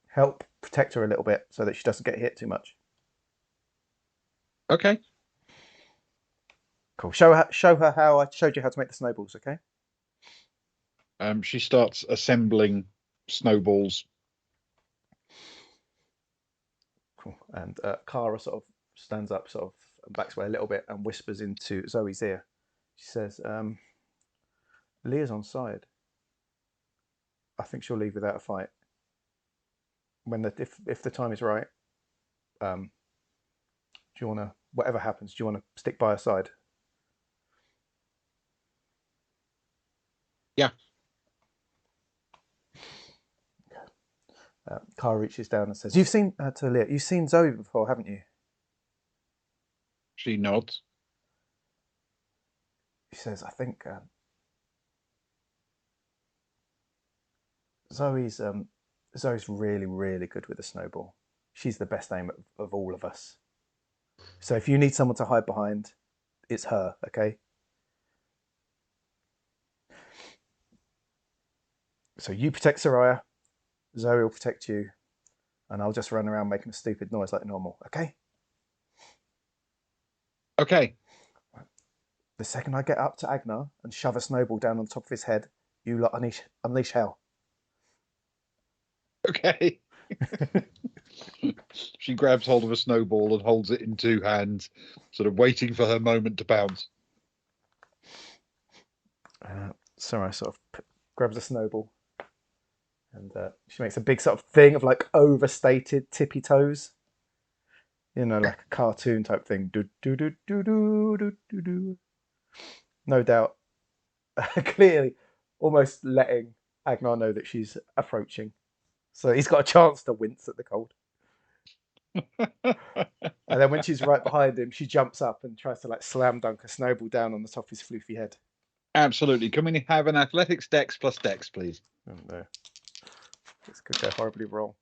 help protect her a little bit so that she doesn't get hit too much?" Okay. Cool. Show her how I showed you how to make the snowballs. Okay. She starts assembling snowballs. Cool. And Kara sort of stands up, sort of backs away a little bit, and whispers into Zoe's ear. She says, "Leah's on side. I think she'll leave without a fight." if the time is right, do you want to, whatever happens, do you want to stick by her side? Yeah. Kara reaches down and says, "You've seen to Leah. You've seen Zoe before, haven't you?" She nods. She says, "I think Zoe's Zoe's really, really good with a snowball. She's the best aim of all of us. So if you need someone to hide behind, it's her, okay? So you protect Soraya, Zoe will protect you, and I'll just run around making a stupid noise like normal, okay?" Okay. The second I get up to Agnar and shove a snowball down on top of his head, you lot unleash hell. Okay. She grabs hold of a snowball and holds it in two hands, sort of waiting for her moment to pounce. Soraya sort of grabs a snowball and she makes a big sort of thing of like overstated tippy toes. Like a cartoon type thing. Do do do do do do do do. No doubt, clearly, almost letting Agnar know that she's approaching, so he's got a chance to wince at the cold. And then when she's right behind him, she jumps up and tries to like slam dunk a snowball down on the top of his floofy head. Absolutely. Can we have an athletics dex plus dex, please? Oh no, this could go horribly wrong.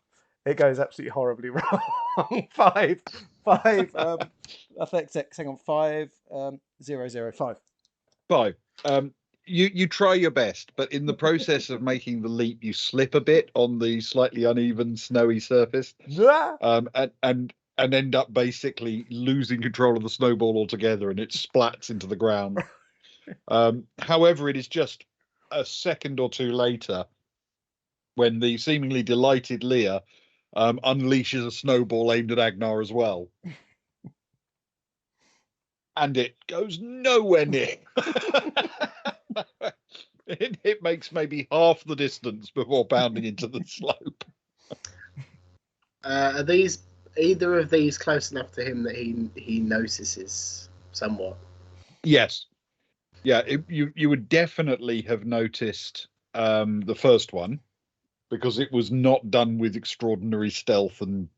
It goes absolutely horribly wrong. Five. Athletics X. Hang on. 5. 0 0 5. 5. You try your best, but in the process of making the leap, you slip a bit on the slightly uneven, snowy surface, and end up basically losing control of the snowball altogether, and it splats into the ground. However, it is just a second or two later when the seemingly delighted Leah unleashes a snowball aimed at Agnar as well. And it goes nowhere near. It makes maybe half the distance before bounding into the slope. Are either of these close enough to him that he notices somewhat? Yes. Yeah, you would definitely have noticed the first one, because it was not done with extraordinary stealth and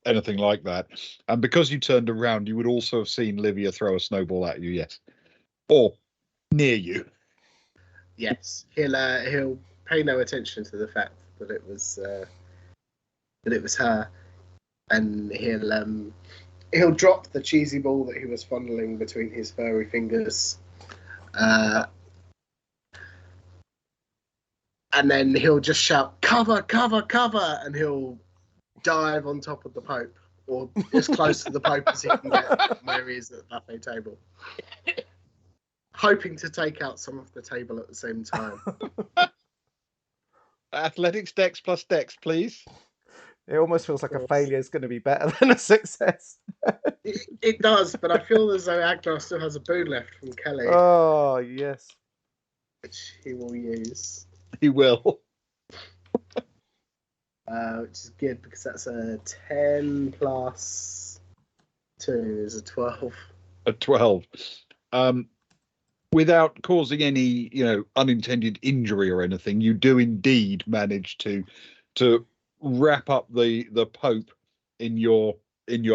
anything like that. And because you turned around, you would also have seen Livia throw a snowball at you, yes. Or near you. Yes, he'll pay no attention to the fact that it was her, and he'll drop the cheesy ball that he was fondling between his furry fingers, and then he'll just shout, "Cover, cover, cover!" and he'll dive on top of the Pope, or as close to the Pope as he can get from where he is at the buffet table, hoping to take out some of the table at the same time. Athletics dex plus dex, please. It almost feels like a failure is going to be better than a success. It does, but I feel as though Agnar still has a boon left from Kelly. Oh, yes. Which he will use. He will. Which is good because that's a 10 plus 2 is a 12. A 12. Without causing any, unintended injury or anything, you do indeed manage to wrap up the Pope in your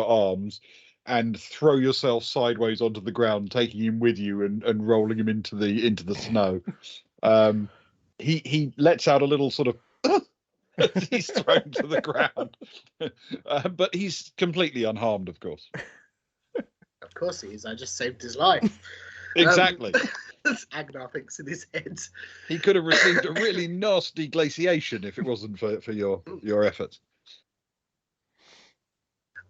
arms and throw yourself sideways onto the ground, taking him with you and rolling him into the snow. He lets out a little sort of as he's thrown to the ground, but he's completely unharmed, of course. Of course he is. I just saved his life. Exactly. Agnar thinks in his head. He could have received a really nasty glaciation if it wasn't for your efforts.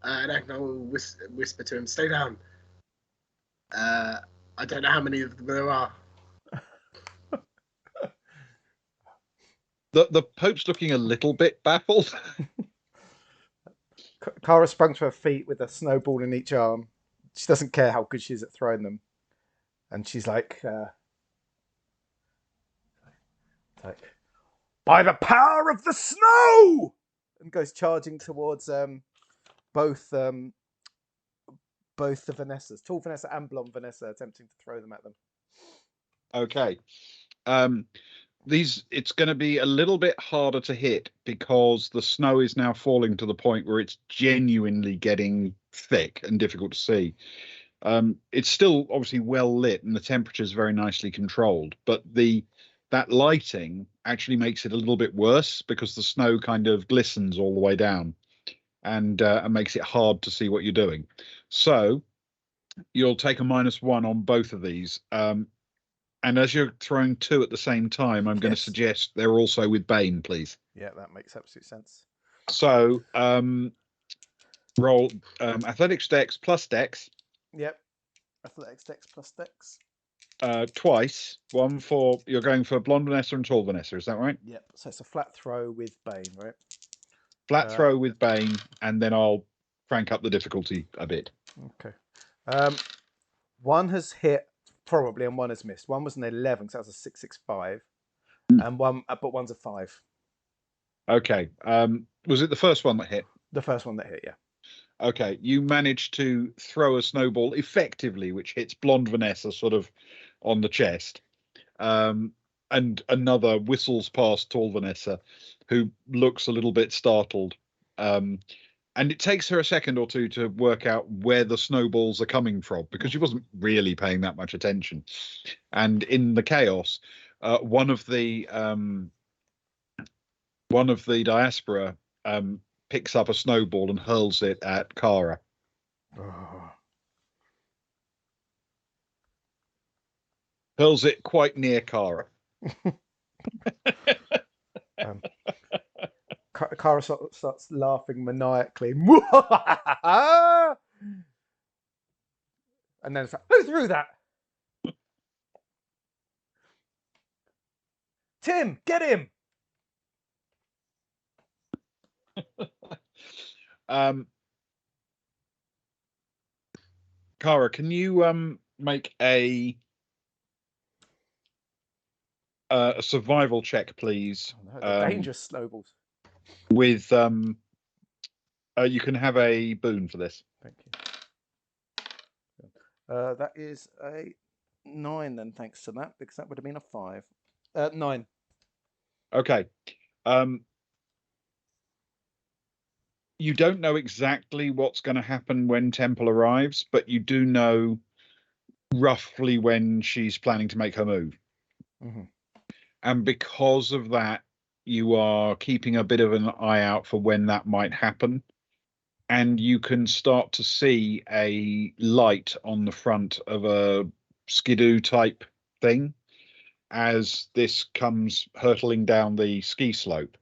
And Agnar will whisper to him, "Stay down. I don't know how many of them there are." The Pope's looking a little bit baffled. Kara sprung to her feet with a snowball in each arm. She doesn't care how good she is at throwing them. And she's like, "By the power of the snow!" and goes charging towards both both the Vanessas, tall Vanessa and blonde Vanessa, attempting to throw them at them. Okay. It's going to be a little bit harder to hit because the snow is now falling to the point where it's genuinely getting thick and difficult to see. It's still obviously well lit and the temperature is very nicely controlled, but that lighting actually makes it a little bit worse because the snow kind of glistens all the way down and makes it hard to see what you're doing. So you'll take a -1 on both of these. And as you're throwing 2 at the same time, I'm going to suggest they're also with Bane, please. Yeah, that makes absolute sense. So roll athletics dex plus dex. Yep. Athletics dex plus dex. Twice. One for you're going for blonde Vanessa and tall Vanessa, is that right? Yep. So it's a flat throw with Bane, right? Flat throw with Bane, and then I'll crank up the difficulty a bit. Okay. One has hit probably, and one has missed. One was an 11, so that was a 665, and but one's a 5. Okay. Was it the first one that hit? The first one that hit, yeah. Okay, you managed to throw a snowball effectively, which hits blonde Vanessa sort of on the chest, and another whistles past tall Vanessa, who looks a little bit startled. And it takes her a second or two to work out where the snowballs are coming from because she wasn't really paying that much attention. And in the chaos, one of the diaspora picks up a snowball and hurls it at Kara. Oh. Hurls it quite near Kara. Kara starts laughing maniacally. And then it's like, who threw that? Tim, get him! Kara, can you make a survival check, please? Oh, no, they're dangerous snowballs. With you can have a boon for this. Thank you. That is a 9 then, thanks to that, because that would have been a 5. 9. Okay. You don't know exactly what's going to happen when Temple arrives, but you do know roughly when she's planning to make her move. Mm-hmm. And because of that, you are keeping a bit of an eye out for when that might happen. And you can start to see a light on the front of a skidoo type thing as this comes hurtling down the ski slope.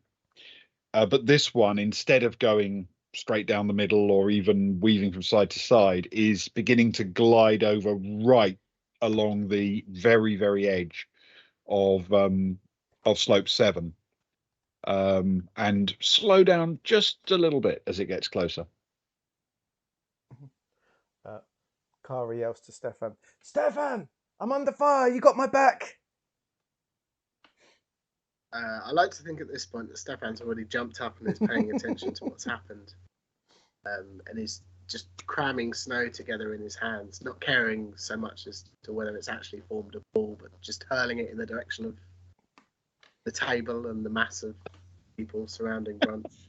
But this one, instead of going straight down the middle or even weaving from side to side, is beginning to glide over right along the very, very edge of slope 7, and slow down just a little bit as it gets closer. Kara yells to Stefan, "Stefan, I'm under fire. You got my back." I like to think at this point that Stefan's already jumped up and is paying attention to what's happened, and is just cramming snow together in his hands, not caring so much as to whether it's actually formed a ball, but just hurling it in the direction of the table and the mass of people surrounding Brunch.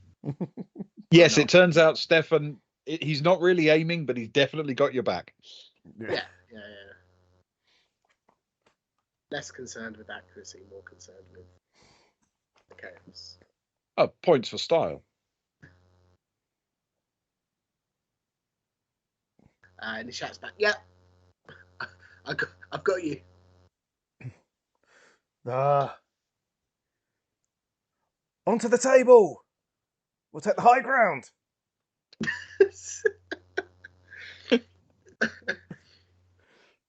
Yes, it turns out Stefan, he's not really aiming, but he's definitely got your back. Yeah. Less concerned with accuracy, more concerned with the chaos. Oh, points for style. And he shouts back, "Yeah, I've got you." Onto the table. We'll take the high ground.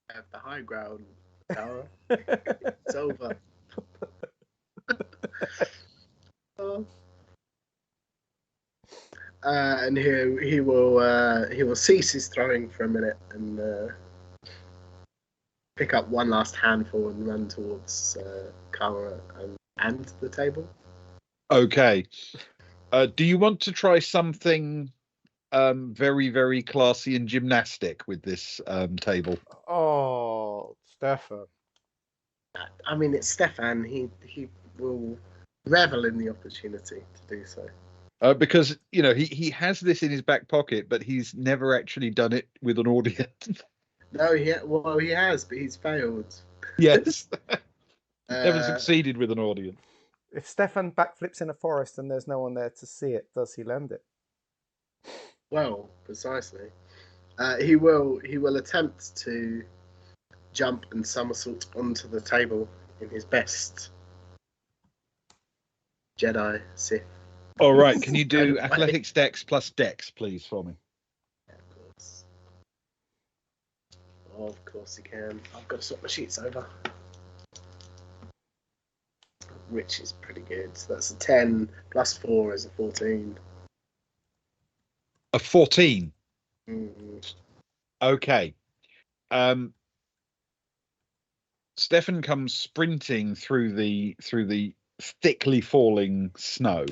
Have the high ground, Kara. It's over. And he will cease his throwing for a minute and pick up one last handful and run towards Kara and the table. Okay. Do you want to try something very, very classy and gymnastic with this table? Oh, Stefan. I mean, it's Stefan. He will revel in the opportunity to do so. Because he has this in his back pocket, but he's never actually done it with an audience. No, he has, but he's failed. Yes, never Uh, succeeded with an audience. If Stefan backflips in a forest and there's no one there to see it, does he land it? well, precisely. He will attempt to jump and somersault onto the table in his best Jedi Sith. All right, can you kind do of way. athletics dex plus dex, please, for me? Yeah, of course. Oh, of course he can. I've got to swap my sheets over. Which is pretty good. So that's a 10 plus 4 is a 14. A 14. Mm-hmm. Okay. Stefan comes sprinting through the thickly falling snow,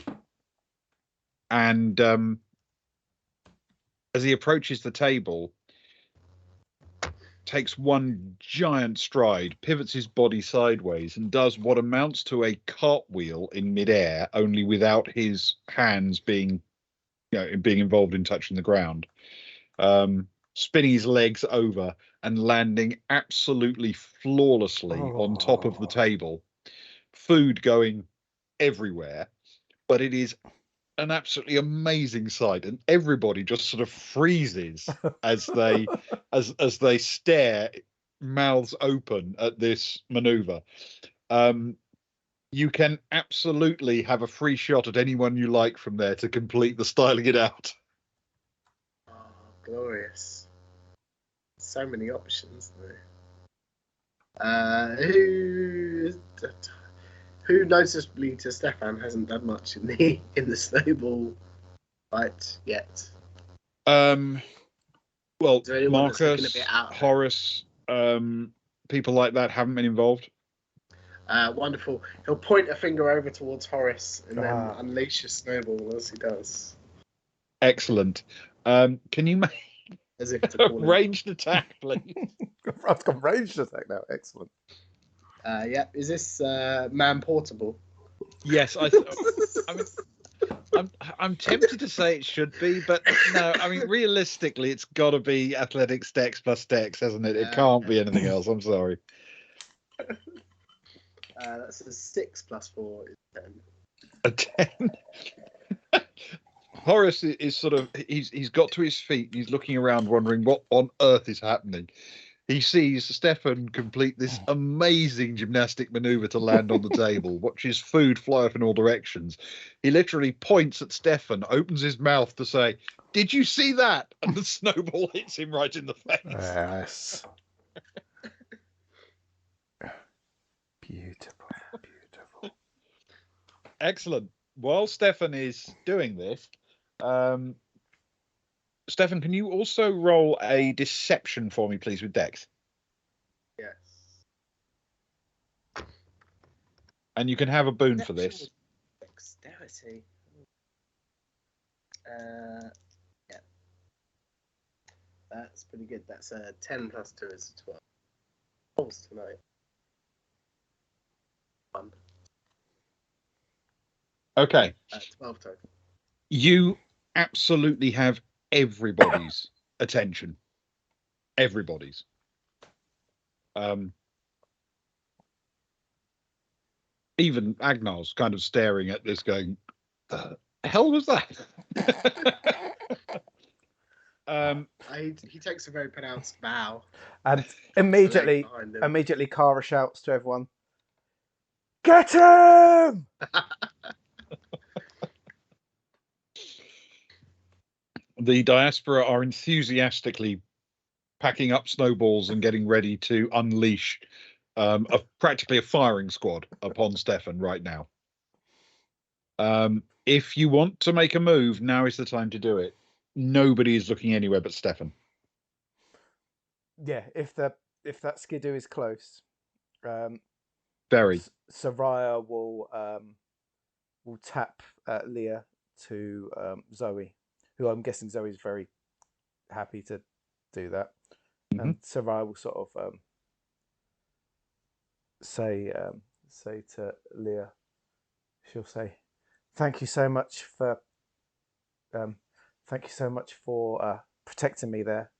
and as he approaches the table, takes one giant stride, pivots his body sideways, and does what amounts to a cartwheel in midair, only without his hands being involved in touching the ground. Spinning his legs over and landing absolutely flawlessly on top of the table. Food going everywhere, but it is an absolutely amazing sight, and everybody just sort of freezes as they stare, mouths open, at this maneuver. You can absolutely have a free shot at anyone you like from there to complete the styling it out. Oh, glorious. So many options there. Who noticeably to Stefan hasn't done much in the snowball fight yet? Well, Is there anyone that's looking a Marcus, bit out? Horace, people like that haven't been involved. Wonderful. He'll point a finger over towards Horace and then Ah. unleash a snowball as he does. Excellent. Can you make As if to a call him. ranged attack, please? I've got ranged attack now. Excellent. Yeah. Is this man portable? Yes, I mean, I'm tempted to say it should be, but no. I mean, realistically, it's got to be athletics dex plus dex, hasn't it? It can't be anything else. I'm sorry. That's a 6 plus 4 is 10. A 10. Horace is sort of he's got to his feet. He's looking around, wondering what on earth is happening. He sees Stefan complete this amazing gymnastic maneuver to land on the table, watches food fly off in all directions. He literally points at Stefan, opens his mouth to say, "Did you see that?" And the snowball hits him right in the face. Yes. Beautiful. Beautiful. Excellent. While Stefan is doing this, Stefan, can you also roll a deception for me, please, with Dex? Yes. And you can have a boon for this. Dexterity. Yeah. That's pretty good. That's a 10 plus 2 is 12. Rolls tonight. 1. Okay. 12 total. You absolutely have everybody's attention. Everybody's. Even Agnar's kind of staring at this, going, "The hell was that?" He takes a very pronounced bow. And immediately, Kara shouts to everyone, "Get him!" The diaspora are enthusiastically packing up snowballs and getting ready to unleash practically a firing squad upon Stefan right now. If you want to make a move, now is the time to do it. Nobody is looking anywhere but Stefan. Yeah, if that skidoo is close, Very. Soraya will tap Leah to Zoe, who I'm guessing Zoe's very happy to do that. And Sarai will sort of say to Leah, she'll say, "Thank you so much for protecting me there.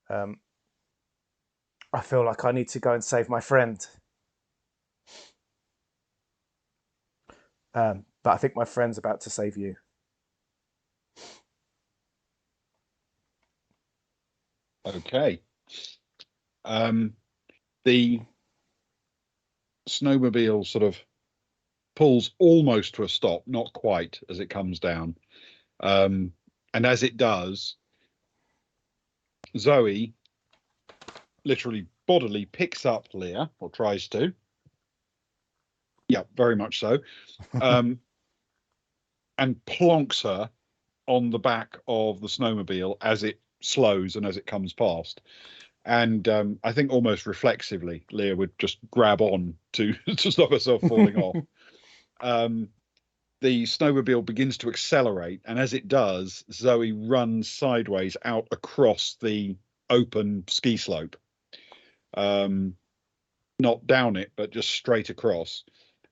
I feel like I need to go and save my friend. But I think my friend's about to save you." Okay. The snowmobile sort of pulls almost to a stop, not quite, as it comes down. And as it does, Zoe literally bodily picks up Leah, or tries to. Yeah, very much so. And plonks her on the back of the snowmobile as it slows and as it comes past. And I think almost reflexively, Leah would just grab on to stop herself falling off. The snowmobile begins to accelerate, and as it does, Zoe runs sideways out across the open ski slope. Not down it, but just straight across,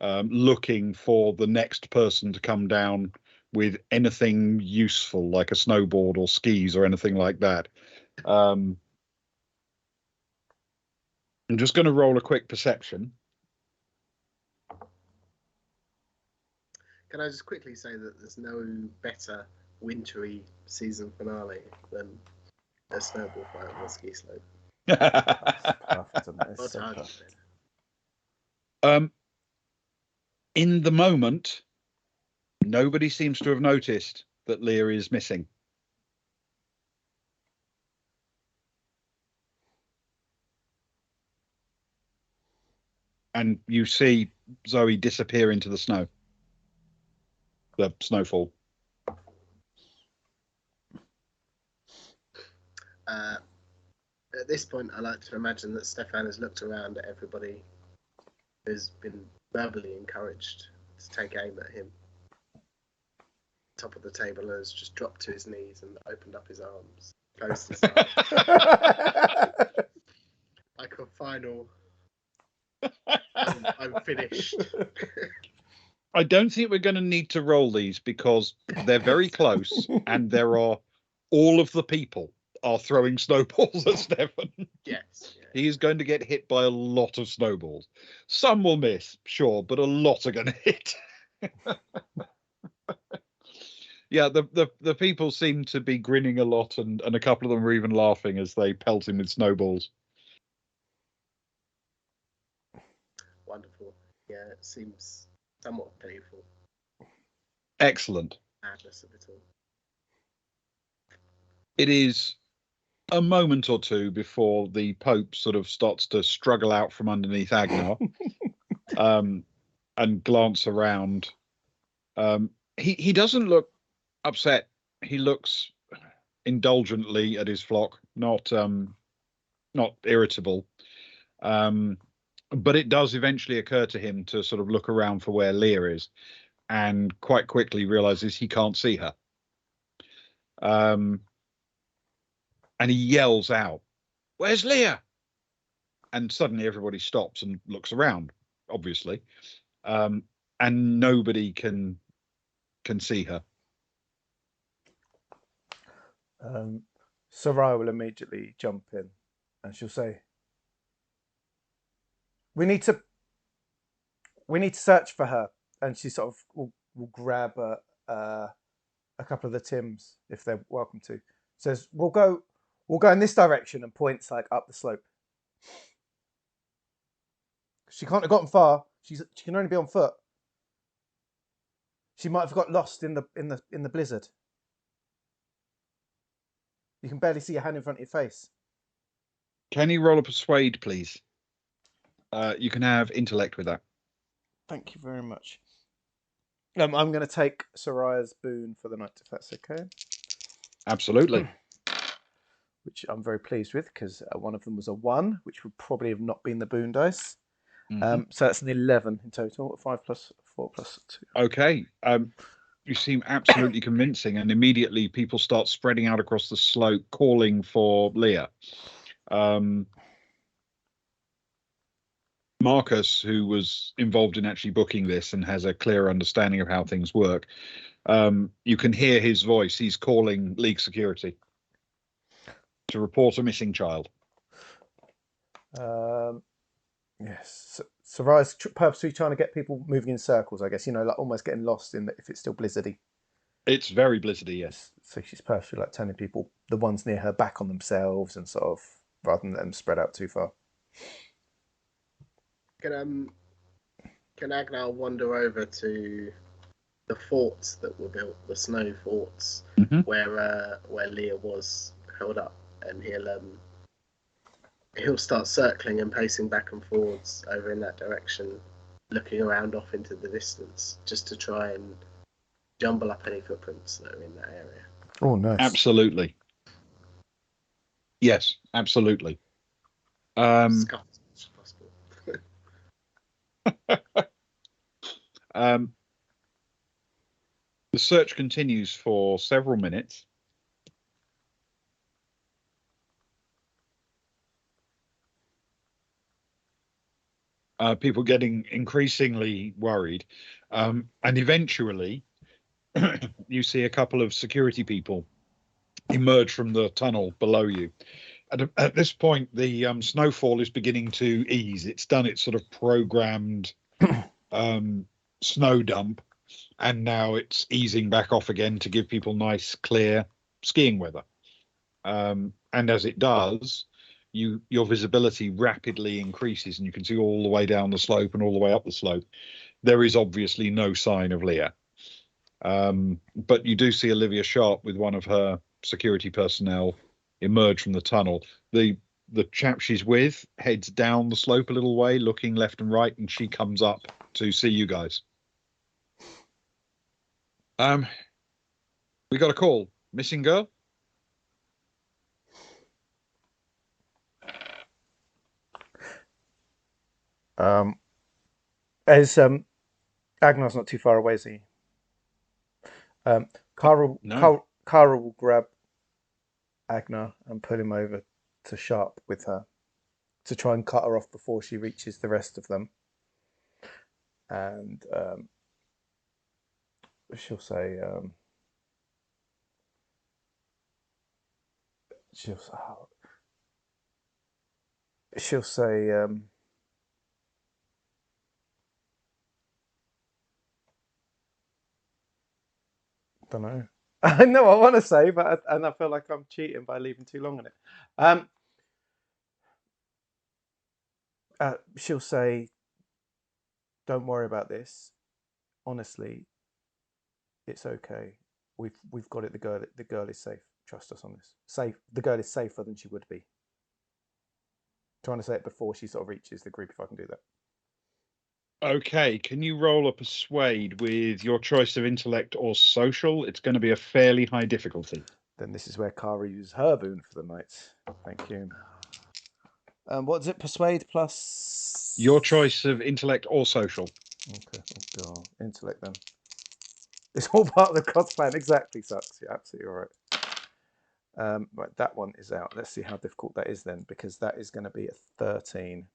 looking for the next person to come down with anything useful, like a snowboard or skis or anything like that. I'm just going to roll a quick perception. Can I just quickly say that there's no better wintry season finale than a snowball fight on the ski slope? Perfect, isn't it? It's so perfect. In the moment, nobody seems to have noticed that Leah is missing. And you see Zoe disappear into the snow. The snowfall. At this point, I like to imagine that Stefan has looked around at everybody who's been verbally encouraged to take aim at him. Top of the table has just dropped to his knees and opened up his arms, closed his eyes. Like a final, I'm finished. I don't think we're going to need to roll these because they're very close, and there are all of the people are throwing snowballs at Stefan. Yes. Yeah. He is going to get hit by a lot of snowballs. Some will miss, sure, but a lot are going to hit. Yeah, the people seem to be grinning a lot, and a couple of them are even laughing as they pelt him with snowballs. Wonderful. Yeah, it seems somewhat painful. Excellent. Madness of it all. It is a moment or two before the Pope sort of starts to struggle out from underneath Agnar and glance around. He doesn't look upset. He looks indulgently at his flock, not irritable. But it does eventually occur to him to sort of look around for where Leah is, and quite quickly realizes he can't see her. And he yells out, "Where's Leah?" And suddenly everybody stops and looks around, obviously, and nobody can see her. Sarai will immediately jump in, and she'll say, "We need to search for her." And she sort of will grab a couple of the Tims if they're welcome to. Says, "We'll go in this direction," and points like up the slope. She can't have gotten far. She can only be on foot. She might have got lost in the blizzard. You can barely see your hand in front of your face. Can you roll a persuade, please? You can have intellect with that. Thank you very much. I'm going to take Soraya's boon for the night, if that's okay. Absolutely. Which I'm very pleased with, because one of them was a 1, which would probably have not been the boon dice. So that's an 11 in total. 5 plus 4 plus 2. Okay. You seem absolutely convincing, and immediately people start spreading out across the slope, calling for Leah. Marcus, who was involved in actually booking this and has a clear understanding of how things work, you can hear his voice. He's calling League Security to report a missing child. Yes. So Raya's purposely trying to get people moving in circles, I guess, like almost getting lost in if it's still blizzardy. It's very blizzardy, yes. So she's purposely like turning people, the ones near her, back on themselves and sort of, rather than let them spread out too far. Can Agnar wander over to the forts that were built, the snow forts, where Leah was held up, and he'll start circling and pacing back and forwards over in that direction, looking around off into the distance, just to try and jumble up any footprints that are in that area. Oh, nice. Absolutely. Yes, absolutely. As possible. The search continues for several minutes. People getting increasingly worried. And eventually, you see a couple of security people emerge from the tunnel below you. At this point, the snowfall is beginning to ease. It's done its sort of programmed snow dump, and now it's easing back off again to give people nice, clear skiing weather. And as it does, your visibility rapidly increases, and you can see all the way down the slope and all the way up the slope. There is obviously no sign of Leah. But you do see Olivia Sharp with one of her security personnel emerge from the tunnel. The chap she's with heads down the slope a little way, looking left and right, and she comes up to see you guys. We got a call. Missing girl? As Agnar's not too far away, is he? Kara will grab Agnar and pull him over to Sharp with her to try and cut her off before she reaches the rest of them. And she'll say, don't know. I know what I want to say, but I feel like I'm cheating by leaving too long on it. She'll say, "Don't worry about this. Honestly, it's okay. We've got it. The girl is safe. Trust us on this. Safe. The girl is safer than she would be." Trying to say it before she sort of reaches the group, if I can do that. Okay, can you roll a persuade with your choice of intellect or social? It's going to be a fairly high difficulty. Then this is where Kara uses her boon for the night. Thank you. What is it? Persuade plus... Your choice of intellect or social. Okay. Oh, God. Intellect then. It's all part of the cost plan. Exactly, sucks. You're absolutely right. Right, that one is out. Let's see how difficult that is then, because that is going to be a 13.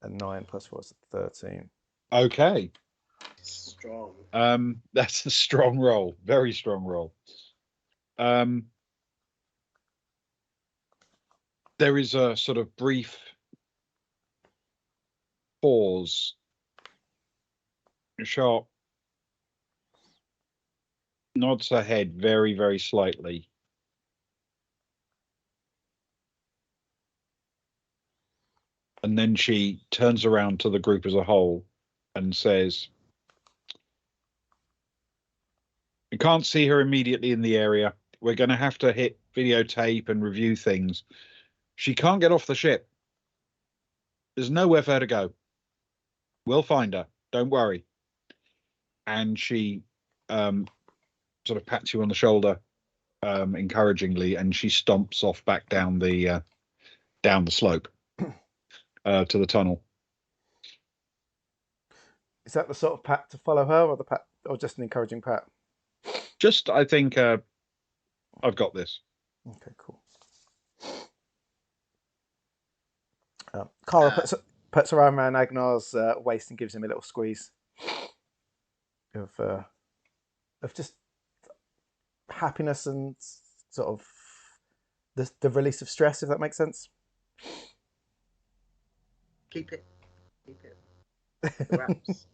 A 9 plus 4 is a 13. Okay. Strong. That's a strong roll. Very strong roll. There is a sort of brief pause. Sharp nods her head very, very slightly. And then she turns around to the group as a whole and says, "We can't see her immediately in the area. We're going to have to hit videotape and review things. She can't get off the ship. There's nowhere for her to go. We'll find her. Don't worry." And she sort of pats you on the shoulder encouragingly, and she stomps off back down the slope to the tunnel. Is that the sort of pat to follow her, or the pat, or just an encouraging pat? Just, I think I've got this. Okay, cool. Kara puts her arm around Agnar's waist and gives him a little squeeze of just happiness and sort of the release of stress, if that makes sense. Keep it. The wraps.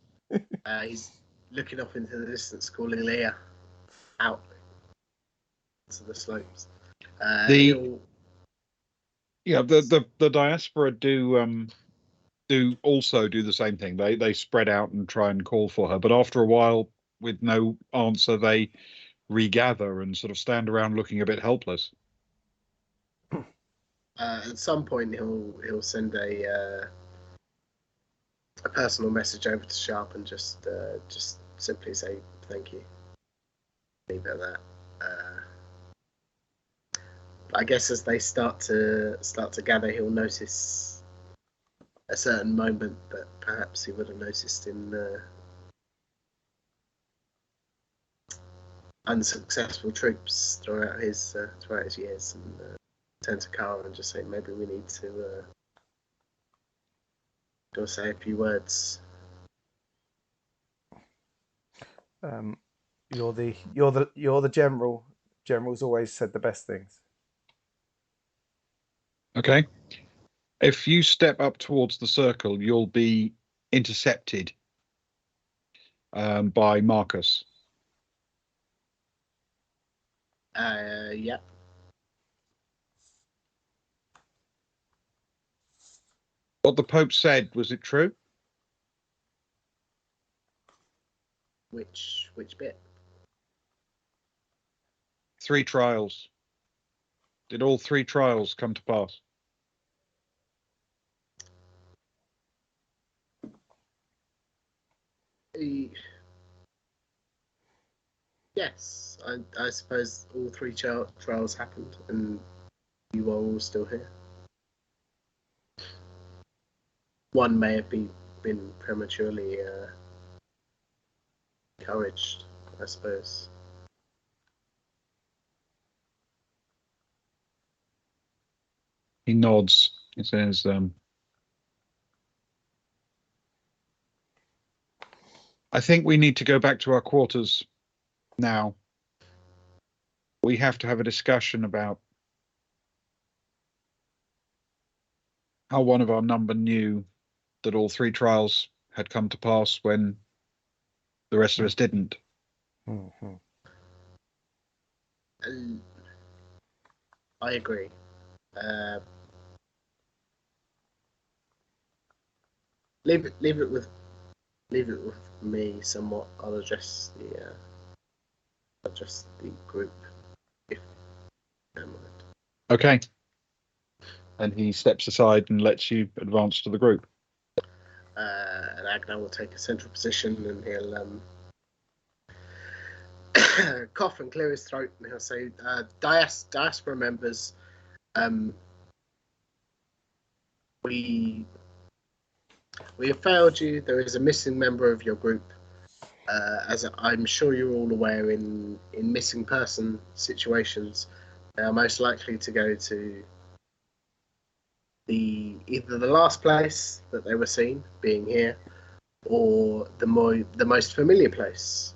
He's looking off into the distance, calling Leah out to the slopes. The diaspora do also do the same thing. They spread out and try and call for her, but after a while, with no answer, they regather and sort of stand around looking a bit helpless. At some point, he'll send a personal message over to Sharp and just simply say thank you. Leave it at that. I guess as they start to gather, he'll notice a certain moment that perhaps he would have noticed in unsuccessful troops throughout his years, and turn to Carl and just say, maybe we need to go say a few words. You're the general. General's always said the best things. Okay. If you step up towards the circle, you'll be intercepted by Marcus. Yeah. What the Pope said, was it true? Which bit? 3 trials. Did all 3 trials come to pass? Yes, I suppose all 3 trials happened, and you are all still here. One may have been prematurely encouraged, I suppose. He nods. He says, I think we need to go back to our quarters now. We have to have a discussion about how one of our number knew that all 3 trials had come to pass when the rest of us didn't. Mm-hmm. I agree. Leave it with me somewhat. I'll address the group if you don't mind. Okay. And he steps aside and lets you advance to the group. And Agnar will take a central position, and he'll cough and clear his throat, and he'll say, diaspora members, we have failed you. There is a missing member of your group. As I'm sure you're all aware, in missing person situations, they are most likely to go to either the last place that they were seen, being here, or the most familiar place,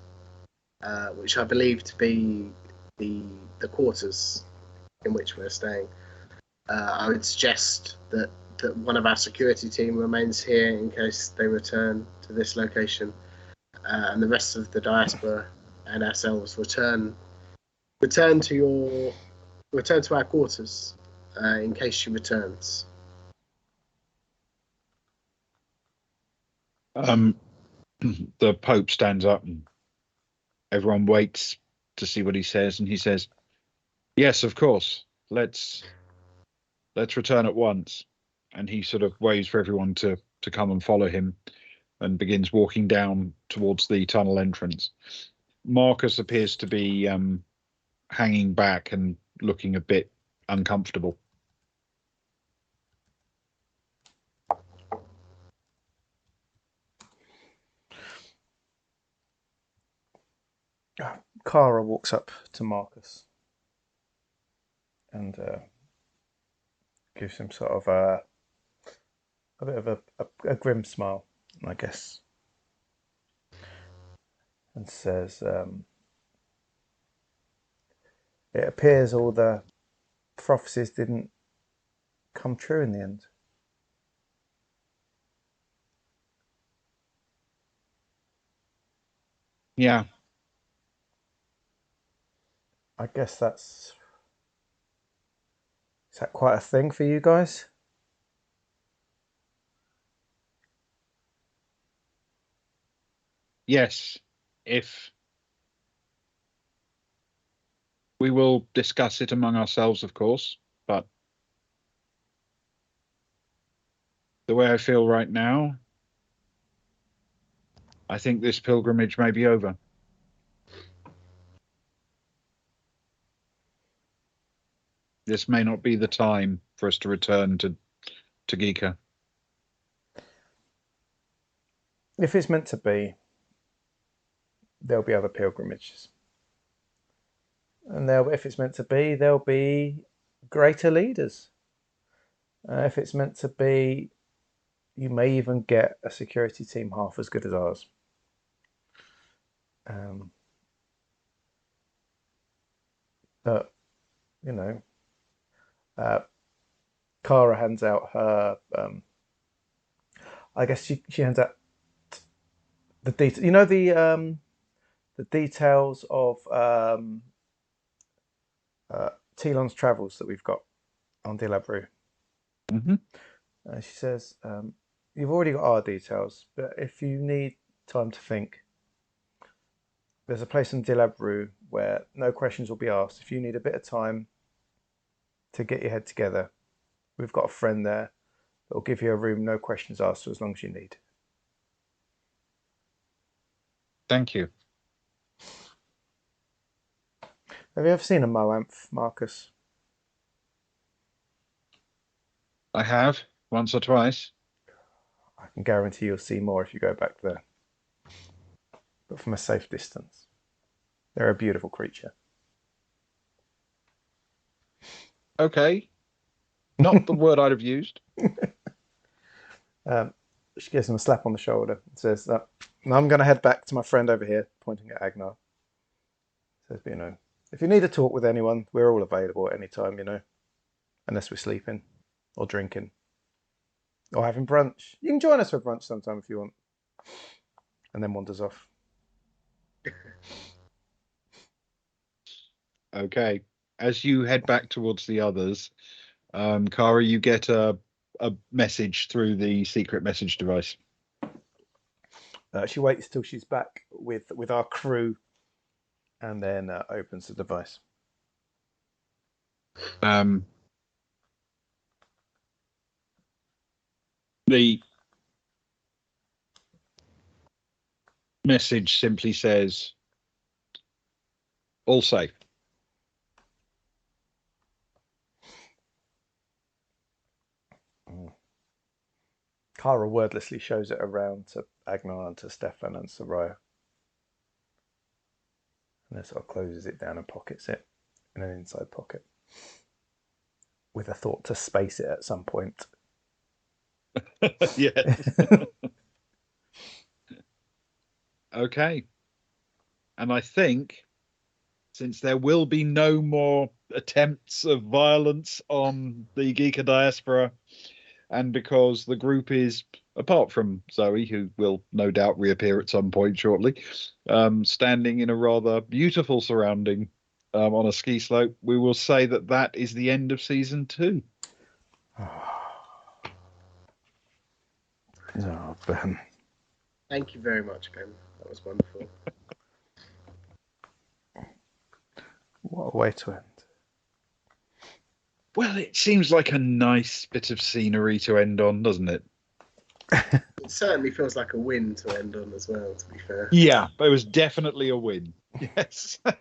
which I believe to be the quarters in which we're staying. I would suggest that one of our security team remains here in case they return to this location, and the rest of the diaspora and ourselves return to our quarters in case she returns. The Pope stands up and everyone waits to see what he says, and he says, yes, of course, let's return at once. And he sort of waves for everyone to come and follow him, and begins walking down towards the tunnel entrance. Marcus appears to be hanging back and looking a bit uncomfortable. Kara walks up to Marcus and gives him sort of a bit of a grim smile, I guess, and says, "It appears all the prophecies didn't come true in the end." Yeah. I guess is that quite a thing for you guys? Yes. If we will discuss it among ourselves, of course, but the way I feel right now, I think this pilgrimage may be over. This may not be the time for us to return to Gika. If it's meant to be, there'll be other pilgrimages. And if it's meant to be, there'll be greater leaders. If it's meant to be, you may even get a security team half as good as ours. But, you know, Kara hands out her, I guess she hands out the details. You know, the details of Telon's travels that we've got on Delabru. Mm-hmm. She says, "You've already got our details, but if you need time to think, there's a place in Delabru where no questions will be asked. If you need a bit of time to get your head together, we've got a friend there that will give you a room, no questions asked, as long as you need." Thank you. Have you ever seen a Moanth, Marcus? I have, once or twice. I can guarantee you'll see more if you go back there, but from a safe distance. They're a beautiful creature. Okay. Not the word I'd have used. She gives him a slap on the shoulder and says, "I'm going to head back to my friend over here," pointing at Agnar. Says, "You know, if you need to talk with anyone, we're all available at any time, you know, unless we're sleeping or drinking or having brunch. You can join us for brunch sometime if you want." And then wanders off. Okay. As you head back towards the others, Kara, you get a message through the secret message device. She waits till she's back with our crew and then opens the device. The message simply says, "All safe." Kara wordlessly shows it around to Agnar and to Stefan and Soraya. And then sort of closes it down and pockets it in an inside pocket, with a thought to space it at some point. Yeah. Okay. And I think, since there will be no more attempts of violence on the Geeka diaspora, and because the group is, apart from Zoe, who will no doubt reappear at some point shortly, standing in a rather beautiful surrounding on a ski slope, we will say that that is the end of season 2. Oh, Ben. Thank you very much, Ben. That was wonderful. What a way to end. Well, it seems like a nice bit of scenery to end on, doesn't it? It certainly feels like a win to end on as well, to be fair. Yeah, but it was definitely a win. Yes. For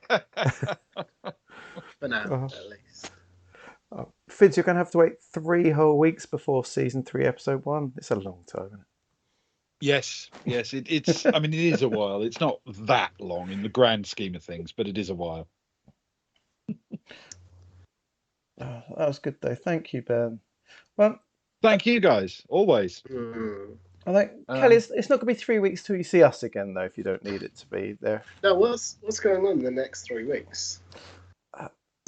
now, at least. Fids, you're going to have to wait 3 whole weeks before season 3, episode 1. It's a long time, isn't Yes, it's. I mean, it is a while. It's not that long in the grand scheme of things, but it is a while. Oh, that was good though. Thank you, Ben. Well, Thank you guys, always. Hmm. I think Kelly, it's not going to be 3 weeks till you see us again, though. If you don't need it to be there. Now, what's going on in the next 3 weeks?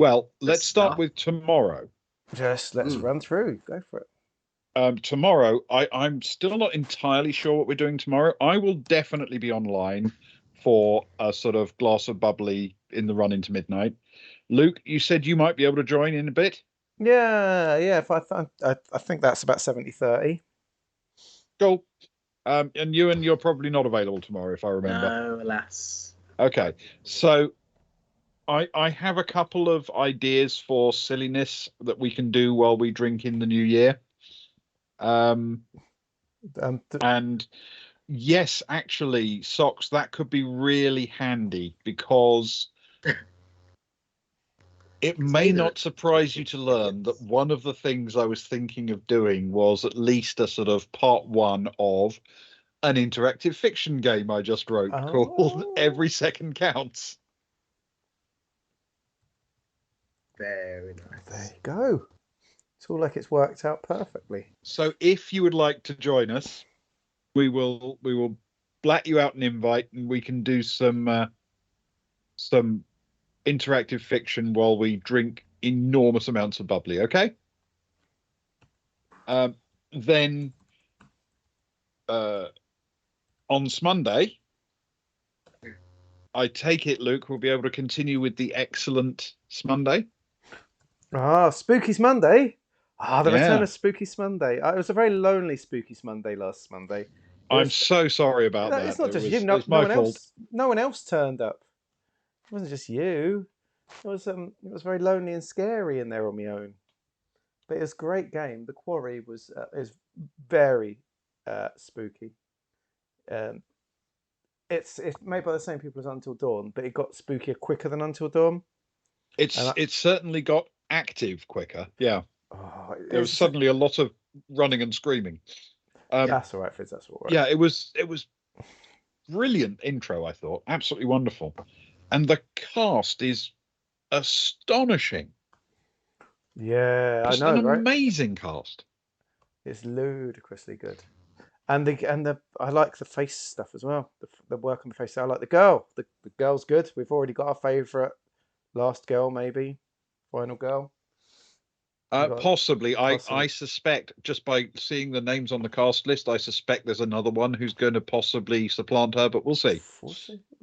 Well, The let's start stuff. with tomorrow. Just let's Mm. run through. Go for it. Tomorrow, I'm still not entirely sure what we're doing tomorrow. I will definitely be online for a sort of glass of bubbly in the run into midnight. Luke, you said you might be able to join in a bit. Yeah. If I think that's about 70-30. Cool. And you're probably not available tomorrow, if I remember. No, alas. Okay. So I have a couple of ideas for silliness that we can do while we drink in the new year. And yes, actually, Socks, that could be really handy because it may not surprise you to learn that one of the things I was thinking of doing was at least a sort of part one of an interactive fiction game I just wrote called Every Second Counts. Very nice. There you go. It's all like it's worked out perfectly. So if you would like to join us, we will blat you out an invite and we can do some interactive fiction while we drink enormous amounts of bubbly, okay? Then on Monday, I take it, Luke, we'll be able to continue with the excellent Monday. Spooky Monday. The return Yeah. of Spooky Monday. It was a very lonely Spooky Monday last Monday. I'm so sorry about that. It's not just you. It's my fault. No one else turned up. It wasn't just you. It was very lonely and scary in there on my own. But it was a great game. The Quarry is very spooky. It's made by the same people as Until Dawn, but it got spookier quicker than Until Dawn. It's certainly got active quicker. Yeah. There was It's suddenly a lot of running and screaming. That's all right, Fizz. That's all right. Yeah, it was brilliant intro, I thought. Absolutely wonderful. And the cast is astonishing. Yeah, Just I know, an right? amazing cast. It's ludicrously good. And I like the face stuff as well. The work on the face. I like the girl. The girl's good. We've already got our favourite last girl, maybe final girl. Possibly. I suspect, just by seeing the names on the cast list, I suspect there's another one who's going to possibly supplant her, but we'll see. We'll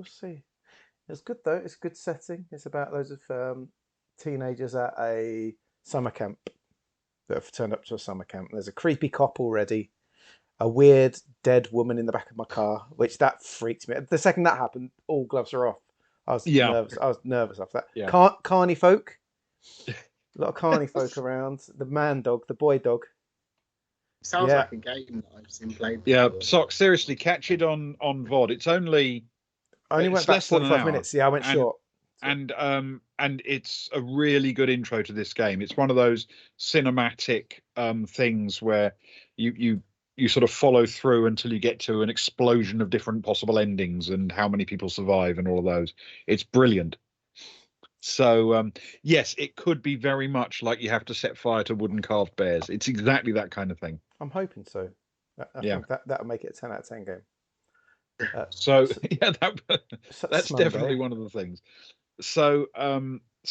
see. It's good though. It's a good setting. It's about loads of teenagers at a summer camp that have turned up to a summer camp. There's a creepy cop already. A weird dead woman in the back of my car, which that freaked me. The second that happened, all gloves are off. I was nervous. I was nervous after that. Yeah. Carny folk. A lot of carny folk around. The man dog, the boy dog. Sounds like a game that I've seen played before. Yeah, Sock, seriously, catch it on VOD. It's only... I only went back 45 minutes. Yeah, I went short. And it's a really good intro to this game. It's one of those cinematic things where you sort of follow through until you get to an explosion of different possible endings and how many people survive and all of those. It's brilliant. So yes, it could be very much like you have to set fire to wooden carved bears. It's exactly that kind of thing. I'm hoping so. I think that'll make it a 10 out of 10 game. That's definitely one of the things. So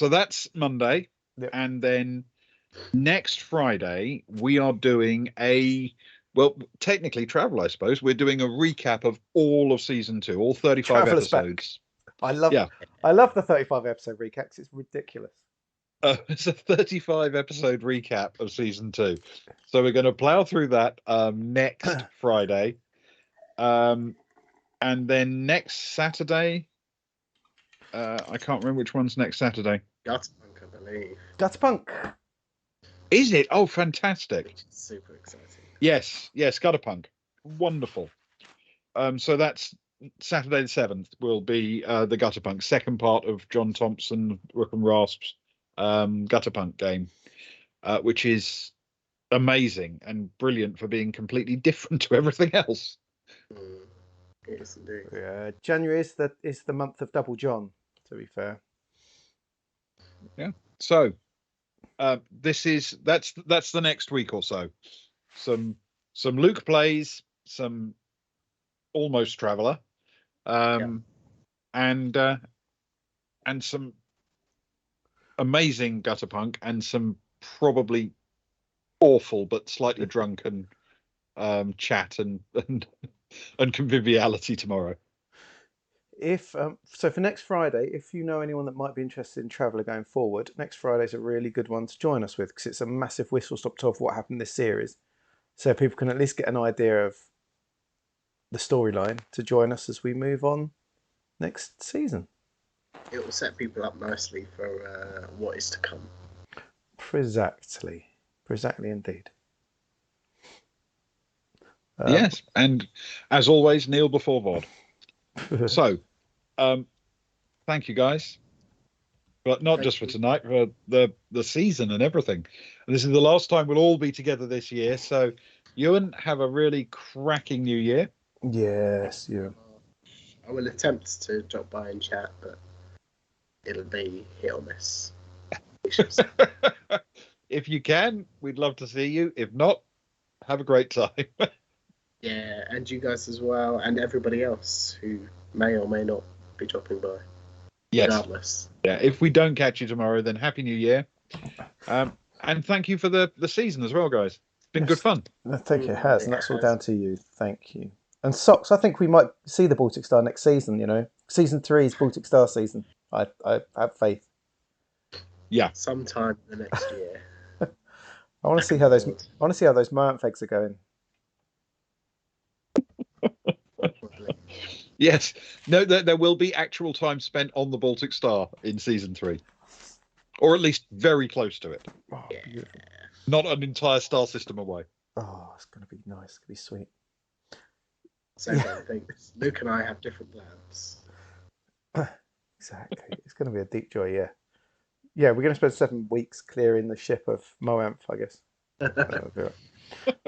that's Monday. Yep. And then next Friday we are doing technically Travel, I suppose. We're doing a recap of all of season 2, all 35 episodes. I love the 35 episode recaps. It's ridiculous. It's a 35 episode recap of season 2. So we're going to plow through that next Friday. And then next Saturday, I can't remember which one's next Saturday. Gutterpunk, I believe. Gutterpunk. Is it? Oh, fantastic. Super exciting. Yes, Gutterpunk. Wonderful. So that's Saturday the 7th will be the Gutterpunk, second part of John Thompson, Rook and Rasp's Gutterpunk game, which is amazing and brilliant for being completely different to everything else. Yes, indeed. Yeah, January is the month of Double John. To be fair. So that's the next week or so. Some Luke plays, some almost Traveller, and some amazing Gutter Punk, and some probably awful but slightly drunken chat and conviviality tomorrow. If so, for next Friday, if you know anyone that might be interested in Traveller going forward, next Friday's a really good one to join us with because it's a massive whistle stop tour of what happened this series, so people can at least get an idea of the storyline to join us as we move on next season. It will set people up nicely for what is to come. Precisely indeed. Yes, and as always, kneel before VOD. So, thank you guys, but not just for tonight, for the season and everything. And this is the last time we'll all be together this year. So, Ewan, have a really cracking new year. Yes, you. I will attempt to drop by and chat, but it'll be hit or miss. If you can, we'd love to see you. If not, have a great time. Yeah, and you guys as well, and everybody else who may or may not be dropping by. Yes. Regardless. Yeah. If we don't catch you tomorrow, then Happy New Year. And thank you for the season as well, guys. It's been good fun. I think it has, and that's all down to you. Thank you. And Socks, I think we might see the Baltic Star next season. You know, season 3 is Baltic Star season. I have faith. Yeah. Sometime the next year. I want to see how those Moanthe eggs are going. Yes. No, there will be actual time spent on the Baltic Star in season 3, or at least very close to it. Oh, beautiful. Not an entire star system away. Oh, it's going to be nice. It's going to be sweet. Same things. Luke and I have different plans. Exactly. It's going to be a deep joy, yeah. Yeah, we're going to spend 7 weeks clearing the ship of Moanthe, I guess. All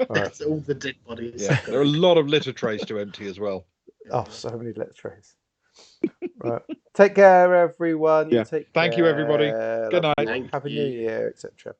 right. All the dead bodies. Yeah, there are a lot of litter trays to empty as well. Oh, so many litter trays. Right. Take care, everyone. Yeah. Take Thank care. you, everybody. Good night. Thank Happy you. New Year, etc.